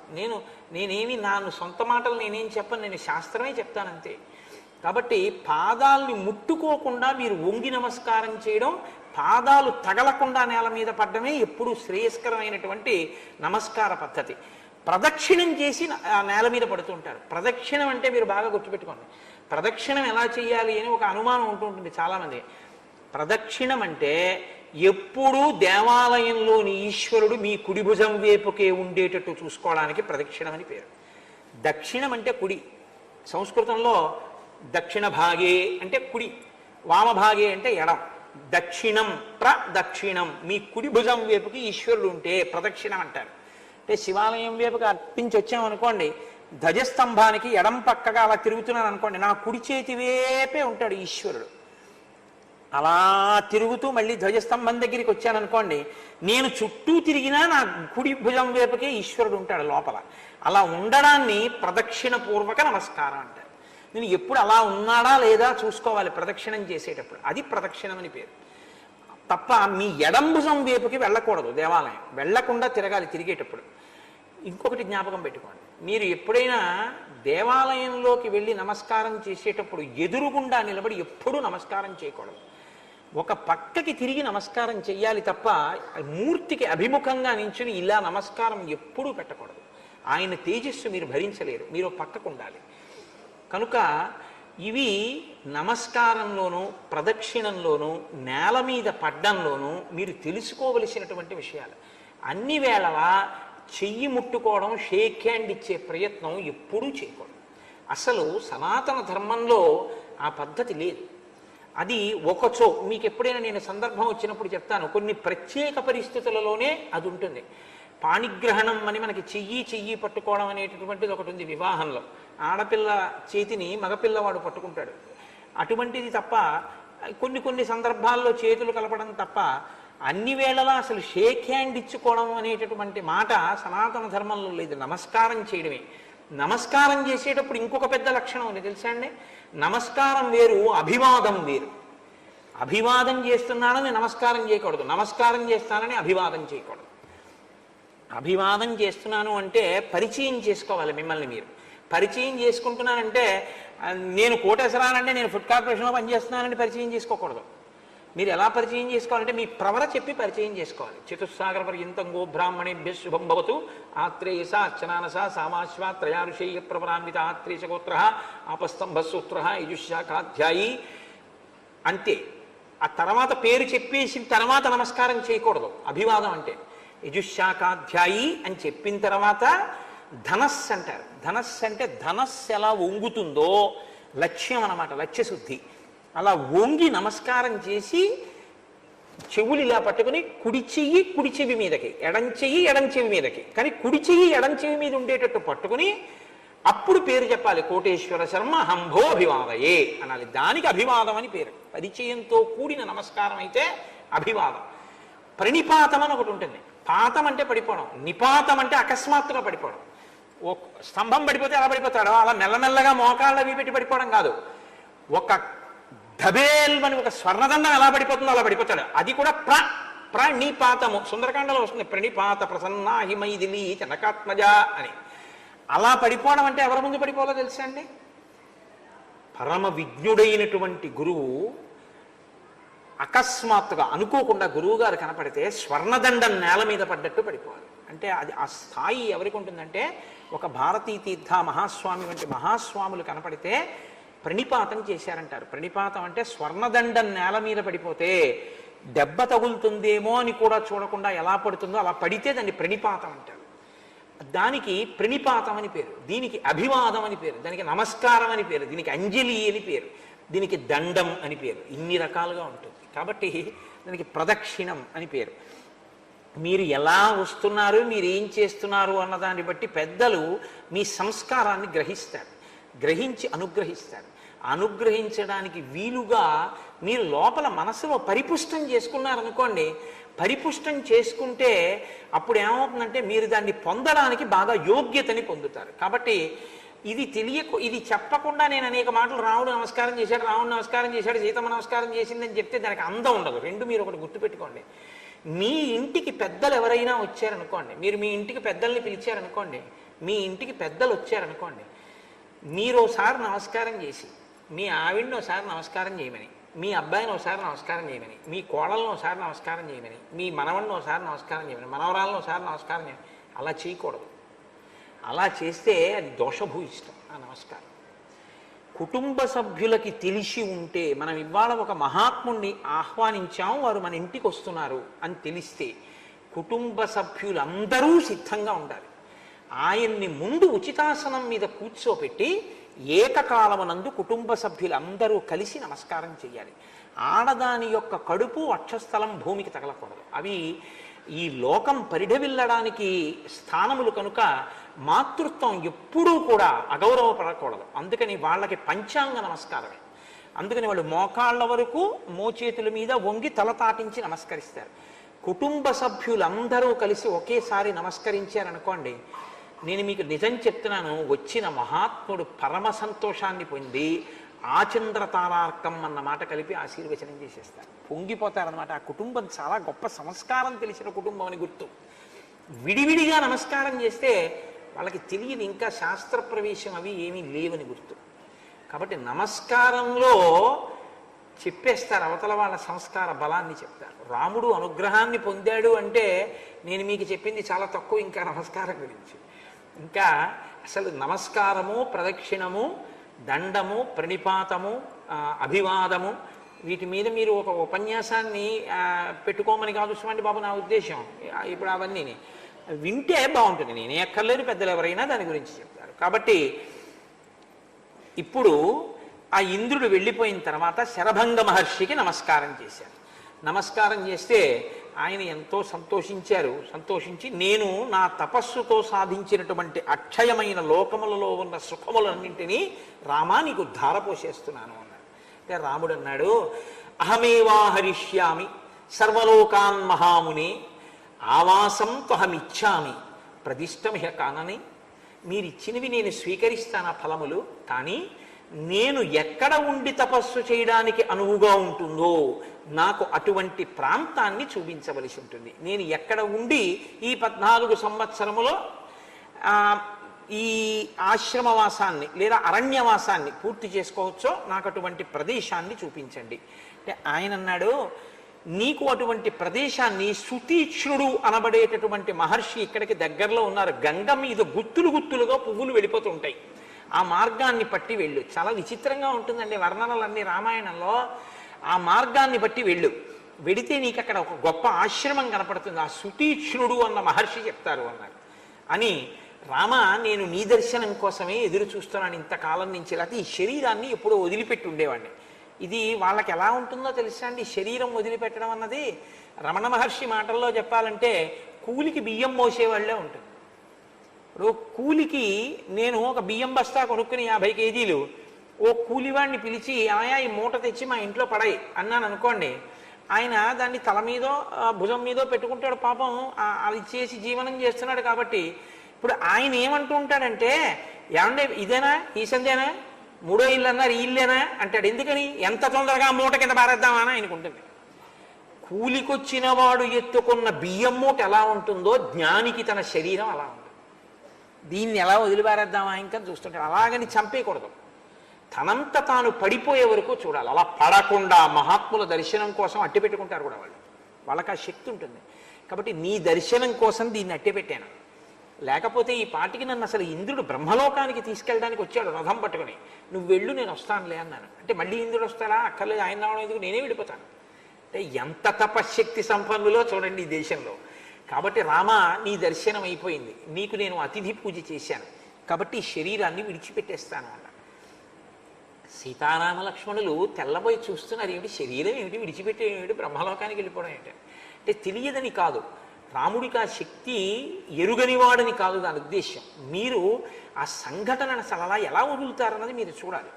నేనేమి సొంత మాటలు నేనేం చెప్పను, నేను శాస్త్రమే చెప్తానంతే. కాబట్టి పాదాలని ముట్టుకోకుండా మీరు వంగి నమస్కారం చేయడం, పాదాలు తగలకుండా నేల మీద పడ్డమే ఎప్పుడు శ్రేయస్కరమైనటువంటి నమస్కార పద్ధతి. ప్రదక్షిణం చేసి ఆ నేల మీద పడుతుంటారు. ప్రదక్షిణం అంటే మీరు బాగా గుర్తుపెట్టుకోండి, ప్రదక్షిణం ఎలా చేయాలి అని ఒక అనుమానం ఉంటుంటుంది చాలామంది. ప్రదక్షిణం అంటే ఎప్పుడూ దేవాలయంలోని ఈశ్వరుడు మీ కుడి భుజం వైపుకే ఉండేటట్టు చూసుకోవడానికి ప్రదక్షిణం అని పేరు. దక్షిణం అంటే కుడి, సంస్కృతంలో దక్షిణ భాగే అంటే కుడి, వామభాగే అంటే ఎడం. దక్షిణం ప్రదక్షిణం, మీ కుడి భుజం వైపుకి ఈశ్వరుడు ఉంటే ప్రదక్షిణం అంటారు. అంటే శివాలయం వైపుకి అర్పించి వచ్చామనుకోండి, ధ్వజస్తంభానికి ఎడం పక్కగా అలా తిరుగుతున్నాను అనుకోండి, నా కుడి చేతి వైపే ఉంటాడు ఈశ్వరుడు. అలా తిరుగుతూ మళ్ళీ ధ్వజస్తంభం దగ్గరికి వచ్చాననుకోండి, నేను చుట్టూ తిరిగినా నా కుడి భుజం వైపుకే ఈశ్వరుడు ఉంటాడు లోపల. అలా ఉండడాన్ని ప్రదక్షిణ పూర్వక నమస్కారం అంటారు. నేను ఎప్పుడు అలా ఉన్నాడా లేదా చూసుకోవాలి ప్రదక్షిణం చేసేటప్పుడు, అది ప్రదక్షిణం అని పేరు. తప్ప మీ ఎడం భుజం వైపుకి వెళ్ళకూడదు, దేవాలయం వెళ్ళకుండా తిరగాలి తిరిగేటప్పుడు. ఇంకొకటి జ్ఞాపకం పెట్టుకోండి, మీరు ఎప్పుడైనా దేవాలయంలోకి వెళ్ళి నమస్కారం చేసేటప్పుడు ఎదురుగుండా నిలబడి ఎప్పుడూ నమస్కారం చేయకూడదు. ఒక పక్కకి తిరిగి నమస్కారం చెయ్యాలి తప్ప మూర్తికి అభిముఖంగా నించుని ఇలా నమస్కారం ఎప్పుడూ పెట్టకూడదు. ఆయన తేజస్సు మీరు భరించలేరు, మీరు పక్కకు ఉండాలి. కనుక ఇవి నమస్కారంలోనూ ప్రదక్షిణంలోనూ నేల మీద పడ్డంలోనూ మీరు తెలుసుకోవలసినటువంటి విషయాలు. అన్ని వేళలా చెయ్యి ముట్టుకోవడం, షేక్ హ్యాండ్ ఇచ్చే ప్రయత్నం ఎప్పుడూ చేయకూడదు. అసలు సనాతన ధర్మంలో ఆ పద్ధతి లేదు. అది ఒకచో మీకు ఎప్పుడైనా నేను సందర్భం వచ్చినప్పుడు చెప్తాను, కొన్ని ప్రత్యేక పరిస్థితులలోనే అది ఉంటుంది. పాణిగ్రహణం అని మనకి చెయ్యి పట్టుకోవడం అనేటటువంటిది ఒకటి ఉంది వివాహంలో. ఆడపిల్ల చేతిని మగపిల్లవాడు పట్టుకుంటాడు, అటువంటిది తప్ప కొన్ని సందర్భాల్లో చేతులు కలపడం తప్ప అన్ని వేళలా అసలు షేక్ హ్యాండ్ ఇచ్చుకోవడం అనేటటువంటి మాట సనాతన ధర్మంలో లేదు. నమస్కారం చేయడమే. నమస్కారం చేసేటప్పుడు ఇంకొక పెద్ద లక్షణం ఉంది తెలుసా అండి, నమస్కారం వేరు, అభివాదం వేరు. అభివాదం చేస్తున్నానని నమస్కారం చేయకూడదు, నమస్కారం చేస్తానని అభివాదం చేయకూడదు. అభివాదం చేస్తున్నాను అంటే పరిచయం చేసుకోవాలి మిమ్మల్ని మీరు. పరిచయం చేసుకుంటున్నానంటే నేను కోటేశ్వరానంటే నేను ఫుడ్ కార్పొరేషన్లో పనిచేస్తున్నానని పరిచయం చేసుకోకూడదు. మీరు ఎలా పరిచయం చేసుకోవాలంటే మీ ప్రవర చెప్పి పరిచయం చేసుకోవాలి. చతుస్సాగర పర్యంతం గో బ్రాహ్మణేభ్య శుభం భవతు ఆత్రేయస అర్చనానస సామాశ్వ త్రయారుషేయ ప్రవరాన్విత ఆత్రేయశగోత్ర ఆపస్తంభసూత్ర యజుశాఖాధ్యాయి అంతే. ఆ తర్వాత పేరు చెప్పేసిన తర్వాత నమస్కారం చేయకూడదు. అభివాదం అంటే యజుశాఖాధ్యాయి అని చెప్పిన తర్వాత ధనస్సు అంటారు. ధనస్సు అంటే ధనస్సు ఎలా వంగుతుందో లక్ష్యం అన్నమాట, లక్ష్యశుద్ధి. అలా వంగి నమస్కారం చేసి చెవులు ఇలా పట్టుకుని కుడి చెయ్యి కుడి చెవి మీదకి, ఎడం చెయ్యి ఎడం చెవి మీదకి, కానీ కుడి చెయ్యి ఎడం చెవి మీద ఉండేటట్టు పట్టుకుని అప్పుడు పేరు చెప్పాలి. కోటేశ్వర శర్మ హంభో అభివాదయే అనాలి. దానికి అభివాదం అని పేరు. పరిచయంతో కూడిన నమస్కారం అయితే అభివాదం. ప్రణిపాతం అని ఒకటి ఉంటుంది. పాతం అంటే పడిపోవడం, నిపాతం అంటే అకస్మాత్తుగా పడిపోవడం. ఓ స్తంభం పడిపోతే ఎలా పడిపోతాడో అలా మెల్లమెల్లగా మోకాళ్ళ అవి పెట్టి పడిపోవడం కాదు. ఒక ధబేల్మని ఒక స్వర్ణదండం ఎలా పడిపోతుందో అలా పడిపోతాడు. అది కూడా ప్రణిపాతము. సుందరకాండలో వస్తుంది, ప్రణిపాత ప్రసన్నా హిమైదిలి జనకాత్మజ అని. అలా పడిపోవడం అంటే ఎవరి ముందు పడిపోవాలో తెలుసా అండి, పరమ విజ్ఞుడైనటువంటి గురువు అకస్మాత్తుగా అనుకోకుండా గురువు గారు కనపడితే స్వర్ణదండం నేల మీద పడ్డట్టు పడిపోవాలి. అంటే అది ఆ స్థాయి ఎవరికి ఉంటుందంటే, ఒక భారతీ తీర్థ మహాస్వామి వంటి మహాస్వాములు కనపడితే ప్రణిపాతం చేశారంటారు. ప్రణిపాతం అంటే స్వర్ణదండం నేల మీద పడిపోతే దెబ్బ తగులుతుందేమో అని కూడా చూడకుండా ఎలా పడుతుందో అలా పడితే దాన్ని ప్రణిపాతం అంటారు. దానికి ప్రణిపాతం అని పేరు, దీనికి అభివాదం అని పేరు, దానికి నమస్కారం అని పేరు, దీనికి అంజలి అని పేరు, దీనికి దండం అని పేరు. ఇన్ని రకాలుగా ఉంటుంది. కాబట్టి దానికి ప్రదక్షిణం అని పేరు. మీరు ఎలా వస్తున్నారు, మీరు ఏం చేస్తున్నారు అన్నదాన్ని బట్టి పెద్దలు మీ సంస్కారాన్ని గ్రహిస్తారు, గ్రహించి అనుగ్రహిస్తారు. అనుగ్రహించడానికి వీలుగా మీరు లోపల మనసులో పరిపుష్టం చేసుకున్నారనుకోండి, పరిపుష్టం చేసుకుంటే అప్పుడు ఏమవుతుందంటే మీరు దాన్ని పొందడానికి బాగా యోగ్యతని పొందుతారు. కాబట్టి ఇది చెప్పకుండా నేను అనేక మాటలు రాముడు నమస్కారం చేశాడు, రాముడు నమస్కారం చేశాడు, సీతమ్మ నమస్కారం చేసిందని చెప్తే దానికి అందం ఉండదు. రెండు మీరు ఒకటి గుర్తుపెట్టుకోండి. మీ ఇంటికి పెద్దలు ఎవరైనా వచ్చారనుకోండి, మీరు మీ ఇంటికి పెద్దల్ని పిలిచారనుకోండి, మీ ఇంటికి పెద్దలు వచ్చారనుకోండి, మీరు ఒకసారి నమస్కారం చేసి మీ ఆవిడని ఒకసారి నమస్కారం చేయమని, మీ అబ్బాయిని ఒకసారి నమస్కారం చేయమని, మీ కోడలను ఒకసారి నమస్కారం చేయమని, మీ మనవడిని ఒకసారి నమస్కారం చేయమని, మనవరాలను ఒకసారి నమస్కారం చేయమని. అలా చేయకూడదు. అలా చేస్తే అది దోషభూయిష్టం ఆ నమస్కారం. కుటుంబ సభ్యులకి తెలిసి ఉంటే, మనం ఇవాళ ఒక మహాత్ముణ్ణి ఆహ్వానించాము, వారు మన ఇంటికి వస్తున్నారు అని తెలిస్తే కుటుంబ సభ్యులందరూ సిద్ధంగా ఉండాలి. ఆయన్ని ముందు ఉచితాసనం మీద కూర్చోపెట్టి ఏకకాలమునందు కుటుంబ సభ్యులందరూ కలిసి నమస్కారం చేయాలి. ఆడదాని యొక్క కడుపు వక్షస్థలం భూమికి తగలకూడదు. అవి ఈ లోకం పరిఢవిల్లడానికి స్థానములు కనుక మాతృత్వం ఎప్పుడూ కూడా అగౌరవపడకూడదు. అందుకని వాళ్ళకి పంచాంగ నమస్కారమే. అందుకని వాళ్ళు మోకాళ్ళ వరకు మోచేతుల మీద వంగి తల తాటించి నమస్కరిస్తారు. కుటుంబ సభ్యులందరూ కలిసి ఒకేసారి నమస్కరించారనుకోండి, నేను మీకు నిజం చెప్తున్నాను, వచ్చిన మహాత్ముడు పరమ సంతోషాన్ని పొంది ఆచంద్రతారార్కం అన్న మాట కలిపి ఆశీర్వచనం చేసేస్తారు. పొంగిపోతారనమాట. ఆ కుటుంబం చాలా గొప్ప సంస్కారం తెలిసిన కుటుంబం అని గుర్తు. విడివిడిగా నమస్కారం చేస్తే వాళ్ళకి తెలియదు ఇంకా శాస్త్ర ప్రవేశం అవి ఏమీ లేవని గుర్తు. కాబట్టి నమస్కారంలో చెప్పేస్తారు, అవతల వాళ్ళ సంస్కార బలాన్ని చెప్తారు. రాముడు అనుగ్రహాన్ని పొందాడు అంటే నేను మీకు చెప్పింది చాలా తక్కువ ఇంకా నమస్కారం గురించి. ఇంకా అసలు నమస్కారము, ప్రదక్షిణము, దండము, ప్రణిపాతము, అభివాదము, వీటి మీద మీరు ఒక ఉపన్యాసాన్ని పెట్టుకోమని కాదు సుమండి బాబు నా ఉద్దేశం. ఇప్పుడు అవన్నీ వింటే బాగుంటుంది. నేనే అక్కర్లేదు, పెద్దలు ఎవరైనా దాని గురించి చెప్తారు. కాబట్టి ఇప్పుడు ఆ ఇంద్రుడు వెళ్ళిపోయిన తర్వాత శరభంగ మహర్షికి నమస్కారం చేశారు. నమస్కారం చేస్తే ఆయన ఎంతో సంతోషించారు. సంతోషించి, నేను నా తపస్సుతో సాధించినటువంటి అక్షయమైన లోకములలో ఉన్న సుఖములన్నింటినీ రామా నీకు ధారపోసేస్తున్నాను అన్నాడు. అంటే రాముడు అన్నాడు, అహమేవా హరిష్యామి సర్వలోకాన్ మహామునే ఆవాసం త్వహమిచ్చామి ప్రదిష్టమిహ కానని. మీరిచ్చినవి నేను స్వీకరిస్తాను ఆ ఫలములు, కానీ నేను ఎక్కడ ఉండి తపస్సు చేయడానికి అనువుగా ఉంటుందో నాకు అటువంటి ప్రాంతాన్ని చూపించవలసి ఉంటుంది. నేను ఎక్కడ ఉండి ఈ 14 సంవత్సరములో ఈ ఆశ్రమవాసాన్ని లేదా అరణ్యవాసాన్ని పూర్తి చేసుకోవచ్చో నాకు అటువంటి ప్రదేశాన్ని చూపించండి. అంటే ఆయన అన్నాడు, నీకు అటువంటి ప్రదేశాన్ని సుతీక్ష్ణుడు అనబడేటటువంటి మహర్షి ఇక్కడికి దగ్గరలో ఉన్నారు. గంగ మీద గుత్తులు గుత్తులుగా పువ్వులు వెళ్ళిపోతుంటాయి. ఆ మార్గాన్ని పట్టి వెళ్ళు. చాలా విచిత్రంగా ఉంటుందండి వర్ణనలన్నీ రామాయణంలో. ఆ మార్గాన్ని బట్టి వెళ్ళు. వెడితే నీకు అక్కడ ఒక గొప్ప ఆశ్రమం కనపడుతుంది. ఆ సుతీక్ష్ణుడు అన్న మహర్షి చెప్తారు అన్నారు. అని రామ, నేను నీ దర్శనం కోసమే ఎదురు చూస్తున్నాను ఇంతకాలం నుంచి. లేకపోతే ఈ శరీరాన్ని ఎప్పుడో వదిలిపెట్టి ఉండేవాడిని. ఇది వాళ్ళకి ఎలా ఉంటుందో తెలుసా అండి, శరీరం వదిలిపెట్టడం అన్నది. రమణ మహర్షి మాటల్లో చెప్పాలంటే కూలికి బియ్యం మోసేవాళ్లే ఉంటుంది. ఇప్పుడు కూలికి నేను ఒక బియ్యం బస్తా కొనుక్కుని 50 కేజీలు ఓ కూలివాడిని పిలిచి, ఆయా ఈ మూట తెచ్చి మా ఇంట్లో పడాయి అన్నాను అనుకోండి, ఆయన దాన్ని తల మీదో భుజం మీదో పెట్టుకుంటాడు. పాపం అది చేసి జీవనం చేస్తున్నాడు. కాబట్టి ఇప్పుడు ఆయన ఏమంటూ ఉంటాడంటే, ఏమంటే ఇదేనా, ఈ సందేనా, 3వ ఇల్లు అన్నారు, ఈ ఇల్లేనా అంటాడు. ఎందుకని? ఎంత తొందరగా మూట కింద పారేద్దామా అని ఆయనకుంటుంది. కూలికొచ్చిన వాడు ఎత్తుకున్న బియ్యం మూట ఎలా ఉంటుందో జ్ఞానికి తన శరీరం అలా ఉంటుంది. దీన్ని ఎలా వదిలిపారేద్దామా ఇంకా చూస్తుంటాడు. అలాగని చంపేయకూడదు. తనంత తాను పడిపోయే వరకు చూడాలి. అలా పడకుండా మహాత్ముల దర్శనం కోసం అట్టి పెట్టుకుంటారు కూడా వాళ్ళు. వాళ్ళకి ఆ శక్తి ఉంటుంది. కాబట్టి నీ దర్శనం కోసం దీన్ని అట్టి పెట్టాను. లేకపోతే ఈ పాటికి నన్ను అసలు ఇంద్రుడు బ్రహ్మలోకానికి తీసుకెళ్ళడానికి వచ్చాడు రథం పట్టుకుని. నువ్వు వెళ్ళు, నేను వస్తానులే అన్నాను. అంటే మళ్ళీ ఇంద్రుడు వస్తాడా? అక్కర్లేదు, ఆయన రావడం ఎందుకు, నేనే వెళ్ళిపోతాను. అంటే ఎంత తపశ్శక్తి సంపన్నులో చూడండి ఈ దేశంలో. కాబట్టి రామ, నీ దర్శనం అయిపోయింది, నీకు నేను అతిథి పూజ చేశాను, కాబట్టి ఈ శరీరాన్ని విడిచిపెట్టేస్తాను అన్నాడు. సీతారామ లక్ష్మణులు తెల్లబోయి చూస్తున్నారు, ఏమిటి శరీరం ఏమిటి, విడిచిపెట్టే ఏమిటి, బ్రహ్మలోకానికి వెళ్ళిపోవడం ఏమిటి అంటే తెలియదని కాదు, రాముడికి ఆ శక్తి ఎరుగనివాడని కాదు దాని ఉద్దేశం. మీరు ఆ సంఘటనను అసలు అలా ఎలా వదులుతారన్నది మీరు చూడాలి.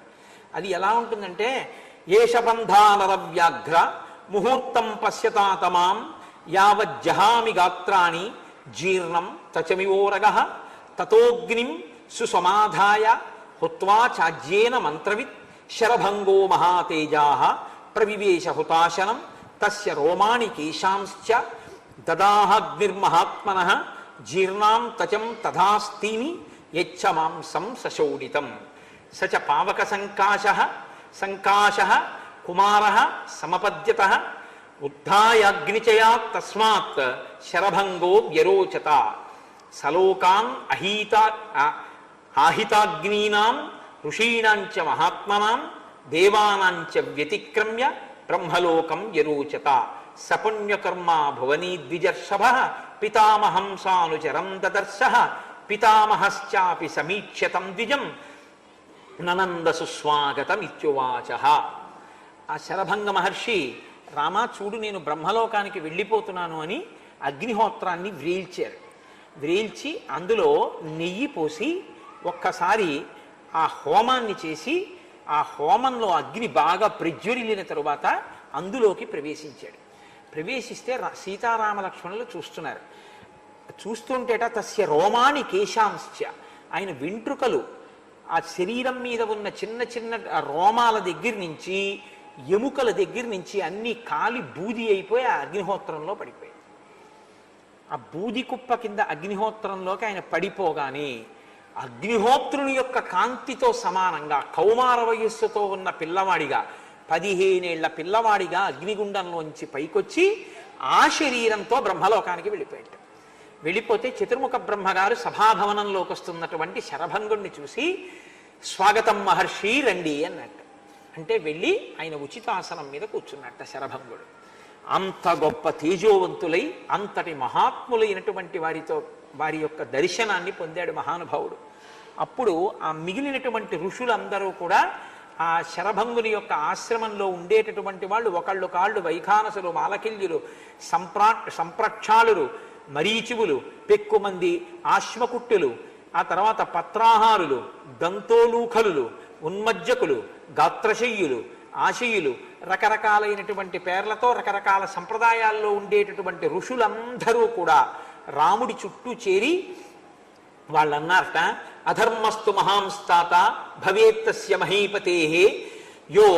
అది ఎలా ఉంటుందంటే, ఏషబంధానర వ్యాఘ్ర ముహూర్తం పశ్యతాతమాం యావజ్జహామి గాత్రాణి జీర్ణం తచమివోరగ తతోగ్నిం సుసమాధాయ హుత్వా చాజ్యేన మంత్రవిత్ శరభంగో మహాతేజా ప్రవివేశ హుతాశనం తస్య రోమాణి కేశాంశ్చ దదాహగ్నిర్మహాత్మనః జీర్ణాం తచం తథాస్తీమి యచ్చ మాంసం సశోడితం సచ పావక సంకాశః సంకాశ కుమార సమపద్యత ఉద్ధాయాగ్నిచయా తస్మాత్ శరభంగో వ్యరోచత సలోకాన్ ఆహితాగ్నీనాం ఋషీణాంచ మహాత్మనాం దేవానాంచ వ్యతిక్రమ్య బ్రహ్మలోకం వ్యరోచత సపుణ్యకర్మా భువనీ ద్విజర్షభ పితామహం సానుచరం దదర్శ పితామహశ్చాపి సమీక్ష్యతం ద్విజం ననంద సుస్వాగతమిత్యువాచ. ఆ శరభంగ మహర్షి, రామా చూడు నేను బ్రహ్మలోకానికి వెళ్ళిపోతున్నాను అని అగ్నిహోత్రాన్ని వ్రేల్చారు. వ్రేల్చి అందులో నెయ్యి పోసి ఒక్కసారి ఆ హోమాన్ని చేసి ఆ హోమంలో అగ్ని బాగా ప్రజ్వరిల్లిన తరువాత అందులోకి ప్రవేశించాడు. ప్రవేశిస్తే సీతారామ లక్ష్మణులు చూస్తున్నారు. చూస్తుంటేట తస్య రోమాని కేశాంశ్చ, ఆయన వెంట్రుకలు ఆ శరీరం మీద ఉన్న చిన్న చిన్న రోమాల దగ్గర నుంచి ఎముకల దగ్గర నుంచి అన్ని కాలి బూది అయిపోయి ఆ అగ్నిహోత్రంలో పడిపోయాయి. ఆ బూది కుప్ప కింద అగ్నిహోత్రంలోకి ఆయన పడిపోగానే అగ్నిహోత్రుని యొక్క కాంతితో సమానంగా కౌమార వయస్సుతో ఉన్న పిల్లవాడిగా 15 ఏళ్ల పిల్లవాడిగా అగ్నిగుండంలోంచి పైకొచ్చి ఆ శరీరంతో బ్రహ్మలోకానికి వెళ్ళిపోయాడు. వెళ్ళిపోతే చతుర్ముఖ బ్రహ్మగారు సభాభవనంలోకి వస్తున్నటువంటి శరభంగుణ్ణి చూసి స్వాగతం మహర్షి రండి అన్నట్టు. అంటే వెళ్ళి ఆయన ఉచితాసనం మీద కూర్చున్నట్ట శరభంగుడు. అంత గొప్ప తేజోవంతులై అంతటి మహాత్ములైనటువంటి వారి యొక్క దర్శనాన్ని పొందాడు మహానుభావుడు. అప్పుడు ఆ మిగిలినటువంటి ఋషులందరూ కూడా ఆ శరభంగుని యొక్క ఆశ్రమంలో ఉండేటటువంటి వాళ్ళు ఒకళ్ళు కాళ్ళు వైఖానసులు, మాలకిల్యులు, సంప్రక్షాళులు, మరీచివులు, పెక్కుమంది, ఆశ్మకుట్టులు, ఆ తర్వాత పత్రాహారులు, దంతోలూఖలులు, ఉన్మజ్జకులు, గాత్రశయ్యులు, ఆశయులు, రకరకాలైనటువంటి పేర్లతో రకరకాల సంప్రదాయాల్లో ఉండేటటువంటి ఋషులందరూ కూడా రాముడి చుట్టూ చేరి వాళ్ళన్నారట, అధర్మస్తు మహాంస్తాత భవేత్తస్య మహీపతే యో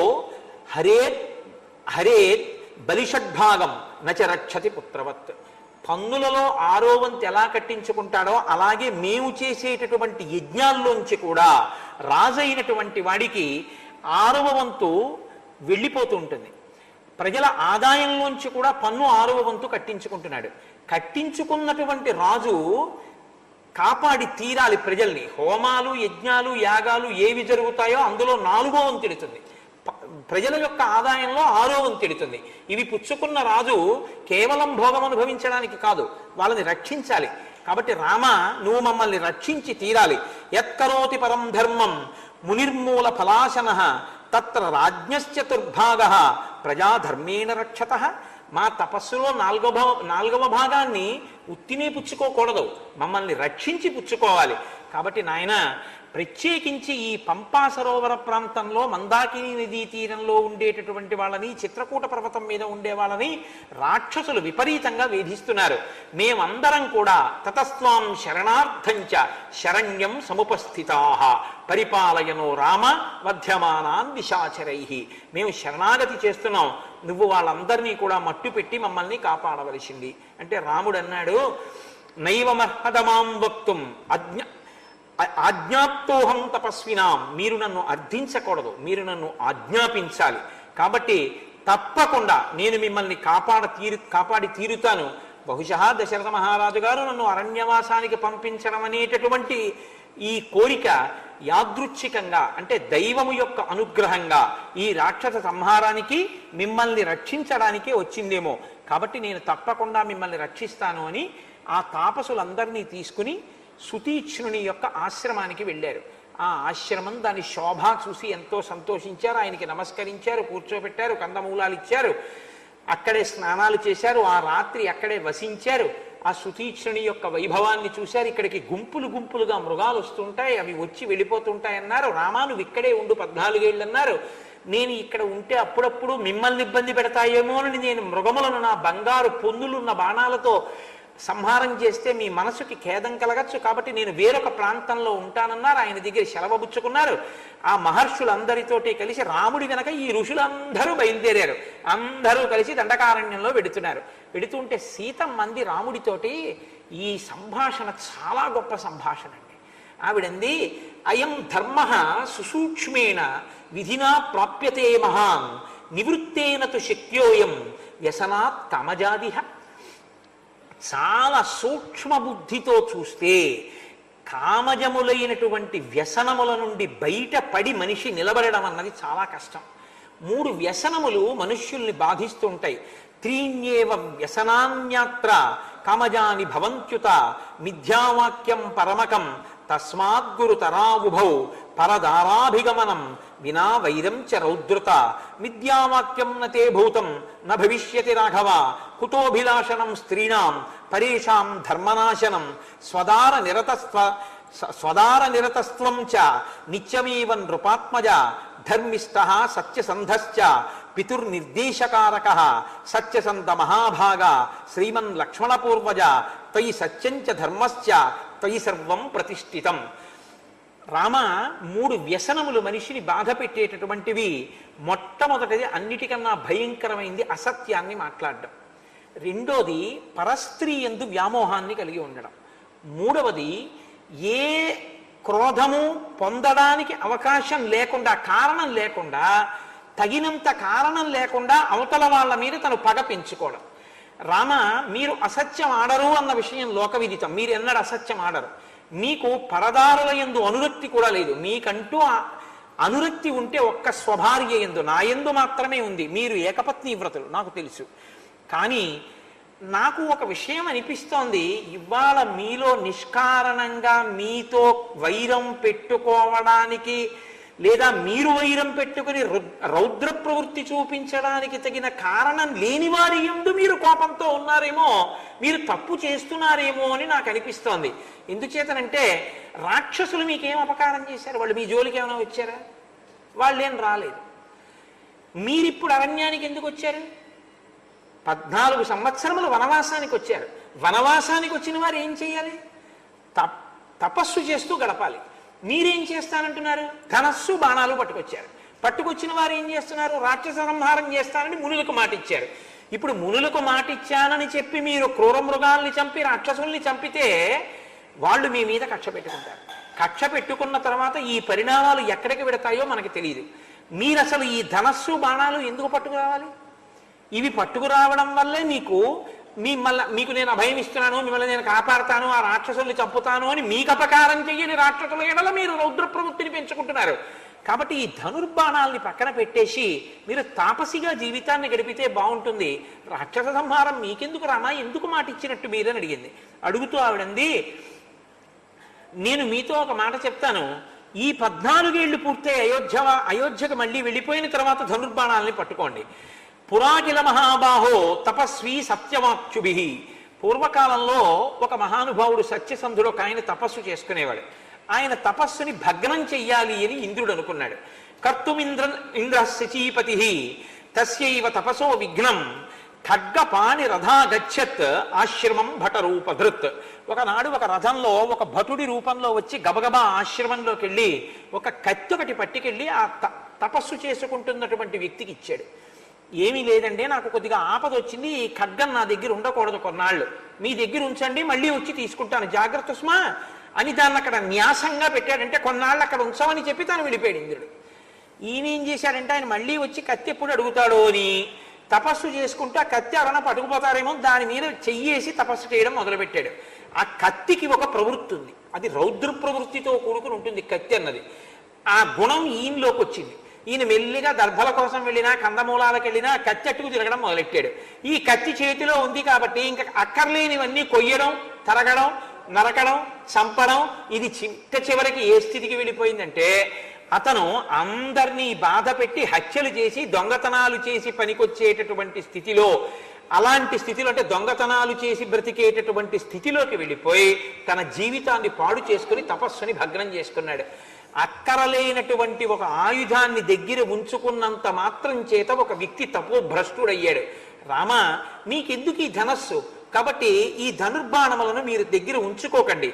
హరేత్ బలిషడ్భాగం నచ రక్షతి పుత్రవత్. పన్నులలో 6వ వంతు ఎలా కట్టించుకుంటాడో అలాగే మేము చేసేటటువంటి యజ్ఞాల్లోంచి కూడా రాజైనటువంటి వాడికి 6వ వంతు వెళ్ళిపోతూ ఉంటుంది. ప్రజల ఆదాయంలోంచి కూడా పన్ను 6వ వంతు కట్టించుకుంటున్నాడు. కట్టించుకున్నటువంటి రాజు కాపాడి తీరాలి ప్రజల్ని. హోమాలు, యజ్ఞాలు, యాగాలు ఏవి జరుగుతాయో అందులో 4వ వంతు ఎడుతుంది. ప్రజల యొక్క ఆదాయంలో 6వ వంతు ఎడుతుంది. ఇవి పుచ్చుకున్న రాజు కేవలం భోగం అనుభవించడానికి కాదు, వాళ్ళని రక్షించాలి. కాబట్టి రామ, నువ్వు మమ్మల్ని రక్షించి తీరాలి. యత్కరోతి పరం ధర్మం మునిర్మూల ఫలాశన తత్ర రాజ్ఞశ్చతుర్భాగ ప్రజాధర్మేణ రక్షత. మా తపస్సులో 4వ భాగాన్ని ఉత్తినే పుచ్చుకోకూడదు, మమ్మల్ని రక్షించి పుచ్చుకోవాలి. కాబట్టి నాయన, ప్రత్యేకించి ఈ పంపా సరోవర ప్రాంతంలో మందాకిని నదీ తీరంలో ఉండేటటువంటి వాళ్ళని, చిత్రకూట పర్వతం మీద ఉండే వాళ్ళని రాక్షసులు విపరీతంగా వేధిస్తున్నారు. మేమందరం కూడా తతస్వాం శరణార్థంచ శరణ్యం సముపస్థితాః పరిపాలయనో రామ వధ్యమానాన్ నిశాచరై. మేము శరణాగతి చేస్తున్నాం, నువ్వు వాళ్ళందరినీ కూడా మట్టు పెట్టి మమ్మల్ని కాపాడవలసింది. అంటే రాముడు అన్నాడు, నైవమర్హదమాం వక్తుం ఆజ్ఞాప్తోహం తపస్వినాం. మీరు నన్ను అర్థించకూడదు, మీరు నన్ను ఆజ్ఞాపించాలి. కాబట్టి తప్పకుండా నేను మిమ్మల్ని కాపాడి తీరుతాను. బహుశా దశరథ మహారాజు గారు నన్ను అరణ్యవాసానికి పంపించడం అనేటటువంటి ఈ కోరిక యాదృచ్ఛికంగా, అంటే దైవము యొక్క అనుగ్రహంగా ఈ రాక్షస సంహారానికి మిమ్మల్ని రక్షించడానికే వచ్చిందేమో. కాబట్టి నేను తప్పకుండా మిమ్మల్ని రక్షిస్తాను అని ఆ తాపసులందరినీ తీసుకుని సుతీక్ష్ణుని యొక్క ఆశ్రమానికి వెళ్ళారు. ఆ ఆశ్రమం, దాని శోభ చూసి ఎంతో సంతోషించారు. ఆయనకి నమస్కరించారు, కూర్చోబెట్టారు, కందమూలాలు ఇచ్చారు, అక్కడే స్నానాలు చేశారు. ఆ రాత్రి అక్కడే వసించారు. ఆ సుతీక్ష్ణుని యొక్క వైభవాన్ని చూశారు. ఇక్కడికి గుంపులు గుంపులుగా మృగాలు వస్తుంటాయి, అవి వచ్చి వెళ్ళిపోతుంటాయన్నారు. రామా, నువ్వు ఇక్కడే ఉండు 14 ఏళ్ళు అన్నారు. నేను ఇక్కడ ఉంటే అప్పుడప్పుడు మిమ్మల్ని ఇబ్బంది పెడతాయేమో అని నేను మృగములను నా బంగారు పొన్నులున్న బాణాలతో సంహారం చేస్తే మీ మనసుకి ఖేదం కలగచ్చు, కాబట్టి నేను వేరొక ప్రాంతంలో ఉంటానన్నారు. ఆయన దగ్గర సెలవుబుచ్చుకున్నారు. ఆ మహర్షులందరితోటి కలిసి రాముడి వెనక ఈ ఋషులందరూ బయలుదేరారు. అందరూ కలిసి దండకారణ్యంలో వెడుతున్నారు. వెడుతుంటే సీతమ్మంది రాముడితోటి, ఈ సంభాషణ చాలా గొప్ప సంభాషణ అండి. ఆవిడంది, అయం ధర్మ సుసూక్ష్మేణ విధినా ప్రాప్యతే మహాన్ నివృత్తేన తు శక్యోయం వ్యసనాత్ కామజాదిహ. చాలా సూక్ష్మ బుద్ధితో చూస్తే కామజములైనటువంటి వ్యసనముల నుండి బయటపడి మనిషి నిలబడడం అన్నది చాలా కష్టం. 3 వ్యసనములు మనుష్యుల్ని బాధిస్తుంటాయి. త్రీణ్యేవ వ్యసనాన్యాత్ర కామజాని భవంత్యుత మిథ్యావాక్యం పరమకం తస్మాద్గురు తరావుభౌ పరదారాభిగమనం వినా వైరం చ రౌద్రత మిథ్యావాక్యం నతే భూతం న భవిష్యతి రాఘవ కుతోభిలాషణం స్త్రీణాం పరేషాం ధర్మనాశనం స్వదార నిరతస్త్వం చ నిత్యమేవ నృపాత్మజ ధర్మిష్ట సత్యసంధశ్చ పితుర్నిర్దేశకారక సత్యసంధ మహాభాగ శ్రీమన్ లక్ష్మణపూర్వజ త్వయి సత్యంచ ధర్మశ్చ త్వయి సర్వం ప్రతిష్ఠితం. రామ 3 వ్యసనములు మనిషిని బాధ పెట్టేటటువంటివి. మొట్టమొదటిది అన్నిటికన్నా భయంకరమైంది అసత్యాన్ని మాట్లాడడం. రెండోది పరస్త్రీ యందు వ్యామోహాన్ని కలిగి ఉండడం. మూడవది ఏ క్రోధము పొందడానికి అవకాశం లేకుండా, కారణం లేకుండా, తగినంత కారణం లేకుండా అవతల వాళ్ళ మీద తను పగ పెంచుకోవడం. రామ, మీరు అసత్యం ఆడరు అన్న విషయం లోకవిదితం. మీరు ఎన్నడూ అసత్యం ఆడరు. మీకు పరదారుల యందు అనురక్తి కూడా లేదు. మీకంటూ అనురక్తి ఉంటే ఒక్క స్వభార్య యందు, నా యందు మాత్రమే ఉంది. మీరు ఏకపత్ని వ్రతులు, నాకు తెలుసు. కానీ నాకు ఒక విషయం అనిపిస్తోంది, ఇవాళ మీలో నిష్కారణంగా మీతో వైరం పెట్టుకోవడానికి లేదా మీరు వైరం పెట్టుకుని రౌద్ర ప్రవృత్తి చూపించడానికి తగిన కారణం లేని వారి యందు మీరు కోపంతో ఉన్నారేమో, మీరు తప్పు చేస్తున్నారేమో అని నాకు అనిపిస్తోంది. ఎందుచేతనంటే రాక్షసులు మీకేం అపకారం చేశారు? వాళ్ళు మీ జోలికి ఏమైనా వచ్చారా? వాళ్ళేం రాలేదు. మీరిప్పుడు అరణ్యానికి ఎందుకు వచ్చారు? 14 సంవత్సరములు వనవాసానికి వచ్చారు. వనవాసానికి వచ్చిన వారు ఏం చేయాలి? తపస్సు చేస్తూ గడపాలి. మీరేం చేస్తానంటున్నారు? ధనస్సు బాణాలు పట్టుకొచ్చారు. పట్టుకొచ్చిన వారు ఏం చేస్తున్నారు? రాక్షస సంహారం చేస్తానని మునులకు మాట ఇచ్చారు. ఇప్పుడు మునులకు మాట ఇచ్చానని చెప్పి మీరు క్రూర మృగాల్ని చంపి రాక్షసుల్ని చంపితే వాళ్ళు మీ మీద కక్ష పెట్టుకుంటారు. కక్ష పెట్టుకున్న తర్వాత ఈ పరిణామాలు ఎక్కడికి పెడతాయో మనకి తెలియదు. మీరు అసలు ఈ ధనస్సు బాణాలు ఎందుకు పట్టుకురావాలి? ఇవి పట్టుకురావడం వల్లే మీకు నేను అభయం ఇస్తున్నాను, మిమ్మల్ని నేను కాపాడుతాను, ఆ రాక్షసుల్ని చంపుతాను అని మీకు అపకారం చెయ్యని రాక్షసుల ఎడల మీరు రౌద్ర ప్రవృత్తిని పెంచుకుంటున్నారు. కాబట్టి ఈ ధనుర్బాణాల్ని పక్కన పెట్టేసి మీరు తాపసిగా జీవితాన్ని గడిపితే బాగుంటుంది. రాక్షస సంహారం మీకెందుకు రామా, ఎందుకు మాట ఇచ్చినట్టు మీరని అడిగింది. అడుగుతూ ఆవిడంది, నేను మీతో ఒక మాట చెప్తాను. ఈ 14 ఏళ్ళు పూర్తయి అయోధ్యకు మళ్ళీ వెళ్ళిపోయిన తర్వాత ధనుర్బాణాలని పట్టుకోండి. పురాకిల మహాబాహో తపస్వి సత్యవాక్యుభి. పూర్వకాలంలో ఒక మహానుభావుడు సత్యసంధుడు ఒక ఆయన తపస్సు చేసుకునేవాడు. ఆయన తపస్సుని భగ్నం చెయ్యాలి అని ఇంద్రుడు అనుకున్నాడు. ఇంద్ర శచీపతి తస్యైవ తపసో విఘ్నం ఖడ్గపాణి రథా గచ్చత్ ఆశ్రమం భటరూపధృత్. ఒకనాడు ఒక రథంలో ఒక భటుడి రూపంలో వచ్చి గబగబా ఆశ్రమంలోకి వెళ్ళి ఒక కత్తి ఒకటి పట్టుకెళ్ళి ఆ తపస్సు చేసుకుంటున్నటువంటి వ్యక్తికి ఇచ్చాడు. ఏమీ లేదండి, నాకు కొద్దిగా ఆపద వచ్చింది, ఈ ఖడ్గం నా దగ్గర ఉండకూడదు, కొన్నాళ్ళు మీ దగ్గర ఉంచండి, మళ్ళీ వచ్చి తీసుకుంటాను, జాగ్రత్త సుమా అని దాన్ని అక్కడ న్యాసంగా పెట్టాడంటే కొన్నాళ్ళు అక్కడ ఉంచమని చెప్పి తాను వెళ్ళిపోయాడు ఇంద్రుడు. ఈయన ఏం చేశాడంటే ఆయన మళ్ళీ వచ్చి కత్తి ఎప్పుడు అడుగుతాడో అని తపస్సు చేసుకుంటూ ఆ కత్తి ఎవరైనా పట్టుకుపోతారేమో దాని మీద చెయ్యేసి తపస్సు చేయడం మొదలుపెట్టాడు. ఆ కత్తికి ఒక ప్రవృత్తి ఉంది, అది రౌద్ర ప్రవృత్తితో కూడుకుని ఉంటుంది కత్తి అన్నది. ఆ గుణం ఈయనలోకి వచ్చింది. ఈయన మెల్లిగా దర్భల కోసం వెళ్ళినా కందమూలాలకు వెళ్ళినా కత్తి అట్టుకు తిరగడం మొదలెట్టాడు. ఈ కత్తి చేతిలో ఉంది కాబట్టి ఇంకా అక్కర్లేనివన్నీ కొయ్యడం, తరగడం, నరకడం, చంపడం, ఇది చివరికి ఏ స్థితికి వెళ్ళిపోయిందంటే అతను అందరినీ బాధ పెట్టి హత్యలు చేసి దొంగతనాలు చేసి పనికొచ్చేటటువంటి స్థితిలో, అలాంటి స్థితిలో అంటే దొంగతనాలు చేసి బ్రతికేటటువంటి స్థితిలోకి వెళ్ళిపోయి తన జీవితాన్ని పాడు చేసుకుని తపస్సుని భగ్నం చేసుకున్నాడు. అక్కరలేనటువంటి ఒక ఆయుధాన్ని దగ్గర ఉంచుకున్నంత మాత్రం చేత ఒక వ్యక్తి తపోభ్రష్టుడయ్యాడు. రామ, మీకెందుకు ఈ ధనస్సు? కాబట్టి ఈ ధనుర్బాణములను మీరు దగ్గర ఉంచుకోకండి.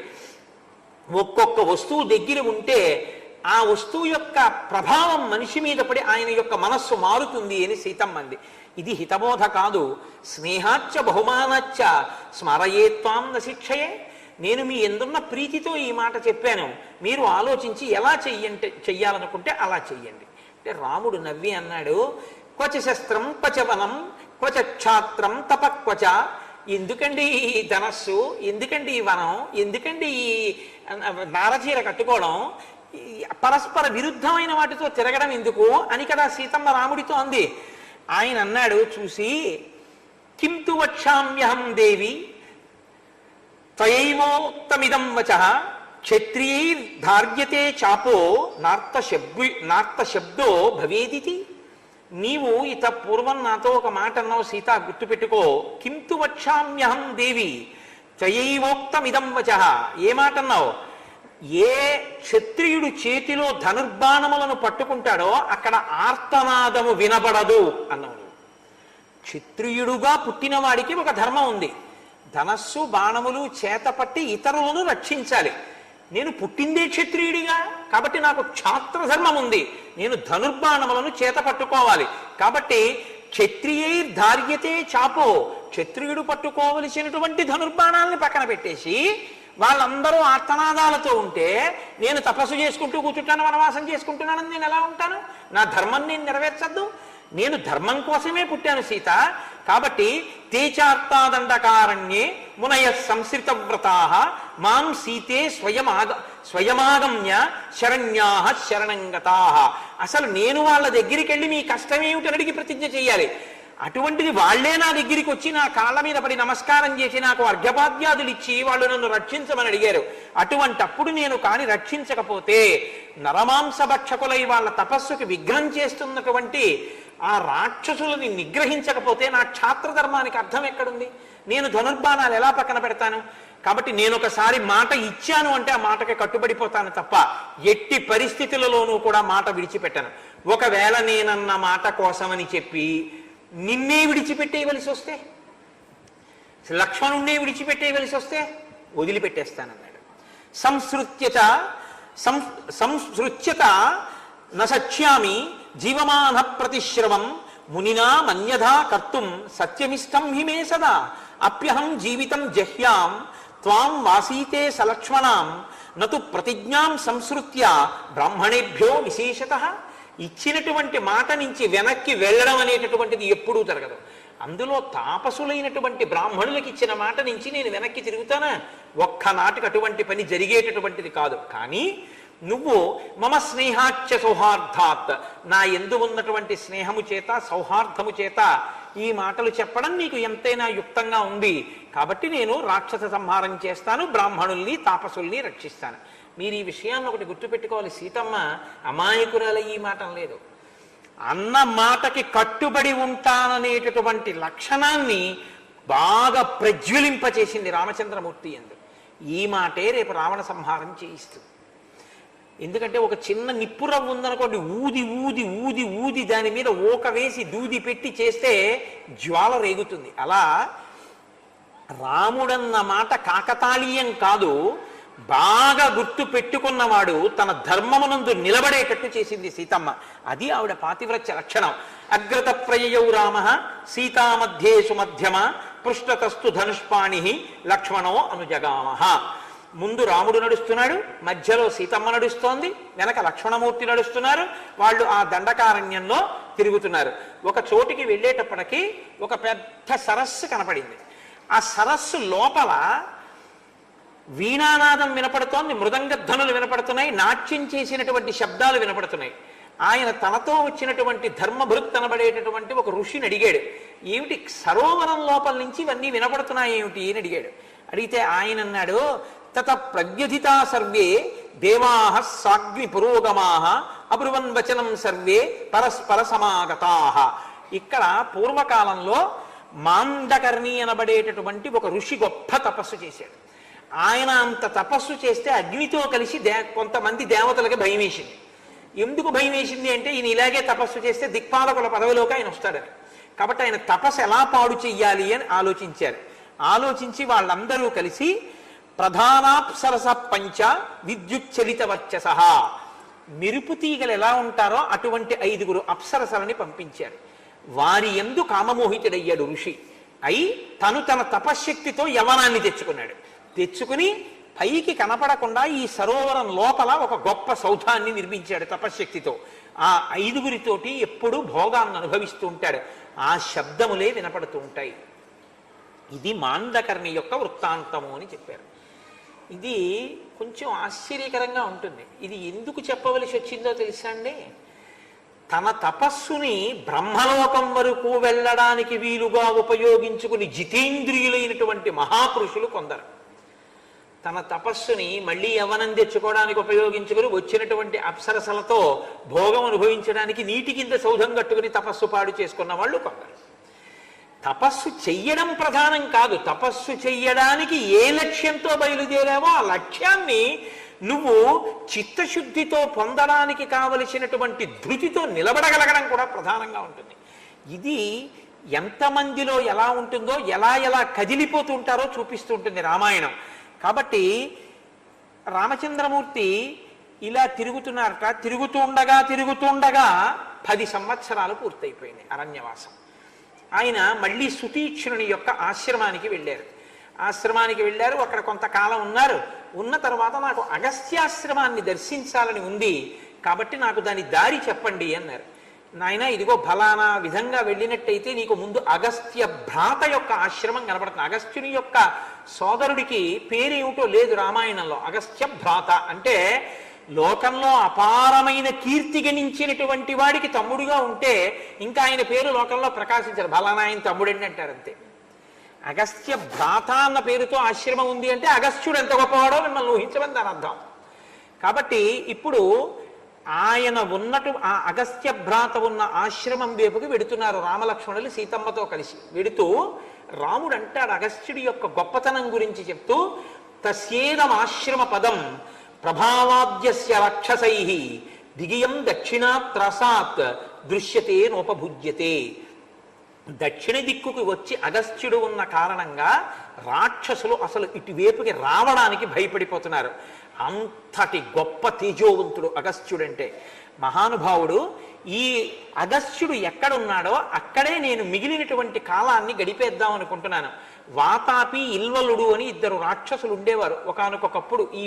ఒక్కొక్క వస్తువు దగ్గర ఉంటే ఆ వస్తువు యొక్క ప్రభావం మనిషి మీద పడి ఆయన యొక్క మనస్సు మారుతుంది అని సీతమ్మ అంది. ఇది హితబోధ కాదు. స్నేహాచ్చ బహుమానచ్చ స్మరయేత్వాం న శిక్షయే. నేను మీ ఎందున్న ప్రీతితో ఈ మాట చెప్పాను, మీరు ఆలోచించి ఎలా చెయ్యాలనుకుంటే అలా చెయ్యండి. అంటే రాముడు నవ్వి అన్నాడు, క్వచ శస్త్రం క్వచ వనం క్వచ క్షాత్రం తపక్వచ. ఎందుకండి ఈ ధనస్సు, ఎందుకండి ఈ వనం, ఎందుకండి ఈ నారచీర కట్టుకోవడం, పరస్పర విరుద్ధమైన వాటితో తిరగడం ఎందుకు అని కదా సీతమ్మ రాముడితో అంది. ఆయన అన్నాడు చూసి, కింతు వక్షామ్యహం దేవి త్వయైవోక్తమిదం వచః క్షత్రియైర్ధార్యతే చాపో నార్త శబ్దో భవేదితి. నీవు ఇత పూర్వం నాతో ఒక మాట అన్నావు సీత, గుర్తుపెట్టుకో. కింతు వక్షామ్యహం దేవి త్వయైవోక్తమిదం వచః. ఏ మాట అన్నావు? ఏ క్షత్రియుడు చేతిలో ధనుర్బాణములను పట్టుకుంటాడో అక్కడ ఆర్తనాదము వినబడదు అన్నావు. క్షత్రియుడుగా పుట్టిన వాడికి ఒక ధర్మం ఉంది, ధనస్సు బాణములు చేతపట్టి ఇతరులను రక్షించాలి. నేను పుట్టిందే క్షత్రియుడిగా కాబట్టి నాకు క్షాత్ర ధర్మం ఉంది, నేను ధనుర్బాణములను చేత పట్టుకోవాలి. కాబట్టి క్షత్రియైర్ధార్యతే చాపో, క్షత్రియుడు పట్టుకోవలసినటువంటి ధనుర్బాణాలని పక్కన పెట్టేసి వాళ్ళందరూ ఆర్తనాదాలతో ఉంటే నేను తపస్సు చేసుకుంటూ కూర్చుంటాను, వనవాసం చేసుకుంటున్నానని నేను ఎలా ఉంటాను? నా ధర్మం నేను నెరవేర్చద్దు. నేను ధర్మం కోసమే పుట్టాను సీత. కాబట్టి తేచార్తాదండకారణ్యే మునయ సంశ్రిత వ్రతాః మాం సీతే స్వయమాగమ్య శరణ్యాః శరణంగతాః. అసలు నేను వాళ్ళ దగ్గరికి వెళ్ళి మీ కష్టమేమిటని అడిగి ప్రతిజ్ఞ చేయాలి. అటువంటిది వాళ్లే నా దగ్గరికి వచ్చి నా కాళ్ళ మీద పడి నమస్కారం చేసి నాకు అర్ఘ్యపాద్యాదులు ఇచ్చి వాళ్ళు నన్ను రక్షించమని అడిగారు. అటువంటప్పుడు నేను కాని రక్షించకపోతే నరమాంస భక్షకులై వాళ్ళ తపస్సుకి విఘ్నం చేస్తున్నటువంటి ఆ రాక్షసులని నిగ్రహించకపోతే నా క్షాత్రధర్మానికి అర్థం ఎక్కడుంది? నేను ధనుర్బాణాలు ఎలా పక్కన పెడతాను? కాబట్టి నేను ఒకసారి మాట ఇచ్చాను అంటే ఆ మాటకి కట్టుబడిపోతాను తప్ప ఎట్టి పరిస్థితులలోనూ కూడా మాట విడిచిపెట్టాను. ఒకవేళ నేనన్న మాట కోసమని చెప్పి నిన్నే విడిచిపెట్టేయవలసి వస్తే, లక్ష్మణుణ్ణే విడిచిపెట్టేయవలసి వస్తే వదిలిపెట్టేస్తానన్నాడు. సంసృత్యత నసక్ష్యామి జీవమాన ప్రతిశ్రవం మునినా మన్యథా కర్తుం సత్యమిష్టం హిమే సదా అప్యహం జీవితం జహ్యాం త్వాం వాసీతే సలక్ష్మణాం నతు ప్రతిజ్ఞాం సంసృత్య బ్రాహ్మణేభ్యో విశేషతః. ఇచ్చినటువంటి మాట నుంచి వెనక్కి వెళ్ళడం అనేటటువంటిది ఎప్పుడూ జరగదు. అందులో తాపసులైనటువంటి బ్రాహ్మణులకు ఇచ్చిన మాట నుంచి నేను వెనక్కి తిరుగుతానా? ఒక్కనాటికి అటువంటి పని జరిగేటటువంటిది కాదు. కానీ నువ్వు మమ స్నేహాచ్య సౌహార్దాత్, నా యందు ఉన్నటువంటి స్నేహము చేత సౌహార్దము చేత ఈ మాటలు చెప్పడం నీకు ఎంతైనా యుక్తంగా ఉంది. కాబట్టి నేను రాక్షస సంహారం చేస్తాను, బ్రాహ్మణుల్ని తాపసుల్ని రక్షిస్తాను. మీరు ఈ విషయాన్ని ఒకటి గుర్తుపెట్టుకోవాలి. సీతమ్మ అమాయకురాలు ఈ మాట లేదు, అన్న మాటకి కట్టుబడి ఉంటాననేటటువంటి లక్షణాన్ని బాగా ప్రజ్వలింపచేసింది రామచంద్రమూర్తి యందు. ఈ మాటే రేపు రావణ సంహారం చేయిస్తుంది. ఎందుకంటే ఒక చిన్న నిప్పురవ్వ ఉందనుకోండి, ఊది ఊది ఊది ఊది దాని మీద ఓక వేసి దూది పెట్టి చేస్తే జ్వాల రేగుతుంది. అలా రాముడన్న మాట కాకతాళీయం కాదు, బాగా గుర్తు పెట్టుకున్నవాడు తన ధర్మమునందు నిలబడేటట్టు చేసింది సీతమ్మ. అది ఆవిడ పాతివ్రత్య లక్షణం. అగ్రత ప్రయయౌ రామ సీతామధ్యే సుమధ్యమ పృష్ఠతస్తు ధనుష్పాణి లక్ష్మణో అనుజగామ. ముందు రాముడు నడుస్తున్నాడు, మధ్యలో సీతమ్మ నడుస్తోంది, వెనక లక్ష్మణమూర్తి నడుస్తున్నారు. వాళ్ళు ఆ దండకారణ్యంలో తిరుగుతున్నారు. ఒక చోటికి వెళ్ళేటప్పటికి ఒక పెద్ద సరస్సు కనపడింది. ఆ సరస్సు లోపల వీణానాదం వినపడుతోంది, మృదంగధ్వనులు వినపడుతున్నాయి, నాట్యం చేసినటువంటి శబ్దాలు వినపడుతున్నాయి. ఆయన తనతో వచ్చినటువంటి ధర్మభృత్ అనబడేటటువంటి ఒక ఋషిని అడిగాడు, ఏమిటి సరోవరం లోపల నుంచి ఇవన్నీ వినపడుతున్నాయి ఏమిటి అని అడిగాడు. అడిగితే ఆయన అన్నాడు, తత ప్రవ్యధితా సర్వే దేవాః సాగ్ని పురోగమాః అబ్రువన్ వచనం సర్వే పరస్పర సమాగతాః. ఇక్కడ పూర్వకాలంలో మాండకర్ణి అనబడేటటువంటి ఒక ఋషి గొప్ప తపస్సు చేశాడు. ఆయన అంత తపస్సు చేస్తే అగ్నితో కలిసి కొంతమంది దేవతలకి భయం వేసింది. ఎందుకు భయం వేసింది అంటే ఈయన ఇలాగే తపస్సు చేస్తే దిక్పాలకుల పదవిలోకి ఆయన వస్తాడని. కాబట్టి ఆయన తపస్సు ఎలా పాడు చెయ్యాలి అని ఆలోచించారు. ఆలోచించి వాళ్ళందరూ కలిసి ప్రధానాప్సరస పంచ విద్యుచ్చలిత వర్చస, మెరుపు తీగలు ఎలా ఉంటారో అటువంటి 5 అప్సరసలని పంపించారు. వారి యందు కామమోహితుడయ్యాడు ఋషి అయి తను తన తపశ్శక్తితో యవనాన్ని తెచ్చుకున్నాడు. తెచ్చుకుని పైకి కనపడకుండా ఈ సరోవరం లోపల ఒక గొప్ప సౌధాన్ని నిర్మించాడు తపశ్శక్తితో. ఆ 5గురితోటి ఎప్పుడూ భోగాన్ని అనుభవిస్తూ ఉంటాడు. ఆ శబ్దములే వినపడుతూ ఉంటాయి. ఇది మాందకర్ణి యొక్క వృత్తాంతము అని చెప్పారు. ఇది కొంచెం ఆశ్చర్యకరంగా ఉంటుంది. ఇది ఎందుకు చెప్పవలసి వచ్చిందో తెలుసా అండి? తన తపస్సుని బ్రహ్మలోకం వరకు వెళ్ళడానికి వీలుగా ఉపయోగించుకుని జితేంద్రియులైనటువంటి మహాపురుషులు కొందరు తన తపస్సుని మళ్ళీ యవ్వనం తెచ్చుకోవడానికి ఉపయోగించుకుని వచ్చినటువంటి అప్సరసలతో భోగం అనుభవించడానికి నీటి కింద సౌధం కట్టుకుని తపస్సు పాడు చేసుకున్న వాళ్ళు కొందరు. తపస్సు చెయ్యడం ప్రధానం కాదు, తపస్సు చెయ్యడానికి ఏ లక్ష్యంతో బయలుదేరావో ఆ లక్ష్యాన్ని నువ్వు చిత్తశుద్ధితో పొందడానికి కావలసినటువంటి ధృతితో నిలబడగలగడం కూడా ప్రధానంగా ఉంటుంది. ఇది ఎంతమందిలో ఎలా ఉంటుందో, ఎలా ఎలా కదిలిపోతూ ఉంటారో చూపిస్తూ ఉంటుంది రామాయణం. కాబట్టి రామచంద్రమూర్తి ఇలా తిరుగుతున్నారట. తిరుగుతుండగా 10 సంవత్సరాలు పూర్తయిపోయినాయి అరణ్యవాసం. ఆయన మళ్ళీ సుతీక్ష్ణుని యొక్క ఆశ్రమానికి వెళ్ళారు. అక్కడ కొంతకాలం ఉన్నారు. ఉన్న తర్వాత నాకు అగస్త్యాశ్రమాన్ని దర్శించాలని ఉంది, కాబట్టి నాకు దాని దారి చెప్పండి అన్నారు. నాయన, ఇదిగో ఫలానా విధంగా వెళ్ళినట్టయితే నీకు ముందు అగస్త్య భ్రాత యొక్క ఆశ్రమం కనబడుతుంది. అగస్త్యుని యొక్క సోదరుడికి పేరేమిటో లేదు రామాయణంలో. అగస్త్య భ్రాత అంటే లోకంలో అపారమైన కీర్తి గణించినటువంటి వాడికి తమ్ముడుగా ఉంటే ఇంకా ఆయన పేరు లోకంలో ప్రకాశించారు. ఫలానా ఆయన తమ్ముడండి అంటారు అంతే. అగస్త్య భ్రాత అన్న పేరుతో ఆశ్రమం ఉంది అంటే అగస్త్యుడు ఎంత గొప్పవాడో మిమ్మల్ని ఊహించమని దాని అర్థం. కాబట్టి ఇప్పుడు ఆయన ఆ అగస్త్య భ్రాత ఉన్న ఆశ్రమం వైపుకి వెడుతున్నారు రామలక్ష్మణులు సీతమ్మతో కలిసి. వెడుతూ రాముడు అంటాడు అగస్త్యుడి యొక్క గొప్పతనం గురించి చెప్తూ, తస్యేదమాశ్రమ పదం ప్రభావాద్యస్య రాక్షసై దిగియం దక్షిణాత్రసాత్ దృశ్యతే నోపభుజ్యతే. దక్షిణ దిక్కుకి వచ్చి అగస్త్యుడు ఉన్న కారణంగా రాక్షసులు అసలు ఇటువైపుకి రావడానికి భయపడిపోతున్నారు. అంతటి గొప్ప తేజోవంతుడు అగస్త్యుడంటే. మహానుభావుడు. ఈ అగస్త్యుడు ఎక్కడున్నాడో అక్కడే నేను మిగిలినటువంటి కాలాన్ని గడిపేద్దాం అనుకుంటున్నాను. వాతాపి ఇల్వలుడు అని 2 రాక్షసులు ఉండేవారు ఒకానొకప్పుడు ఈ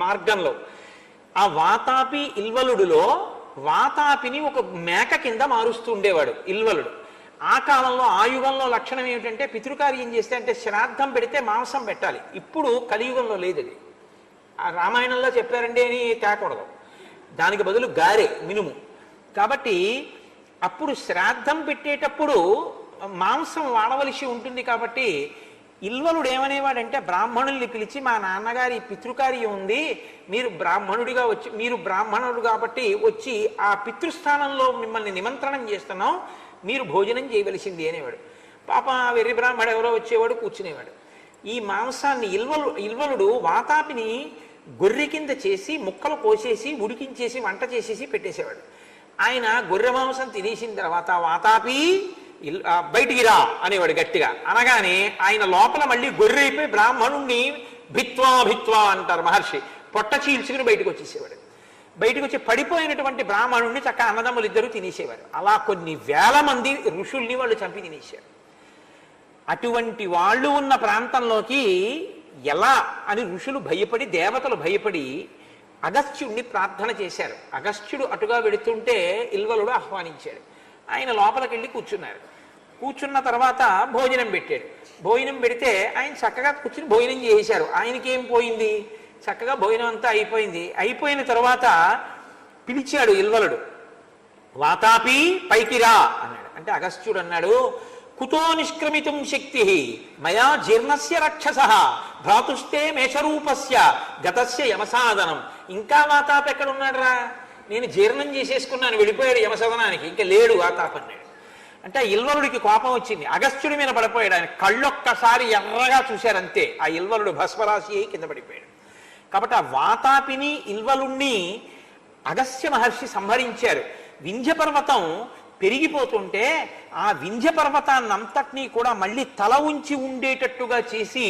మార్గంలో. ఆ వాతాపి ఇల్వలుడులో వాతాపిని ఒక మేక కింద మారుస్తూ ఉండేవాడు ఇల్వలుడు. ఆ కాలంలో ఆ యుగంలో లక్షణం ఏమిటంటే పితృకార్యం చేస్తే అంటే శ్రాద్ధం పెడితే మాంసం పెట్టాలి. ఇప్పుడు కలియుగంలో లేదు అది. ఆ రామాయణంలో చెప్పారండి అని తేకూడదు, దానికి బదులు గారె మినుము. కాబట్టి అప్పుడు శ్రాద్ధం పెట్టేటప్పుడు మాంసం వాడవలసి ఉంటుంది. కాబట్టి ఇల్వలుడు ఏమనేవాడంటే బ్రాహ్మణుల్ని పిలిచి, మా నాన్నగారి పితృకార్యం ఉంది, మీరు బ్రాహ్మణుడిగా వచ్చి, మీరు బ్రాహ్మణుడు కాబట్టి వచ్చి ఆ పితృస్థానంలో మిమ్మల్ని నిమంత్రణం చేస్తున్నాం, మీరు భోజనం చేయవలసింది అనేవాడు. పాప వెర్రి బ్రాహ్మడు ఎవరో వచ్చేవాడు, కూర్చునేవాడు. ఈ మాంసాన్ని ఇల్వలుడు వాతాపిని గొర్రె కింద చేసి ముక్కలు కోసేసి ఉడికించేసి వంట చేసేసి పెట్టేసేవాడు. ఆయన గొర్రె మాంసం తినేసిన తర్వాత వాతాపి బయటికి రా అనేవాడు గట్టిగా. అనగానే ఆయన లోపల మళ్ళీ గొర్రె అయిపోయి బ్రాహ్మణుణ్ణి భిత్వా అంటారు మహర్షి, పొట్ట చీల్చుకుని బయటకు వచ్చేసేవాడు. బయటకు వచ్చి పడిపోయినటువంటి బ్రాహ్మణుణ్ణి చక్క అన్నదమ్ములు 2 తినేసేవారు. అలా కొన్ని వేల మంది ఋషుల్ని వాళ్ళు చంపి తినేశారు. అటువంటి వాళ్ళు ఉన్న ప్రాంతంలోకి ఎలా అని ఋషులు భయపడి, దేవతలు భయపడి అగస్త్యుణ్ణి ప్రార్థన చేశారు. అగస్త్యుడు అటుగా వెడుతుంటే ఇల్వలుడు ఆహ్వానించాడు. ఆయన లోపలికి వెళ్ళి కూర్చున్నారు. కూర్చున్న తర్వాత భోజనం పెట్టాడు. భోజనం పెడితే ఆయన చక్కగా కూర్చుని భోజనం చేశారు. ఆయనకేం పోయింది, చక్కగా భోజనం అంతా అయిపోయింది. అయిపోయిన తర్వాత పిలిచాడు ఇల్వలుడు, వాతాపి పైకి రా అన్నాడు. అంటే అగస్త్యుడు అన్నాడు, కుతో నిష్క్రమితుం శక్తి మయా జీర్ణస్య రక్షస భ్రాతుస్తే మేషరూపస్య గతస్య యమసాదనం. ఇంకా వాతాపి ఎక్కడ ఉన్నాడు రా, నేను జీర్ణం చేసేసుకున్నాను, వెళ్ళిపోయాడు యమసదనానికి, ఇంకా లేడు వాతాపి అన్నాడు. అంటే ఇల్వలుడికి కోపం వచ్చింది. అగస్త్యుడి మీద పడిపోయాడు. ఆయన కళ్ళొక్కసారి ఎర్రగా చూశారంతే, ఆ ఇల్వలుడు భస్మరాశి అయి కింద పడిపోయాడు. కాబట్టి ఆ వాతాపిని ఇల్వలుణ్ణి అగస్త్య మహర్షి సంహరించారు. వింధ్య పర్వతం పెరిగిపోతుంటే ఆ వింధ్య పర్వతాన్నంతటినీ కూడా మళ్ళీ తల ఉంచి ఉండేటట్టుగా చేసి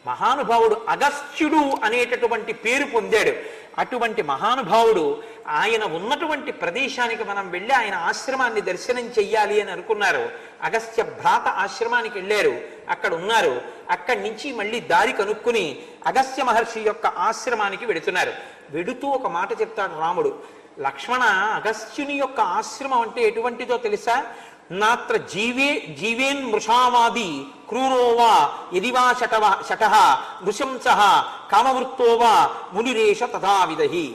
మహానుభావుడు అగస్త్యుడు అనేటటువంటి పేరు పొందాడు. అటువంటి మహానుభావుడు ఆయన ఉన్నటువంటి ప్రదేశానికి మనం వెళ్ళి ఆయన ఆశ్రమాన్ని దర్శనం చెయ్యాలి అని అనుకున్నారు. అగస్త్య భ్రాత ఆశ్రమానికి వెళ్ళారు, అక్కడ ఉన్నారు. అక్కడి నుంచి మళ్ళీ దారి కనుక్కుని అగస్త్య మహర్షి యొక్క ఆశ్రమానికి వెడుతున్నారు. వెడుతూ ఒక మాట చెప్తాడు రాముడు, లక్ష్మణ, అగస్త్యుని యొక్క ఆశ్రమం అంటే ఎటువంటిదో తెలుసా? నాత్ర జీవేన్ మృషావాది క్రూరోవా యదివా శటః నృశంసః కామవృత్తోవా మునిరేష తథావిధి.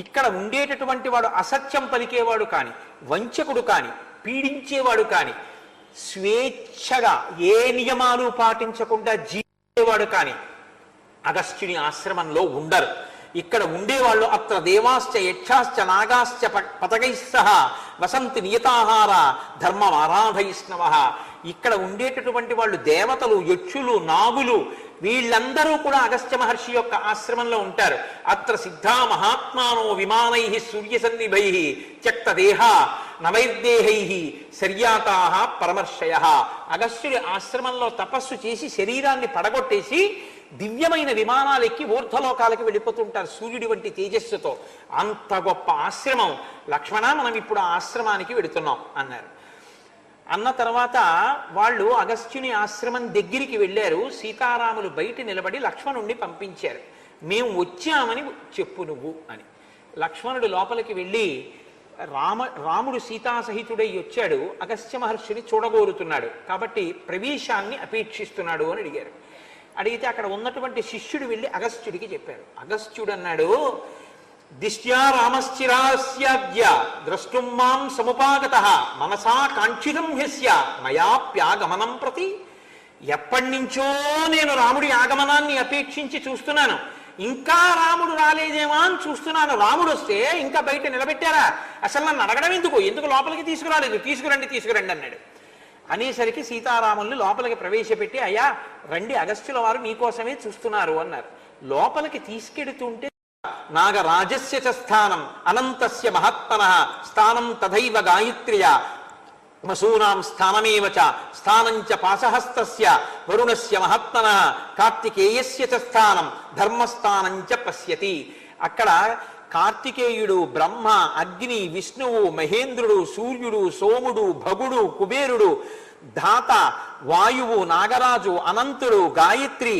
ఇక్కడ ఉండేటటువంటి వాడు అసత్యం పలికేవాడు కాని, వంచకుడు కాని, పీడించేవాడు కాని, స్వేచ్ఛగా ఏ నియమాలు పాటించకుండా జీవించేవాడు కాని అగస్త్యుని ఆశ్రమంలో ఉండరు. ఇక్కడ ఉండేవాళ్ళు అత్ర దేవాశ్చ యక్షాశ్చ నాగాశ్చ పతగైస్సహ వసంతి నియతాహార ధర్మమారాధయిష్ణవ. ఇక్కడ ఉండేటటువంటి వాళ్ళు దేవతలు, యక్షులు, నాగులు, వీళ్ళందరూ కూడా అగస్త్య మహర్షి యొక్క ఆశ్రమంలో ఉంటారు. అత్ర సిద్ధా మహాత్మానో విమానై సూర్యసన్నిభై త్యక్త దేహ నవైర్దేహై శర్యాతా పరమర్షయ. అగస్త్యుడి ఆశ్రమంలో తపస్సు చేసి శరీరాన్ని పడగొట్టేసి దివ్యమైన విమానాలు ఎక్కి ఊర్ధ్వలోకాలకి వెళ్ళిపోతుంటారు సూర్యుడి వంటి తేజస్సుతో. అంత గొప్ప ఆశ్రమం. లక్ష్మణ, మనం ఇప్పుడు ఆ ఆశ్రమానికి వెడుతున్నాం అన్నారు. అన్న తర్వాత వాళ్ళు అగస్త్యుని ఆశ్రమం దగ్గరికి వెళ్ళారు. సీతారాములు బయట నిలబడి లక్ష్మణుణ్ణి పంపించారు. మేము వచ్చామని చెప్పు నువ్వు అని. లక్ష్మణుడు లోపలికి వెళ్ళి రాముడు సీతాసహితుడై వచ్చాడు, అగస్త్య మహర్షిని చూడగోరుతున్నాడు కాబట్టి ప్రవేశాన్ని అపేక్షిస్తున్నాడు అని అడిగారు. అడిగితే అక్కడ ఉన్నటువంటి శిష్యుడు వెళ్ళి అగస్త్యుడికి చెప్పారు. అగస్త్యుడు అన్నాడు, దిష్ట్యా రామశ్చిరాస్యాద్య ద్రష్టుం మాం సముపాగతః మనసా కాంక్షితం హ్యస్య మయాప్యాగమనం ప్రతి. ఎప్పటి నుంచో నేను రాముడి ఆగమనాన్ని అపేక్షించి చూస్తున్నాను, ఇంకా రాముడు రాలేదేమో అని చూస్తున్నాను. రాముడు వస్తే ఇంకా బయట నిలబెట్టారా? అసలు నన్ను అడగడం ఎందుకు లోపలికి తీసుకురాలేదు, తీసుకురండి అన్నాడు. అనేసరికి సీతారాముల్ని లోపలికి ప్రవేశపెట్టి, అయ్యా రండి, అగస్త్యుల వారు మీకోసమే చూస్తున్నారు అన్నారు. లోపలికి తీసుకెడుతుంటే నాగరాజస్య చ స్థానం అనంతస్య మహాత్మనః స్థానం తథైవ గాయత్ర్య వసూనాం స్థానమేవ చ స్థానం చ పాశహస్తస్య వరుణస్య మహాత్మనః కార్తికేయస్య చ స్థానం ధర్మస్థానం చ పశ్యతి. అక్కడ కార్తికేయుడు, బ్రహ్మ, అగ్ని, విష్ణువు, మహేంద్రుడు, సూర్యుడు, సోముడు, భగుడు, కుబేరుడు, ధాత, వాయువు, నాగరాజు, అనంతుడు, గాయత్రి,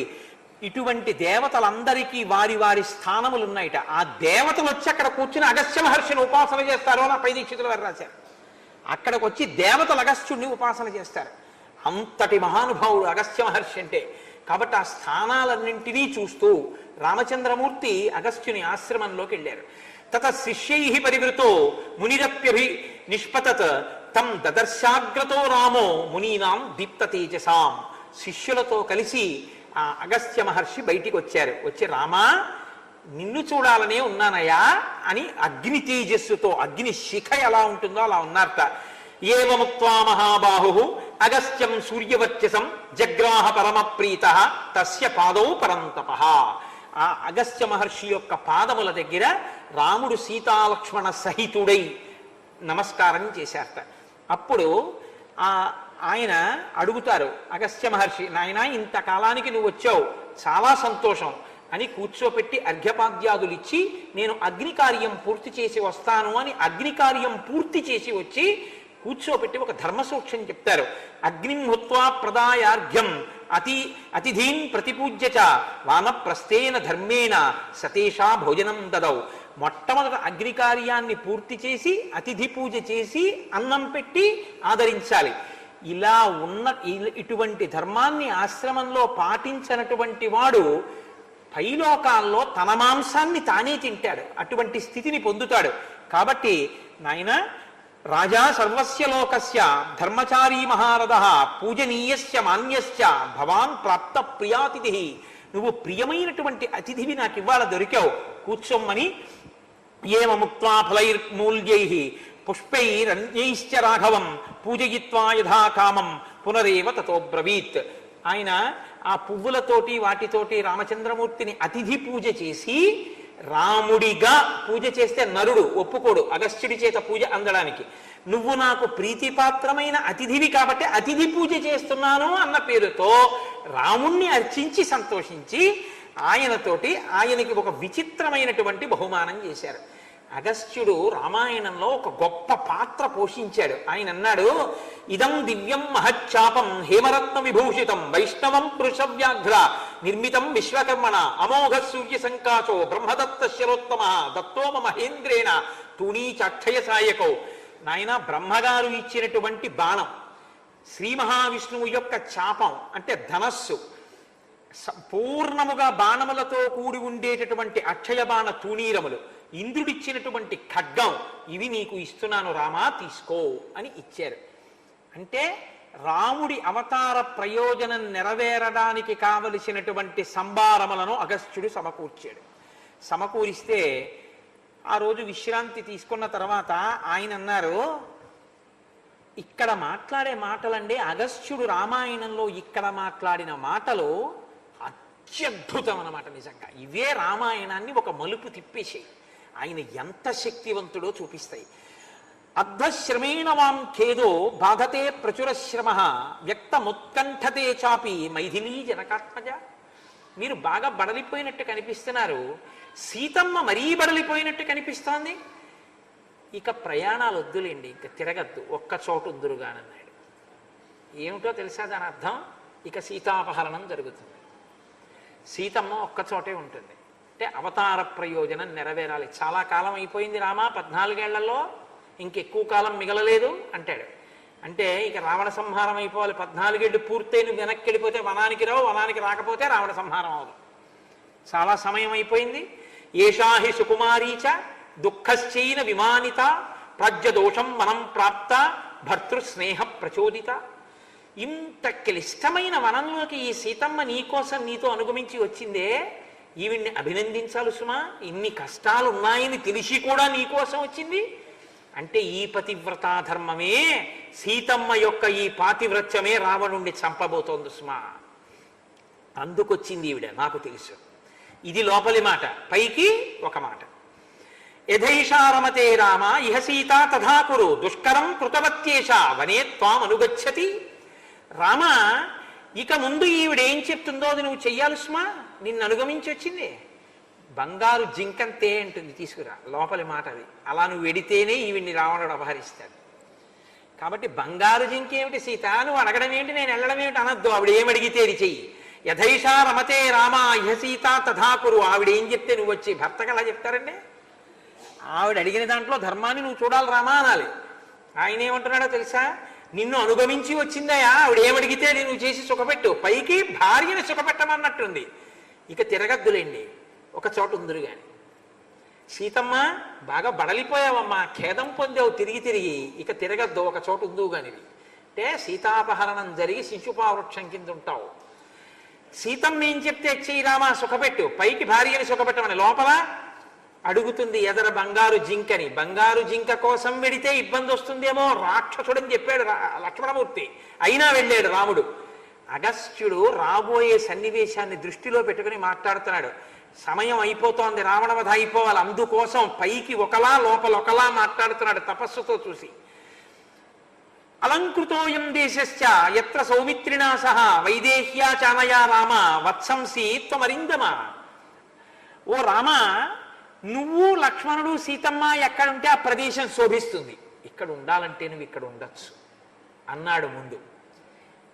ఇటువంటి దేవతలందరికీ వారి వారి స్థానములు ఉన్నాయిట. ఆ దేవతలు వచ్చి అక్కడ కూర్చుని అగస్త్య మహర్షిని ఉపాసన చేస్తారు అని పై దీక్షితులు వారు రాశారు. అక్కడికి వచ్చి దేవతలు అగస్త్యుడిని ఉపాసన చేస్తారు. అంతటి మహానుభావుడు అగస్త్య మహర్షి అంటే. కాబట్టి ఆ స్థానాలన్నింటినీ చూస్తూ రామచంద్రమూర్తి అగస్త్యుని ఆశ్రమంలోకి వెళ్ళారు. తత శిష్యై పరివృతో మునిరప్యభి నిష్పతత్ తం దదర్శాగ్రతో రామో మునీనాం దీప్త తేజసాం. శిష్యులతో కలిసి ఆ అగస్త్య మహర్షి బయటికి వచ్చారు. వచ్చి, రామా, నిన్ను చూడాలనే ఉన్నానయ్యా అని అగ్ని తేజస్సుతో, అగ్ని శిఖ ఎలా ఉంటుందో అలా ఉన్నారట. ఏవముక్త్వా మహాబాహు అగస్త్యం సూర్యవర్చసం జగ్రాహ పరమ ప్రీత తస్య పాదౌ పరంతపః. ఆ అగస్త్య మహర్షి యొక్క పాదముల దగ్గర రాముడు సీతాలక్ష్మణ సహితుడై నమస్కారం చేశారట. అప్పుడు ఆయన అడుగుతారు అగస్త్య మహర్షి, నాయన, ఇంతకాలానికి నువ్వు వచ్చావు, చాలా సంతోషం అని కూర్చోపెట్టి అర్ఘ్యపాద్యాదులు ఇచ్చి, నేను అగ్ని కార్యం పూర్తి చేసి వస్తాను అని అగ్ని కార్యం పూర్తి చేసి వచ్చి కూర్చోపెట్టి ఒక ధర్మసూక్ష్యం చెప్తారు. అగ్నిం హుత్వా ప్రదాయార్ఘ్యం అతిథీన్ ప్రతిపూజ్య చ వానప్రస్థేన ధర్మేణ సతేషా భోజనం దదౌ. మొట్టమొదట అగ్ని కార్యాన్ని పూర్తి చేసి అతిథి పూజ చేసి అన్నం పెట్టి ఆదరించాలి. ఇలా ఉన్న ఇటువంటి ధర్మాన్ని ఆశ్రమంలో పాటించినటువంటి వాడు పైలోకాల్లో తన మాంసాన్ని తానే తింటాడు, అటువంటి స్థితిని పొందుతాడు. కాబట్టి నాయన, రాజా సర్వస్య లోకస్య ధర్మచారీ మహారథః పూజనీయస్య మాన్యశ్చ భవాన్ ప్రాప్త ప్రియాతిథి. నువ్వు ప్రియమైనటువంటి అతిథివి నాకు ఇవాళ దొరికావు, కూర్చోమ్మని. ఏమముక్త్వా ఫలైర్మూల్యైః పుష్పైరన్యైశ్చ రాఘవం పూజయిత్వా యథాకామం పునరేవ తతో బ్రవీత్. ఆయన ఆ పువ్వులతోటి వాటితోటి రామచంద్రమూర్తిని అతిథి పూజ చేసి, రాముడిగా పూజ చేస్తే నరుడు ఒప్పుకోడు అగస్త్యుడి చేత పూజ అందడానికి. నువ్వు నాకు ప్రీతిపాత్రమైన అతిథివి కాబట్టి అతిథి పూజ చేస్తున్నాను అన్న పేరుతో రాముణ్ణి అర్చించి సంతోషించి ఆయనతోటి ఆయనకి ఒక విచిత్రమైనటువంటి బహుమానం చేశారు. అగస్త్యుడు రామాయణంలో ఒక గొప్ప పాత్ర పోషించాడు. ఆయన అన్నాడు, ఇదం దివ్యం మహచ్చాపం హేమరత్న విభూషితం వైష్ణవం పురుషవ్యాఘ్ర నిర్మితం విశ్వకర్మణ అమోఘ సూర్య సంకాశో బ్రహ్మదత్త శిరోత్తమ దత్తోమ మహేంద్రేణ తూణీచాక్షయ సాయకో. నాయన, బ్రహ్మగారు ఇచ్చినటువంటి బాణం, శ్రీ మహావిష్ణువు యొక్క చాపం అంటే ధనస్సు, పూర్ణముగా బాణములతో కూడి ఉండేటటువంటి అక్షయ బాణ తూణీరములు, ఇంద్రుడిచ్చినటువంటి ఖడ్గం, ఇవి నీకు ఇస్తున్నాను రామా, తీసుకో అని ఇచ్చారు. అంటే రాముడి అవతార ప్రయోజనం నెరవేరడానికి కావలసినటువంటి సంభారములను అగస్త్యుడు సమకూర్చాడు. సమకూరిస్తే ఆ రోజు విశ్రాంతి తీసుకున్న తర్వాత ఆయన అన్నారు, ఇక్కడ మాట్లాడే మాటలండి, అగస్త్యుడు రామాయణంలో ఇక్కడ మాట్లాడిన మాటలు అత్యద్భుతం అన్నమాట. నిజంగా ఇవే రామాయణాన్ని ఒక మలుపు తిప్పేసాయి. ఆయన ఎంత శక్తివంతుడో చూపిస్తాయి. అర్ధశ్రమేణ వాం ఖేదో బాధతే ప్రచురశ్రమ వ్యక్తముత్కంఠతే చాపి మైథిలీ జనకాత్మజ. మీరు బాగా బడలిపోయినట్టు కనిపిస్తున్నారు, సీతమ్మ మరీ బడలిపోయినట్టు కనిపిస్తోంది. ఇక ప్రయాణాలు వద్దులేండి, ఇక తిరగద్దు, ఒక్క చోటు ఉందురుగానన్నాడు. ఏమిటో తెలుసా దాని అర్థం? ఇక సీతాపహరణం జరుగుతుంది, సీతమ్మ ఒక్క చోటే ఉంటుంది. అంటే అవతార ప్రయోజనం నెరవేరాలి. చాలా కాలం అయిపోయింది రామా, 14 ఏళ్లలో ఇంకెక్కువ కాలం మిగలలేదు అంటాడు. అంటే ఇక రావణ సంహారం అయిపోవాలి, 14 ఏళ్ళు పూర్తయి నువ్వు వెనక్కి వెళ్ళిపోతే వనానికి రావు, వనానికి రాకపోతే రావణ సంహారం అవదు. చాలా సమయం అయిపోయింది. ఏషాహి సుకుమారీచ దుఃఖశ్చైన విమానిత ప్రాజ్యదోషం మనం ప్రాప్త భర్తృస్నేహ ప్రచోదిత. ఇంత క్లిష్టమైన వనంలోకి ఈ సీతమ్మ నీకోసం నీతో అనుగమించి వచ్చిందే, ఈవిడ్ని అభినందించాలి సుమా. ఇన్ని కష్టాలు ఉన్నాయని తెలిసి కూడా నీకోసం వచ్చింది అంటే ఈ పతివ్రతా ధర్మమే, సీతమ్మ యొక్క ఈ పాతివ్రత్యమే రావణుణ్ణి చంపబోతోంది సుమా. అందుకొచ్చింది ఈవిడ, నాకు తెలుసు. ఇది లోపలి మాట. పైకి ఒక మాట, యథైషారమతే రామ ఇహ సీత తథా కురు దుష్కరం కృతవత్యేష వనే త్వాం అనుగచ్చతి. రామ, ఇక ముందు ఈవిడేం చెప్తుందో అది నువ్వు చెయ్యాలి సుమా. నిన్ను అనుగమించి వచ్చింది. బంగారు జింకంతే అంటుంది, తీసుకురా. లోపలి మాట అది. అలా నువ్వు వెడితేనే ఈవిడ్ని రావణుడు అపహరిస్తాడు. కాబట్టి బంగారు జింకేమిటి సీత, నువ్వు అడగడం ఏమిటి, నేను వెళ్ళడం ఏమిటి అనద్దు. ఆవిడ ఏమడిగితే అది చెయ్యి. యథైషా రమతే రామ ఇహ సీత తథాకురు. ఆవిడ ఏం చెప్తే నువ్వు వచ్చి, భర్తకు అలా చెప్తారండి. ఆవిడ అడిగిన దాంట్లో ధర్మాన్ని నువ్వు చూడాలి రామా అనాలి. ఆయన ఏమంటున్నాడో తెలుసా, నిన్ను అనుగమించి వచ్చిందయా, ఆవిడ ఏమడిగితే నువ్వు చేసి సుఖపెట్టు. పైకి భార్యని సుఖపెట్టమన్నట్టుంది. ఇక తిరగద్దులేండి, ఒక చోటు ఉందిరు గాని. సీతమ్మ, బాగా బడలిపోయావమ్మా, ఖేదం పొందావు తిరిగి తిరిగి, ఇక తిరగద్దు, ఒక చోటు ఉందువు గాని. అంటే సీతాపహరణం జరిగి శిశుపావృక్షం కింద ఉంటావు. సీతమ్మ ఏం చెప్తే చెయ్యి రామా, సుఖపెట్టు. పైకి భార్యని సుఖపెట్టమని. లోపల అడుగుతుంది ఎదర బంగారు జింకని. బంగారు జింక కోసం వెడితే ఇబ్బంది వస్తుందేమో, రాక్షసుడని చెప్పాడు లక్ష్మణమూర్తి. అయినా వెళ్ళాడు రాముడు. అగస్త్యుడు రాబోయే సన్నివేశాన్ని దృష్టిలో పెట్టుకుని మాట్లాడుతున్నాడు. సమయం అయిపోతోంది, రావణవధ అయిపోవాలి, అందుకోసం పైకి ఒకలా లోపల ఒకలా మాట్లాడుతున్నాడు తపస్సుతో చూసి. అలంకృతోయం దేశశ్చ యత్ర సౌమిత్రిణా సహ వైదేహ్యా చానయా రామ వత్సంసి త్వమరిందమ. ఓ రామ, నువ్వు లక్ష్మణుడు సీతమ్మ ఎక్కడుంటే ఆ ప్రదేశం శోభిస్తుంది. ఇక్కడ ఉండాలంటే నువ్వు ఇక్కడ ఉండొచ్చు అన్నాడు ముందు.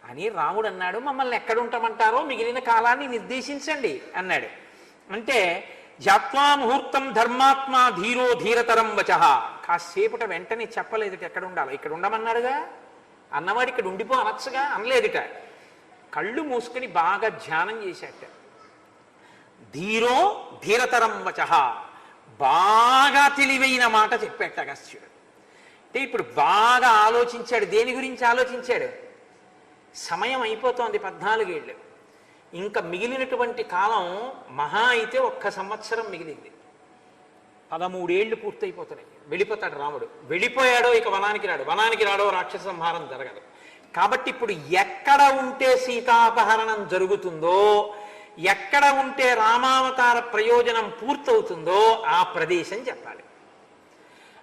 అని రాముడు అన్నాడు, మమ్మల్ని ఎక్కడ ఉంటామంటారో మిగిలిన కాలాన్ని నిర్దేశించండి అన్నాడు. అంటే జాత్వా ముహూర్తం ధర్మాత్మా ధీరో ధీరతరం వచః. కాసేపట వెంటనే చెప్పలేదుట ఎక్కడ ఉండాలో. ఇక్కడ ఉండమన్నాడుగా, అన్నవాడు ఇక్కడ ఉండిపో అనొచ్చుగా, అనలేదుట. కళ్ళు మూసుకుని బాగా ధ్యానం చేశాట. ధీరో ధీరతరం వచః, బాగా తెలివైన మాట చెప్పాట అగస్త్యుడు. అంటే ఇప్పుడు బాగా ఆలోచించాడు. దేని గురించి ఆలోచించాడు? సమయం అయిపోతోంది, 14 ఏళ్ళు. ఇంకా మిగిలినటువంటి కాలం మహా అయితే 1 సంవత్సరం మిగిలింది. 13 ఏళ్ళు పూర్తయిపోతున్నాయి. వెళ్ళిపోతాడు రాముడు. వెళ్ళిపోయాడో ఇక వనానికి రాడు, వనానికి రాడో రాక్షస సంహారం జరగదు. కాబట్టి ఇప్పుడు ఎక్కడ ఉంటే సీతాపహరణం జరుగుతుందో, ఎక్కడ ఉంటే రామావతార ప్రయోజనం పూర్తవుతుందో ఆ ప్రదేశం చెప్పాలి.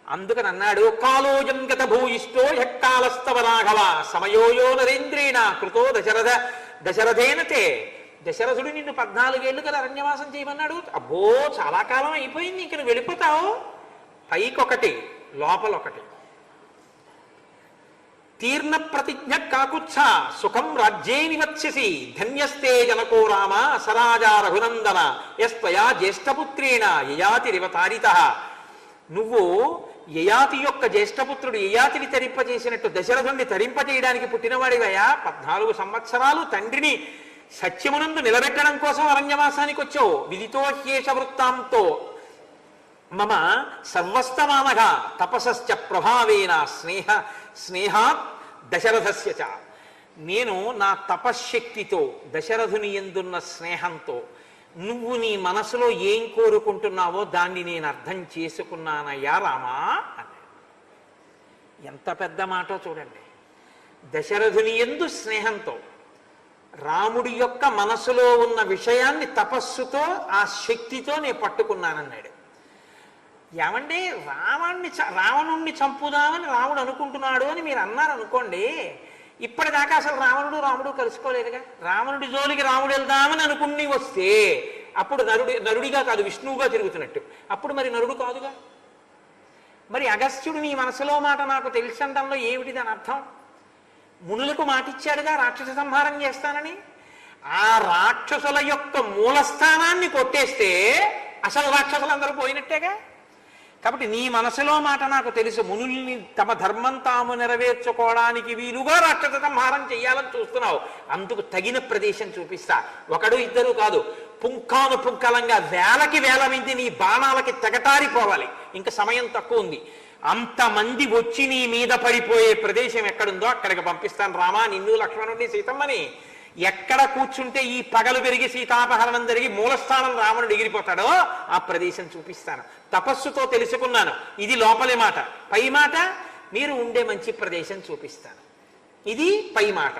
అందుకని అన్నాడు, కాలోజం గత భూయిష్టో యక్కాలస్తవ రాఘవ సమయోయో నరేంద్రేణ కృతో దశరథేనతే దశరథుడు నిన్ను 14 ఏళ్ళు కదా అరణ్యవాసం చేయమన్నాడు. అబ్బో చాలా కాలం అయిపోయింది, ఇంక నువ్వు వెళ్ళిపోతావు. పైకొకటి లోపలొకటి. తీర్ణ ప్రతిజ్ఞ కాకుచ్చ సుఖం రాజ్యే నివత్స్యసి ధన్యస్తే జనకో రామ సరాజా రఘునందన యస్త్వయా జ్యేష్ఠపుత్రేణ యయాతిరివతారిత. నువ్వు యయాతి యొక్క జ్యేష్ఠపుత్రుడు యయాతిని తరింపజేసినట్టు దశరథుణ్ణి తరింపజేయడానికి పుట్టినవాడివయా. 14 సంవత్సరాలు తండ్రిని సత్యమునందు నిలబెట్టడం కోసం అరణ్యవాసానికి వచ్చావు. విదితో హ్యేష వృత్తాంతో మమ సర్వస్తమానగా తపసశ్చ ప్రభావేన స్నేహాత్ దశరథస్య చ. నేను నా తపశ్శక్తితో దశరథుని యందున్న స్నేహంతో నువ్వు నీ మనసులో ఏం కోరుకుంటున్నావో దాన్ని నేను అర్థం చేసుకున్నానయ్యా రామా అన్నాడు. ఎంత పెద్ద మాటో చూడండి. దశరథుని యందు స్నేహంతో రాముడి యొక్క మనసులో ఉన్న విషయాన్ని తపస్సుతో ఆ శక్తితో నేను పట్టుకున్నానన్నాడు. ఏమండి, రావణుణ్ణి చంపుదామని రాముడు అనుకుంటున్నాడు అని మీరు అన్నారు అనుకోండి, ఇప్పటిదాకా అసలు రాముడు కలుసుకోలేదుగా. రావణుడి జోలికి రాముడు వెళ్దామని అనుకుని వస్తే అప్పుడు నరుడిగా కాదు విష్ణువుగా తిరుగుతున్నట్టు. అప్పుడు మరి నరుడు కాదుగా. మరి అగస్త్యుడు నీ మనసులో మాట నాకు తెలిసండంలో ఏమిటి దాని అర్థం? మునులకు మాటిచ్చాడుగా రాక్షస సంహారం చేస్తానని. ఆ రాక్షసుల యొక్క మూలస్థానాన్ని కొట్టేస్తే అసలు రాక్షసులందరూ పోయినట్టేగా. కాబట్టి నీ మనసులో మాట నాకు తెలుసు. మునుల్ని తమ ధర్మం తాము నెరవేర్చుకోవడానికి వీలుగా రాక్షస సంహారం చెయ్యాలని చూస్తున్నావు. అందుకు తగిన ప్రదేశం చూపిస్తా. ఒకడు ఇద్దరు కాదు, పుంఖాను పుంఖలంగా వేలకి వేల మంది నీ బాణాలకి తెగటారిపోవాలి. ఇంకా సమయం తక్కువ ఉంది. అంతమంది వచ్చి నీ మీద పడిపోయే ప్రదేశం ఎక్కడుందో అక్కడికి పంపిస్తాను రామా, నిన్ను లక్ష్మణుడిని సీతమ్మని. ఎక్కడ కూర్చుంటే ఈ పగలు పెరిగి సీతాపహరణం జరిగి మూలస్థానం రావణుడు ఎగిరిపోతాడో ఆ ప్రదేశం చూపిస్తాను. తపస్సుతో తెలుసుకున్నాను. ఇది లోపలి మాట. పై మాట మీరు ఉండే మంచి ప్రదేశం చూపిస్తాను. ఇది పై మాట.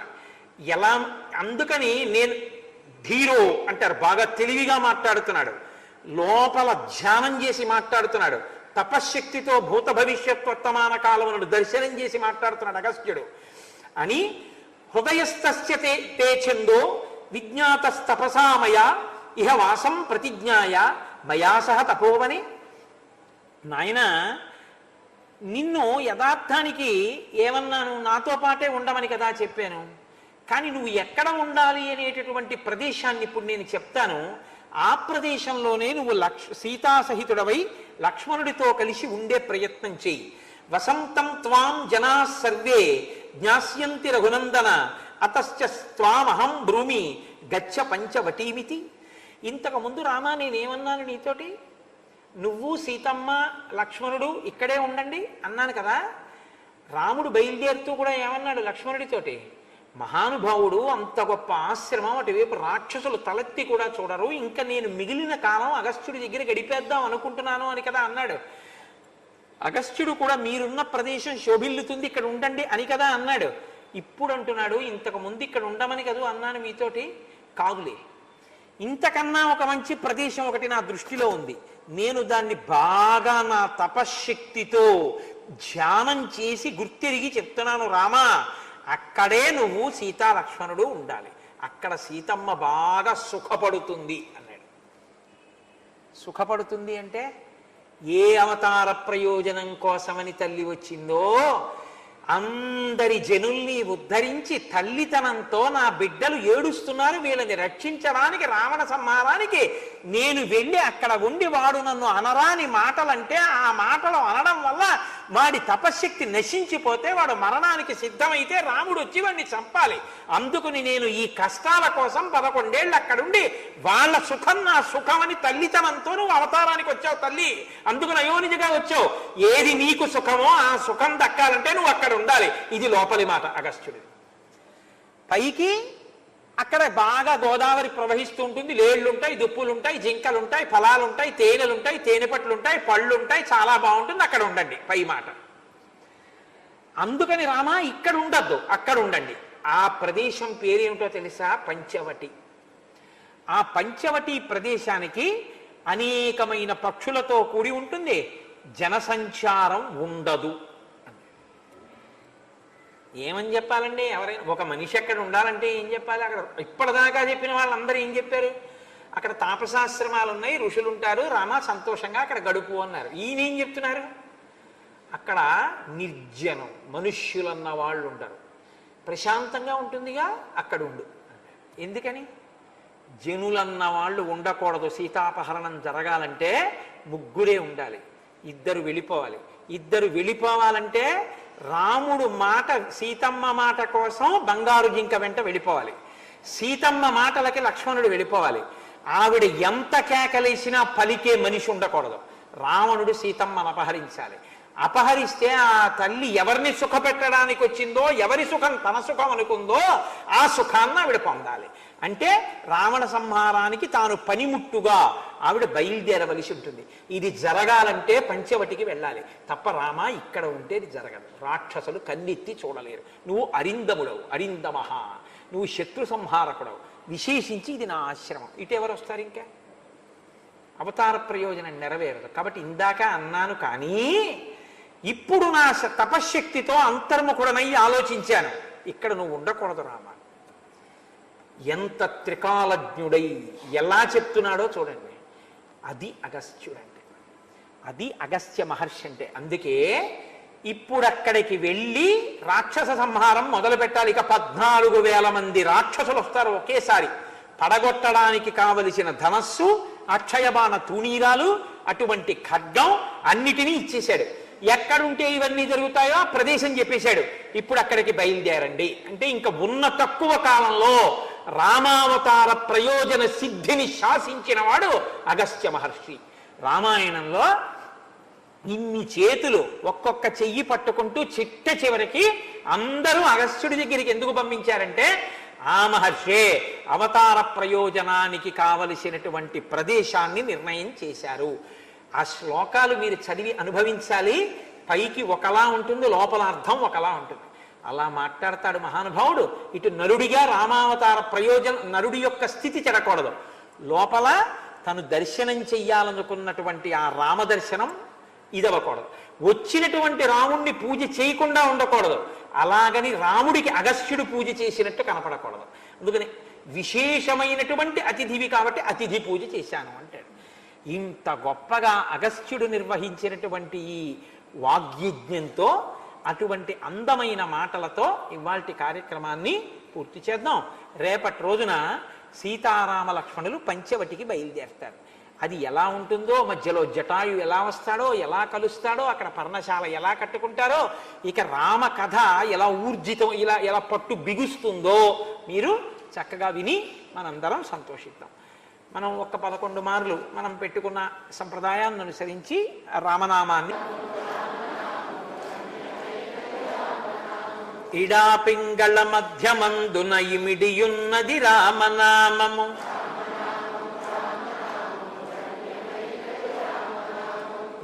ఎలా అందుకని నేను ధీరో అంటారు, బాగా తెలివిగా మాట్లాడుతున్నాడు, లోపల ధ్యానం చేసి మాట్లాడుతున్నాడు, తపశ్శక్తితో భూత భవిష్యత్ వర్తమాన కాలములను దర్శనం చేసి మాట్లాడుతున్నాడు అగస్త్యుడు అని. హృదయస్థస్య తే ఛందో విజ్ఞాతస్తపసామయ ఇహ వాసం ప్రతిజ్ఞాయ మయా సహ తపోవని. నాయన, నిన్ను యథార్థానికి ఏమన్నాను? నాతో పాటే ఉండమని కదా చెప్పాను. కానీ నువ్వు ఎక్కడ ఉండాలి అనేటటువంటి ప్రదేశాన్ని ఇప్పుడు నేను చెప్తాను. ఆ ప్రదేశంలోనే నువ్వు సీతాసహితుడవై లక్ష్మణుడితో కలిసి ఉండే ప్రయత్నం చెయ్యి. వసంతం త్వాం జనా సర్వే జ్ఞాస్యంతి రఘునందన అతశ్చ త్వామహం బ్రూమి గచ్చ పంచవటీమితి. ఇంతకు ముందు రామా నేనేమన్నాను నీతోటి? నువ్వు సీతమ్మ లక్ష్మణుడు ఇక్కడే ఉండండి అన్నాను కదా. రాముడు బయలుదేరుతూ కూడా ఏమన్నాడు లక్ష్మణుడితోటి? మహానుభావుడు, అంత గొప్ప ఆశ్రమం, అటువైపు రాక్షసులు తలెత్తి కూడా చూడరు, ఇంకా నేను మిగిలిన కాలం అగస్త్యుడి దగ్గర గడిపేద్దాం అనుకుంటున్నాను అని కదా అన్నాడు. అగస్త్యుడు కూడా మీరున్న ప్రదేశం శోభిల్లుతుంది, ఇక్కడ ఉండండి అని కదా అన్నాడు. ఇప్పుడు అంటున్నాడు, ఇంతకు ముందు ఇక్కడ ఉండమని కదా అన్నాను మీతోటి. కాదులే, ఇంతకన్నా ఒక మంచి ప్రదేశం ఒకటి నా దృష్టిలో ఉంది. నేను దాన్ని బాగా నా తపశ్శక్తితో ధ్యానం చేసి గుర్తిరిగి చెప్తున్నాను రామా, అక్కడే నువ్వు సీతా లక్ష్మణుడు ఉండాలి. అక్కడ సీతమ్మ బాగా సుఖపడుతుంది అన్నాడు. సుఖపడుతుంది అంటే ఏ అవతార ప్రయోజనం కోసమని తల్లి వచ్చిందో అందరి జనుల్ని ఉద్ధరించి తల్లితనంతో నా బిడ్డలు ఏడుస్తున్నారు, వీళ్ళని రక్షించడానికి రావణ సంహారానికి నేను వెళ్ళి అక్కడ ఉండి వాడు నన్ను అనరాని మాటలంటే ఆ మాటలు అనడం వల్ల వాడి తపశ్శక్తి నశించిపోతే వాడు మరణానికి సిద్ధమైతే రాముడు వచ్చి వాడిని చంపాలి. అందుకుని నేను ఈ కష్టాల కోసం 11 ఏళ్ళు అక్కడుండి వాళ్ళ సుఖం నా సుఖం అని తల్లితనంతో నువ్వు అవతారానికి వచ్చావు తల్లి. అందుకు అయోనిజగా వచ్చావు. ఏది నీకు సుఖమో ఆ సుఖం దక్కాలంటే నువ్వు అక్కడ ఉండాలి. ఇది లోపలి మాట అగస్త్యుడిది. పైకి అక్కడ బాగా గోదావరి ప్రవహిస్తూ ఉంటుంది, లేళ్లుంటాయి, దుప్పులుంటాయి, జింకలుంటాయి, ఫలాలుంటాయి, తేనెలుంటాయి, తేనెపట్లుంటాయి, పళ్ళుంటాయి, చాలా బాగుంటుంది, అక్కడ ఉండండి. పై మాట. అందుకని రామా ఇక్కడ ఉండద్దు, అక్కడ ఉండండి. ఆ ప్రదేశం పేరేమిటో తెలుసా? పంచవటి. ఆ పంచవటి ప్రదేశానికి అనేకమైన పక్షులతో కూడి ఉంటుంది, జనసంచారం ఉండదు. ఏమని చెప్పాలండి? ఎవరైనా ఒక మనిషి అక్కడ ఉండాలంటే ఏం చెప్పాలి? అక్కడ ఇప్పటిదాకా చెప్పిన వాళ్ళందరూ ఏం చెప్పారు? అక్కడ తాపసాశ్రమాలు ఉన్నాయి, ఋషులు ఉంటారు, రామ సంతోషంగా అక్కడ గడుపు అన్నారు. ఈయన ఏం చెప్తున్నారు? అక్కడ నిర్జనం, మనుష్యులన్న వాళ్ళు ఉంటారు, ప్రశాంతంగా ఉంటుందిగా, అక్కడ ఉండు. ఎందుకని? జనులన్న వాళ్ళు ఉండకూడదు. సీతాపహరణం జరగాలంటే ముగ్గురే ఉండాలి, ఇద్దరు వెళ్ళిపోవాలి. ఇద్దరు వెళ్ళిపోవాలంటే రాముడు మాట, సీతమ్మ మాట కోసం బంగారు జింక వెంట వెళ్ళిపోవాలి. సీతమ్మ మాటలకి లక్ష్మణుడు వెళ్ళిపోవాలి. ఆవిడ ఎంత కేకలేసినా పలికే మనిషి ఉండకూడదు. రావణుడు సీతమ్మను అపహరించాలి. అపహరిస్తే ఆ తల్లి ఎవరిని సుఖపెట్టడానికి వచ్చిందో, ఎవరి సుఖం తన సుఖం అనుకుందో ఆ సుఖాన్ని ఆవిడ పొందాలి. అంటే రావణ సంహారానికి తాను పనిముట్టుగా ఆవిడ బయలుదేరవలసి ఉంటుంది. ఇది జరగాలంటే పంచవటికి వెళ్ళాలి తప్ప రామ ఇక్కడ ఉంటే ఇది జరగదు. రాక్షసులు కన్నెత్తి చూడలేరు. నువ్వు అరిందముడవు, అరిందమహ, నువ్వు శత్రు సంహారకుడవు. విశేషించి ఇది నా ఆశ్రమం. ఇటెవరు వస్తారు? ఇంకా అవతార ప్రయోజనం నెరవేరదు. కాబట్టి ఇందాక అన్నాను, కానీ ఇప్పుడు నా తపశ్శక్తితో అంతర్ముఖుడనై ఆలోచించాను, ఇక్కడ నువ్వు ఉండకూడదు రామ. ఎంత త్రికాలజ్ఞుడై ఎలా చెప్తున్నాడో చూడండి. అది అగస్త్యుడంటే, అది అగస్త్య మహర్షి అంటే. అందుకే ఇప్పుడు అక్కడికి వెళ్ళి రాక్షస సంహారం మొదలు పెట్టాలి. ఇక 14,000 మంది రాక్షసులు వస్తారు ఒకేసారి. పడగొట్టడానికి కావలసిన ధనస్సు, అక్షయబాణ తూణీరాలు, అటువంటి ఖడ్గం అన్నిటినీ ఇచ్చేశాడు. ఎక్కడుంటే ఇవన్నీ జరుగుతాయో ఆ ప్రదేశం చెప్పేశాడు. ఇప్పుడు అక్కడికి బయలుదేరండి అంటే ఇంకా ఉన్న తక్కువ కాలంలో రామావతార ప్రయోజన సిద్ధిని శాసించిన వాడు అగస్త్య మహర్షి. రామాయణంలో ఇన్ని చేతులు ఒక్కొక్క చెయ్యి పట్టుకుంటూ చిట్ట చివరికి అందరూ అగస్త్యుడి దగ్గరికి ఎందుకు పంపించారంటే ఆ మహర్షే అవతార ప్రయోజనానికి కావలసినటువంటి ప్రదేశాన్ని నిర్ణయం చేశారు. ఆ శ్లోకాలు మీరు చదివి అనుభవించాలి. పైకి ఒకలా ఉంటుంది, లోపల అర్థం ఒకలా ఉంటుంది. అలా మాట్లాడతాడు మహానుభావుడు. ఇటు నరుడిగా రామావతార ప్రయోజనం, నరుడి యొక్క స్థితి చెడకూడదు. లోపల తను దర్శనం చెయ్యాలనుకున్నటువంటి ఆ రామదర్శనం ఇదవ్వకూడదు. వచ్చినటువంటి రాముణ్ణి పూజ చేయకుండా ఉండకూడదు. అలాగని రాముడికి అగస్త్యుడు పూజ చేసినట్టు కనపడకూడదు. అందుకని విశేషమైనటువంటి అతిథివి కాబట్టి అతిథి పూజ చేశాను అంటాడు. ఇంత గొప్పగా అగస్త్యుడు నిర్వహించినటువంటి ఈ వాగ్యజ్ఞంతో, అటువంటి అందమైన మాటలతో ఇవాల్టి కార్యక్రమాన్ని పూర్తి చేద్దాం. రేపటి రోజున సీతారామ లక్ష్మణులు పంచవటికి బయలుదేరుతారు. అది ఎలా ఉంటుందో, మధ్యలో జటాయు ఎలా వస్తాడో, ఎలా కలుస్తాడో, అక్కడ పర్ణశాల ఎలా కట్టుకుంటారో, ఇక రామ కథ ఎలా ఊర్జితం, ఎలా పట్టు బిగుస్తుందో మీరు చక్కగా విని మనందరం సంతోషిద్దాం. మనం 11 మార్లు మనం పెట్టుకున్న సంప్రదాయాన్ని అనుసరించి రామనామాన్ని ఇడాపింగళ మధ్యమందున ఇమిడియున్నది రామనామము,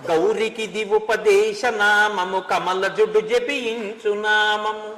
గౌరికి దివుపదేశ నామము, కమల జుడు జపించు నామము,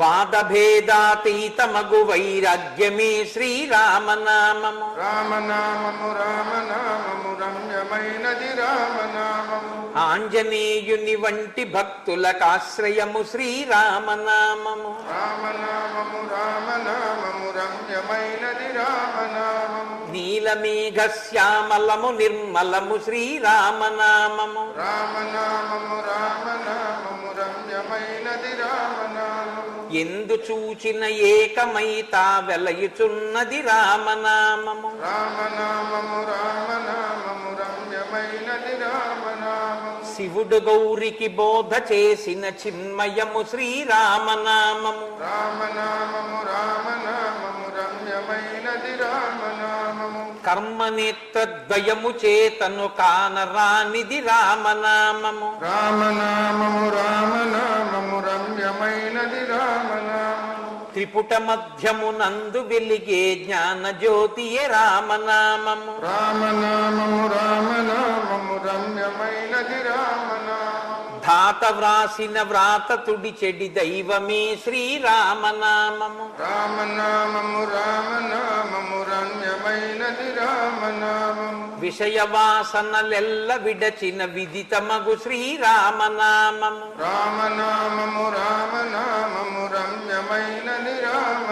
వాదభేదాతీతమగు వైరాగ్యమే శ్రీరామనామము. రామనామము రామనామము రమ్యమైనది రామనామము, ఆంజనేయుని వంటి భక్తులకాశ్రయము శ్రీరామనామము. రామనామము రామనామము రమ్యమైనది రామనామము, నీలమేఘ శ్యామలము నిర్మలము శ్రీరామనామము. రామనామము రామనామము రమ్యమైనది రామనామము, ఎందు చూచిన ఏకమైతా వెలయుచున్నది రామనామము. రామనామము రామనామము రమ్యమైనది రామనామము, శివుడు గౌరికి బోధ చేసిన చిన్మయము శ్రీరామనామము. రామనామము రామనామము రమ్యమైనది రామనామము, కర్మనేత్రద్వయము చేతను కానరానిది రామనామము. రామనామము రామనామము రమ్యమైనది రామనామము, త్రిపుట మధ్యమునందు వెలిగే జ్ఞాన జ్యోతియే రామనామము. రామనామము రామనామము రమ్యమైనది రామనామము, ధాత వ్రాసిన వ్రాత తుడి చెడి దైవమే శ్రీరామనామము. రామనామము రామనామము రమ్యమైనది రామనామము, విషయవాసనలెల్ల విడచిన విదితమగు శ్రీరామనామము రామనామము రామనామము రమ్యమైనది రామనామము